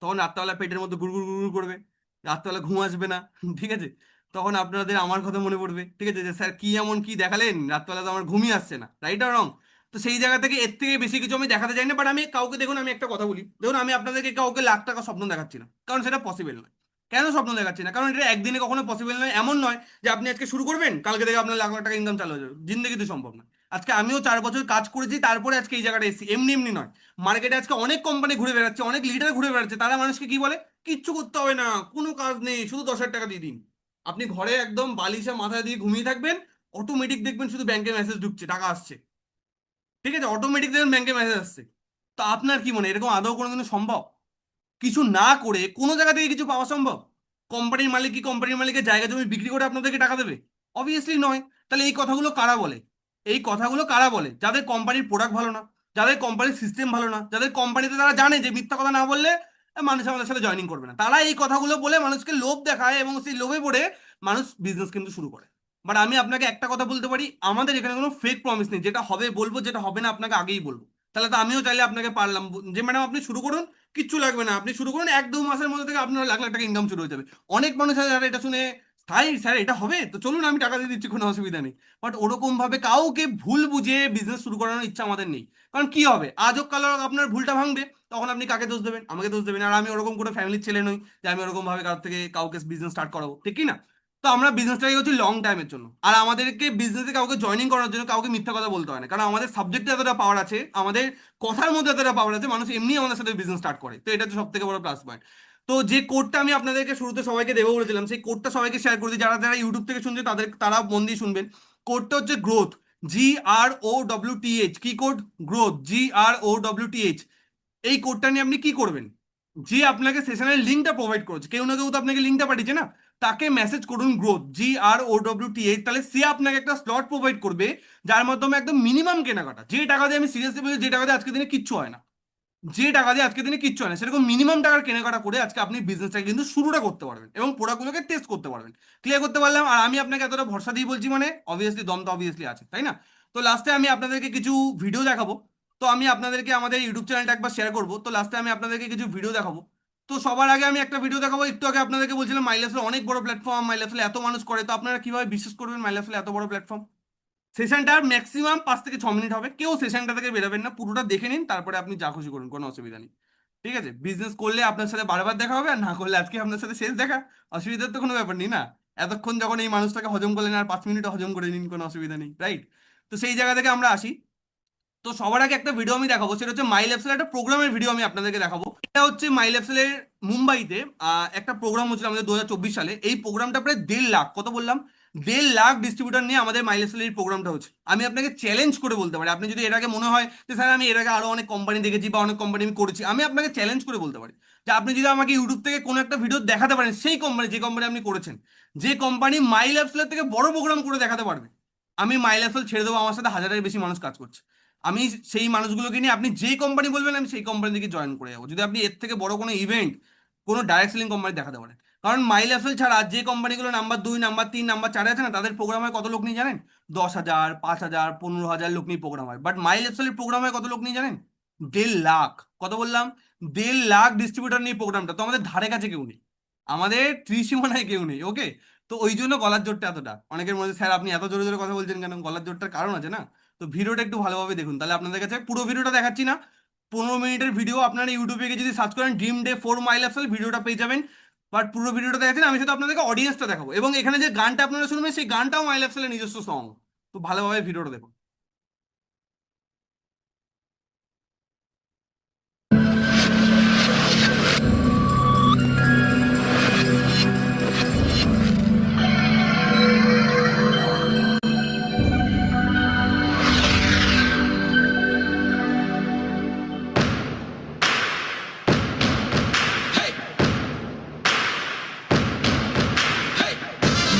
তখন রাত্রেবেলা পেটের মধ্যে গুড়গুড় গুড়গুড় করবে, রাত্রেবেলা ঘুম আসবে না। ঠিক আছে? তখন আপনাদের আমার কথা মনে পড়বে, ঠিক আছে, যে স্যার কি এমন কি দেখালেন, রাত্রেবেলা তো আমার ঘুমই আসছে না, রাইট আর রং? তো সেই জায়গা থেকে এর থেকে বেশি কিছু আমি দেখাতে চাই না। বাট আমি কাউকে, দেখুন আমি একটা কথা বলি, দেখুন আমি আপনাদেরকে কাউকে লাখ টাকা স্বপ্ন দেখাচ্ছি না, কারণ সেটা পসিবল নয়। কেন স্বপ্ন দেখাচ্ছি না? কারণ এটা একদিনে কখনো পসিবল নয়। এমন নয় যে আপনি আজকে শুরু করবেন কালকে থেকে আপনার লাখ লাখ টাকা ইনকাম চালু হয়ে যাবে, জিন্দগিতে সম্ভব না। আজকে আমিও 4 বছর কাজ করেছি, তারপরে আজকে এই জায়গাটা এসেছি, এমনি এমনি নয়। মার্কেটে আজকে অনেক কোম্পানি ঘুরে বেড়াচ্ছে, অনেক লিডার ঘুরে বেড়াচ্ছে, তারা মানুষকে কি বলে, কিচ্ছু করতে হবে না, কোনো কাজ নেই, শুধু 10,000 টাকা দিয়ে দিন। আপনি ঘরে একদম বালিশে মাথা দিয়ে ঘুমিয়ে থাকবেন, অটোমেটিক দেখবেন শুধু ব্যাংকে মেসেজ ঢুকছে, টাকা আসছে। ঠিক আছে, অটোমেটিক দেখবেন ব্যাংকে মেসেজ আসছে। তো আপনার কি মনে হয় এরকম আদৌ কোনোদিনও সম্ভব? কিছু না করে কোনো জায়গা থেকে কিছু পাওয়া সম্ভব? কোম্পানির মালিক কি কোম্পানির মালিকের জায়গা জমি বিক্রি করে আপনাদেরকে টাকা দেবে? অবভিয়াসলি নয়। তাহলে এই কথাগুলো কারা বলে? এই কথাগুলো কারা বলে? যাদের কোম্পানির প্রোডাক্ট ভালো না, যাদের কোম্পানির সিস্টেম ভালো না, যাদের কোম্পানিতে তারা জানে যে মিথ্যা কথা না বললে মানুষ আমাদের সাথে জয়েনিং করবে না, তারা এই কথাগুলো বলে মানুষকে লোভ দেখায়, এবং সেই লোভে পড়ে মানুষ বিজনেস কিন্তু শুরু করে। বাট আমি আপনাকে একটা কথা বলতে পারি, আমাদের এখানে কোনো ফেক প্রমিস নেই, যেটা হবে বলবো, যেটা হবে না আপনাকে আগেই বলবো। তাহলে তো আমিও চাইলে আপনাকে পারলাম যে ম্যাডাম আপনি শুরু করুন, কিচ্ছু লাগবে না, আপনি শুরু করুন, 1-2 মাসের মধ্যে থেকে আপনার লাখ লাখ টাকা ইনকাম শুরু হয়ে যাবে। অনেক মানুষ আছে যারা এটা শুনে, তাই স্যার এটা হবে তো চলুন আমি টাকা দিয়ে দিচ্ছি, কোনো অসুবিধা নেই। বাট ওরকম ভাবে কাউকে ভুল বুঝিয়ে বিজনেস শুরু করানোর ইচ্ছা আমাদের নেই। কারণ কি হবে, আজ হোক কাল হোক আপনার ভুলটা ভাঙবে, তখন আপনি কাকে দোষ দেবেন? আমাকে দোষ দেবেন। আর আমি ওরকম কোনো ফ্যামিলির ছেলে নই যে আমি ওরকম ভাবে কারোর থেকে কাউকে বিজনেস স্টার্ট করাবো, ঠিক কি না? তো আমরা বিজনেসটাকে হচ্ছে লং টাইমের জন্য, আর আমাদেরকে বিজনেসে কাউকে জয়েনিং করার জন্য কাউকে মিথ্যা কথা বলতে হয় না, কারণ আমাদের সাবজেক্টে এতটা পাওয়ার আছে, আমাদের কথার মধ্যে এতটা পাওয়ার আছে, মানুষ এমনি আমাদের সাথে বিজনেস স্টার্ট করে। তো এটা হচ্ছে সব থেকে বড় প্লাস পয়েন্ট। তো যে কোডটা আমি আপনাদেরকে শুরুতে সবাইকে দেবো বলেছিলাম, সেই কোডটা সবাইকে শেয়ার করে দিই, যারা যারা ইউটিউব থেকে শুনছে তারা মন দিয়ে শুনবেন। কোডটা হচ্ছে গ্রোথ, GROWTH। কি কোড? Growth, GROWTH। এই কোডটা নিয়ে আপনি কি করবেন, যে আপনাকে সেশনের লিঙ্কটা প্রোভাইড করেছে, কেউ না কেউ তো আপনাকে লিঙ্কটা পাঠিয়েছে না, তাকে মেসেজ করুন গ্রোথ, GROWTH। তাহলে সে আপনাকে একটা স্লট প্রোভাইড করবে, যার মাধ্যমে একদম মিনিমাম কেনাকাটা, যে টাকা দিয়ে আমি সিরিয়াসলি বলছি, যে টাকা দিয়ে আজকে দিনে কিচ্ছু হয় না, যে টাকা দিয়ে আজকে দিনে কিচ্ছু হয় না, সেরকম মিনিমাম টাকার কেনাকাটা করে আজকে আপনি বিজনেসটাকে কিন্তু শুরুটা করতে পারবেন এবং প্রোডাক্টগুলোকে টেস্ট করতে পারবেন। ক্লিয়ার করতে পারলাম? আর আমি আপনাকে এতটা ভরসা দিয়ে বলছি মানে অবভিয়াসলি দম তো অবভিয়াসলি আছে, তাই না? তো লাস্টে আমি আপনাদেরকে কিছু ভিডিও দেখাবো। তো আমি আপনাদেরকে আমাদের ইউটিউব চ্যানেলটা একবার শেয়ার করবো, তো লাস্টে আমি আপনাদেরকে কিছু ভিডিও দেখাবো। তো সবার আগে আমি একটা ভিডিও দেখাবো, একটু আগে আপনাদেরকে বলছিলাম মাইলেজের অনেক বড় প্ল্যাটফর্ম, মাইলেজে এত মানুষ করে, তো আপনারা কিভাবে বিশ্বাস করবেন মাইলেজে এত বড় প্ল্যাটফর্ম? সেশনটার ম্যাক্সিমাম 5 থেকে 6 মিনিট হবে, কেউ সেশনটা থেকে বেরোবেন না, পুরোটা দেখে নিন, তারপরে আপনি যা খুশি করুন, কোনো অসুবিধা নেই। ঠিক আছে? বিজনেস করলে আপনার সাথে বারবার দেখা হবে, আর না করলে আজকে আপনার সাথে শেষ দেখা, অসুবিধার তো কোনো ব্যাপার নেই না। এতক্ষণ যখন এই মানুষটাকে হজম করলেন, আর 5 মিনিটে হজম করে নিন, কোনো অসুবিধা নেই, রাইট? তো সেই জায়গা থেকে আমরা আসি। তো সবার আগে একটা ভিডিও আমি দেখাবো, সেটা হচ্ছে মাই ল্যাবসেলের একটা প্রোগ্রামের ভিডিও আমি আপনাদেরকে দেখাবো। এটা হচ্ছে মাই ল্যাবসেলের মুম্বাইতে একটা প্রোগ্রাম হচ্ছিল আমাদের 2024 সালে। এই প্রোগ্রামটা প্রায় 1.5 লাখ, কত বললাম, 1.5 লাখ ডিস্ট্রিবিউটার নিয়ে আমাদের মাই ল্যাবসেলের এই প্রোগ্রামটা হচ্ছে। আমি আপনাকে চ্যালেঞ্জ করে বলতে পারি, আপনি যদি এর আগে মনে হয় যে স্যার আমি এর আগে আরো অনেক কোম্পানি দেখেছি বা অনেক কোম্পানি আমি করেছি, আমি আপনাকে চ্যালেঞ্জ করে বলতে পারি যে আপনি যদি আমাকে ইউটিউব থেকে কোনো একটা ভিডিও দেখাতে পারেন, সেই কোম্পানি, যে কোম্পানি আপনি করেছেন, যে কোম্পানি মাই ল্যাবসেলের থেকে বড় প্রোগ্রাম করে দেখাতে পারবে, আমি মাই ল্যাবসেল ছেড়ে দেবো। আমার সাথে হাজারের বেশি মানুষ কাজ করছে, আমি সেই মানুষগুলোকে নিয়ে, আপনি যেই কোম্পানি বলবেন আমি সেই কোম্পানি থেকে জয়েন করে যাবো, যদি আপনি এর থেকে বড় কোনো ইভেন্ট, কোনো ডাইরেক্ট সেলিং কোম্পানি দেখাতে পারেন। কারণ মাই লাইফস্টাইল ছাড়া যে কোম্পানিগুলো নাম্বার 2, নাম্বার 3, নাম্বার 4 আছে না, তাদের প্রোগ্রাম হয় কত লোক নিয়ে জানেন? 10,000, 5,000, 15,000 লোক নিয়ে প্রোগ্রাম হয়। বাট মাই লাইফস্টাইলের প্রোগ্রাম হয় কত লোক নিয়ে জানেন? 1.5 লাখ। কত বললাম? 1.5 লাখ ডিস্ট্রিবিউটর নিয়ে প্রোগ্রামটা, তো আমাদের ধারে কাছে কেউ নেই, আমাদের ত্রিসীমানায় কেউ নেই। ওকে, তো ওই জন্য গলার জোরটা এতটা। অনেকের মধ্যে স্যার আপনি এত জোরে জোরে কথা বলছেন কেন? গলার জোরটার কারণ আছে না। তো ভিডিওটা একটু ভালোভাবে দেখুন, তাহলে আপনাদের কাছে পুরো ভিডিওটা দেখাচ্ছি না, 15 মিনিটের ভিডিও। আপনারা ইউটিউবে গিয়ে যদি সার্চ করেন ড্রিম ডে 4 মাই লাইফস্টাইল, ভিডিওটা পেয়ে যাবেন। বাট পুরো ভিডিওটা দেখাচ্ছি না, আমি শুধু আপনাদেরকে অডিয়েন্সটা দেখাবো, এবং এখানে যে গানটা আপনারা শুনবেন সেই গানটাও মাই লাইফস্টাইলের নিজস্ব সং। তো ভালোভাবে ভিডিওটা দেখুন।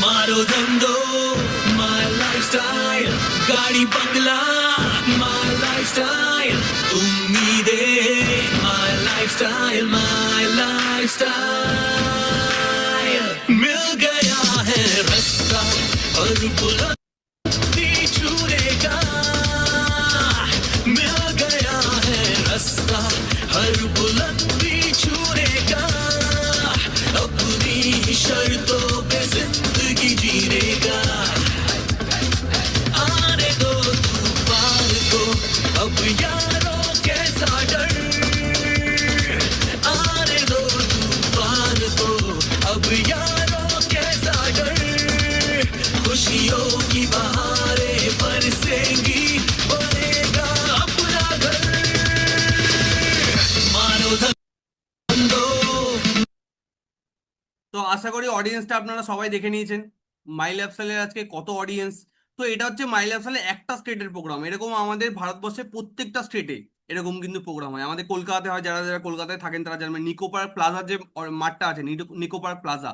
मारो धंधो माय लाइफस्टाइल, गाड़ी बंगला माय लाइफस्टाइल, उम्मीदें माय लाइफस्टाइल, माय लाइफस्टाइल। मिल गया है रास्ता और बुलंदी छूने का, मिल गया है रास्ता हर बुलंदी छूने का, अपनी ही शर्तों पे जिंदगी जीने का। आने दो तूफान को अब यारों कैसा डर, आने दो तूफान को अब यारों कैसा डर, खुशियों की बहारें बरसेंगी, बनेगा अपना घर। मानो धंधो। তো আশা করি অডিয়েন্সটা আপনারা সবাই দেখে নিয়েছেন, মাই লাইফস্টাইলের আজকে কত অডিয়েন্স। তো এটা হচ্ছে মাই লাইফস্টাইলের একটা স্টেটের প্রোগ্রাম। এরকম আমাদের ভারতবর্ষে প্রত্যেকটা স্টেটে এরকম কিন্তু প্রোগ্রাম হয়। আমাদের কলকাতাতে হয়, যারা যারা কলকাতায় থাকেন তারা জানবেন, নিকো পার্ক প্লাজার যে মাঠটা আছে, নিকো পার্ক প্লাজা,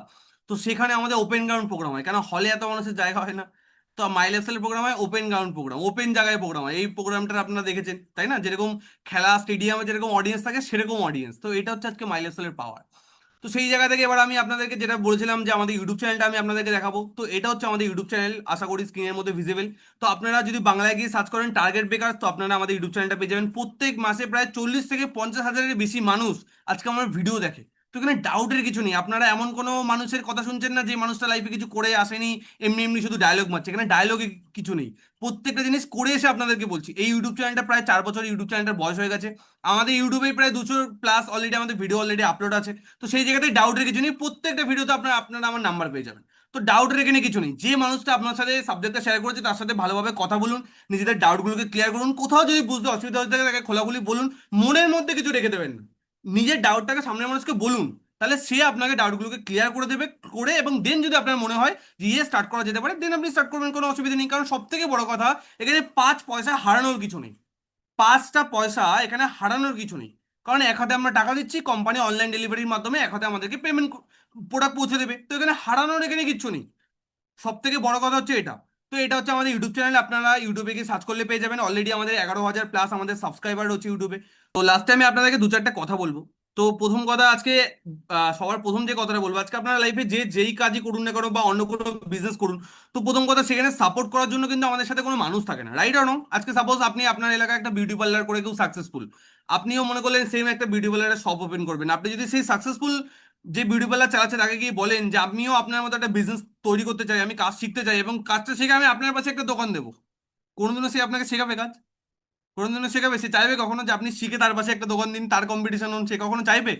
তো সেখানে আমাদের ওপেন গ্রাউন্ড প্রোগ্রাম হয়। কেন হলে এত মানুষের জায়গা হয় না, তো মাই লাইফস্টাইলের প্রোগ্রাম হয় ওপেন গ্রাউন্ড প্রোগ্রাম, ওপেন জায়গায় প্রোগ্রাম হয়। এই প্রোগ্রামটা আপনারা দেখেছেন তাই না, যেরকম খেলা স্টেডিয়ামে যেরকম অডিয়েন্স থাকে সেরকম অডিয়েন্স। তো এটা হচ্ছে আজকে মাই লাইফস্টাইলের পাওয়ার। তো সেই জায়গা থেকে এবার আমি আপনাদেরকে যেটা বলেছিলাম যে আমাদের ইউটিউব চ্যানেলটা আমি আপনাদেরকে দেখাবো। তো এটা হচ্ছে আমাদের ইউটিউব চ্যানেল, আশা করি স্ক্রিনের মধ্যে ভিজিবল। তো আপনারা যদি বাংলায় গিয়ে সার্চ করেন টার্গেট বেকার, তো আপনারা আমাদের ইউটিউব চ্যানেলটা পেয়ে যাবেন। প্রত্যেক মাসে প্রায় 40 থেকে 50 হাজারের বেশি মানুষ আজকে আমার ভিডিও দেখে। তো এখানে ডাউটের কিছু নেই, আপনারা এমন কোনো মানুষের কথা শুনছেন না যে মানুষটা লাইফে কিছু করে আসেনি, এমনি এমনি শুধু ডায়লগ মারছে। এখানে ডায়লগে কিছু নেই, প্রত্যেকটা জিনিস করে এসে আপনাদেরকে বলছি। এই ইউটিউব চ্যানেলটা প্রায় 4 বছর ইউটিউব চ্যানেলটার বয়স হয়ে গেছে। আমাদের ইউটিউবে প্রায় 200+ অলরেডি আমাদের ভিডিও অলরেডি আপলোড আছে। তো সেই জায়গাতে ডাউটের কিছু নেই, প্রত্যেকটা ভিডিওতে আপনারা আপনারা আমার নাম্বার পেয়ে যাবেন। তো ডাউটের এখানে কিছু নেই, যে মানুষটা আপনার সাথে সাবজেক্টটা শেয়ার করেছে তার সাথে ভালোভাবে কথা বলুন, নিজেদের ডাউটগুলোকে ক্লিয়ার করুন। কোথাও যদি বুঝতে অসুবিধা হয়ে থাকে তাকে খোলাখুলি বলুন, মনের মধ্যে কিছু রেখে দেবেন না। নিজের ডাউটটাকে সামনের মানুষকে বলুন, তাহলে সে আপনাকে ডাউটগুলোকে ক্লিয়ার করে দেবে করে, এবং দেন যদি আপনার মনে হয় যে ইয়ে স্টার্ট করা যেতে পারে, দেন আপনি স্টার্ট করবেন, কোনো অসুবিধা নেই। কারণ সব থেকে বড় কথা, এখানে 5 পয়সা হারানোর কিছু নেই, 5টা পয়সা এখানে হারানোর কিছু নেই। কারণ এক হাতে আমরা টাকা দিচ্ছি, কোম্পানি অনলাইন ডেলিভারির মাধ্যমে এক হাতে আমাদেরকে পেমেন্ট প্রোডাক্ট পৌঁছে দেবে। তো এখানে হারানোর এখানে কিচ্ছু নেই, সব থেকে বড় কথা হচ্ছে এটা। তো এটা হচ্ছে আমাদের ইউটিউব চ্যানেল, আপনারা ইউটিউবে গিয়ে সার্চ করলে পেয়ে যাবেন। অলরেডি আমাদের 11,000+ আমাদের সাবস্ক্রাইবার হচ্ছে ইউটিউবে। তো লাস্ট টাইমে আপনাদেরকে 2-4টা কথা বলবো। তো প্রথম কথা আজকে, সবার প্রথম যে কথাটা বলবো, আজকে আপনারা লাইফে যে যেই কাজই করুন না কেন বা অন্য কোনো বিজনেস করুন, তো প্রথম কথা সেখানে সাপোর্ট করার জন্য কিন্তু আমাদের সাথে কোনো মানুষ থাকে না, রাইট অর নো? আজকে সাপোজ আপনি আপনার এলাকায় একটা বিউটি পার্লার করে কেউ সাকসেসফুল, আপনিও মনে করলেন সেম একটা বিউটি পার্লারের শপ ওপেন করবেন। আপনি যদি সেই সাকসেসফুল যে বিউটি পার্লার চালাচ্ছে তাকে গিয়ে বলেন যে আমিও আপনার মতো একটা বিজনেস তৈরি করতে চাই, আমি কাজ শিখতে চাই এবং কাজটা শিখে আমি আপনার পাশে একটা দোকান দেবো, কোনোদিনও সে আপনাকে শেখাবে কাজ? কোনোদিনও শেখাবে? সে চাইবে কখনো যে আপনি শিখে তার পাশে একটা দোকান দিন, তার কম্পিটিশন হন? সে কখনো চাইবে?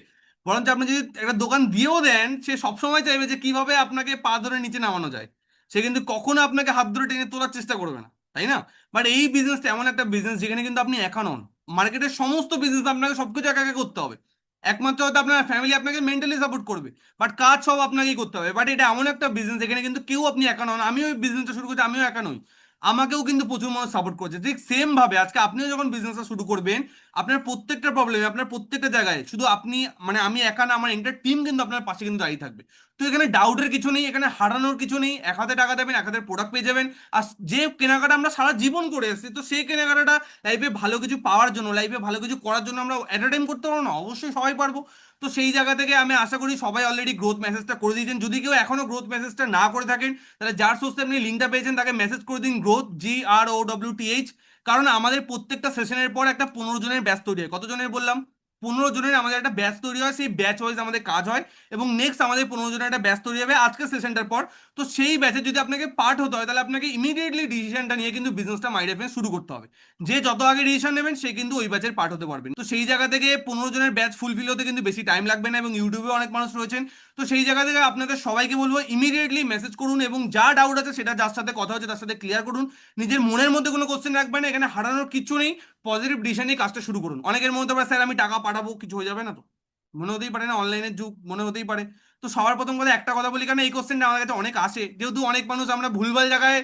বরঞ্চ আপনি যদি একটা দোকান দিয়েও দেন, সে সবসময় চাইবে যে কিভাবে আপনাকে পা ধরে নিচে নামানো যায়। সে কিন্তু কখনো আপনাকে হাত ধরে টেনে তোলার চেষ্টা করবে না, তাই না? বাট এই বিজনেসটা এমন একটা বিজনেস যেখানে কিন্তু আপনি একা নন, মার্কেটের সমস্ত বিজনেস আপনাকে সবকিছু একা একা করতে হবে। একমাত্র হয়তো আপনার ফ্যামিলি আপনাকে মেন্টালি সাপোর্ট করবে, বাট কাজ সব আপনাকেই করতে হবে। বাট এটা এমন একটা বিজনেস যেখানে কিন্তু কেউ, আপনি একা নন। আমিও এই বিজনেসটা শুরু করছি, আমিও একা নই, আমাকেও কিন্তু প্রচুর মানুষ সাপোর্ট করছে। ঠিক সেম ভাবে আজকে আপনিও যখন বিজনেসটা শুরু করবেন, আপনার প্রত্যেকটা প্রবলেমে, আপনার প্রত্যেকটা জায়গায় শুধু আপনি, মানে আমি একা না, আমার এন্টার টিম কিন্তু আপনার পাশে কিন্তু দাঁড়িয়ে থাকবে। তো এখানে ডাউটের কিছু নেই, এখানে হারানোর কিছু নেই। এক হাতে টাকা দেবেন, এক হাতে প্রোডাক্ট পেয়ে যাবেন। আর যে কেনাকাটা আমরা সারা জীবন করে এসেছি, তো সেই কেনাকাটাটা লাইফে ভালো কিছু পাওয়ার জন্য, লাইফে ভালো কিছু করার জন্য আমরা অ্যাট টাইম করতে পারবো না? অবশ্যই সবাই পারবো। তো সেই জায়গা থেকে আমি আশা করি সবাই অলরেডি গ্রোথ মেসেজটা করে দিয়েছেন। যদি কেউ এখনো গ্রোথ মেসেজটা না করে থাকেন, তাহলে যার সোর্সে আপনি লিঙ্কটা পেয়েছেন তাকে মেসেজ করে দিন, গ্রোথ, GROWTH। কারণ আমাদের প্রত্যেকটা সেশনের পর একটা 15 জনের ব্যাচ তৈরি হয়। কত জনের বললাম? 15 জনের আমাদের একটা ব্যাচ তৈরি হয়, সেই ব্যাচ ওয়াইজ আমাদের কাজ হয়। এবং নেক্সট আমাদের 15 জনের একটা ব্যাচ তৈরি হবে আজকের সেশনটার পর। তো সেই ব্যাচে যদি আপনাকে পার্ট হতে হয়, তাহলে আপনাকে ইমিডিয়েটলি ডিসিশনটা নিয়ে কিন্তু বিজনেসটা মাই রেফারেন্স শুরু করতে হবে। যে যত আগে ডিসিশন নেবেন, সে কিন্তু ওই ব্যাচের পার্ট হতে পারবেন। তো সেই জায়গা থেকে 15 জনের ব্যাচ ফুলফিল হতে কিন্তু বেশি টাইম লাগবে না, এবং ইউটিউবে অনেক মানুষ রয়েছেন। তো সেই জায়গা থেকে আপনাদের সবাইকে বলবো, ইমিডিয়েটলি মেসেজ করুন এবং যা ডাউট আছে সেটা যার সাথে কথা হচ্ছে তার সাথে ক্লিয়ার করুন। নিজের মনের মধ্যে কোনো কোশ্চেন রাখবেন না, এখানে হারানোর কিছু নেই। পজিটিভ ডিসিশন নিয়ে কাজটা শুরু করুন। অনেকের মধ্যে পারে, স্যার আমি টাকা পাঠাবো, কিছু হয়ে যাবে না তো? মনে হতেই পারে না, অনলাইনের যুগ, মনে হতেই পারে। তো সবার প্রথম কথা একটা কথা বলি, কারণ এই কোশ্চেনটা আমাদের কাছে অনেক আসে, যেহেতু অনেক মানুষ আমরা ভুলভাল জায়গায়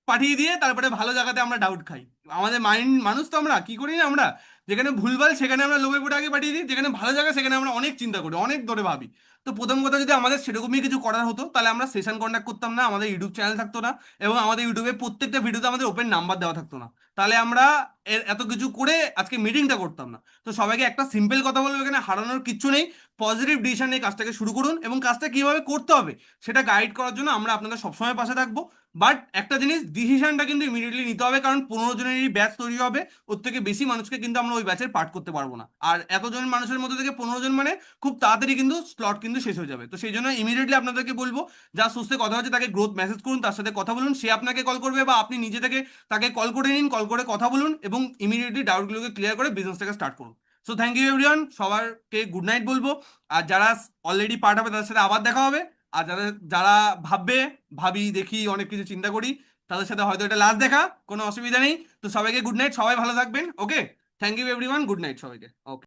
পাঠিয়ে দিয়ে তারপরে ভালো জায়গাতে আমরা ডাউট খাই। আমাদের মাইন্ড মানুষ, তো আমরা কি করি না, আমরা যেখানে ভুলভাল সেখানে আমরা লোভে পড়ে আগে পাঠিয়ে দিই, যেখানে ভালো জায়গা সেখানে আমরা অনেক চিন্তা করি, অনেক ধরে ভাবি। তো প্রথম কথা, যদি আমাদের সেরকমই কিছু করার হতো, তাহলে আমরা সেশন কন্ডাক্ট করতাম না, আমাদের ইউটিউব চ্যানেল থাকতো না, এবং আমাদের ইউটিউবে প্রত্যেকটা ভিডিওতে আমাদের ওপেন নাম্বার দেওয়া থাকতো না। তাহলে আমরা এত কিছু করে আজকে মিটিংটা করতাম না। তো সবাইকে একটা সিম্পল কথা বলবো, এখানে হারানোর কিচ্ছু নেই। পজিটিভ ডিসিশন নিয়ে কাজটাকে শুরু করুন, এবং কাজটা কিভাবে করতে হবে সেটা গাইড করার জন্য আমরা আপনাদের সবসময় পাশে থাকবো। বাট একটা জিনিস, ডিসিশনটা কিন্তু ইমিডিয়েটলি নিতে হবে, কারণ 15 জনেরই ব্যাচ তৈরি হবে। ওর থেকে বেশি মানুষকে কিন্তু আমরা ওই ব্যাচের পার্ট করতে পারবো না। আর এতজন মানুষের মধ্যে থেকে 15 জন মানে খুব তাড়াতাড়ি কিন্তু স্লট কিন্তু শেষ হয়ে যাবে। তো সেই জন্য ইমিডিয়েটলি আপনাদেরকে বলবো, যা সুস্থে কথা হচ্ছে তাকে গ্রোথ মেসেজ করুন, তার সাথে কথা বলুন, সে আপনাকে কল করবে বা আপনি নিজে থেকে তাকে কল করে নিন, কল করে কথা বলুন, এবং ইমিডিয়েটলি ডাউটগুলোকে ক্লিয়ার করে বিজনেসটাকে স্টার্ট করুন। সো থ্যাংক ইউ এভরিওয়ান, সবারকে গুড নাইট বলবো। আর যারা অলরেডি পার্ট হবে তাদের সাথে আবার দেখা হবে। আর যারা যারা ভাববে, ভাবি দেখি অনেক কিছু চিন্তা করি, তাদের সাথে হয়তো এটা লাস্ট দেখা, কোনো অসুবিধা নেই। তো সবাইকে গুড নাইট, সবাই ভালো থাকবেন। Okay, thank you everyone, good night সবাইকে। ওকে।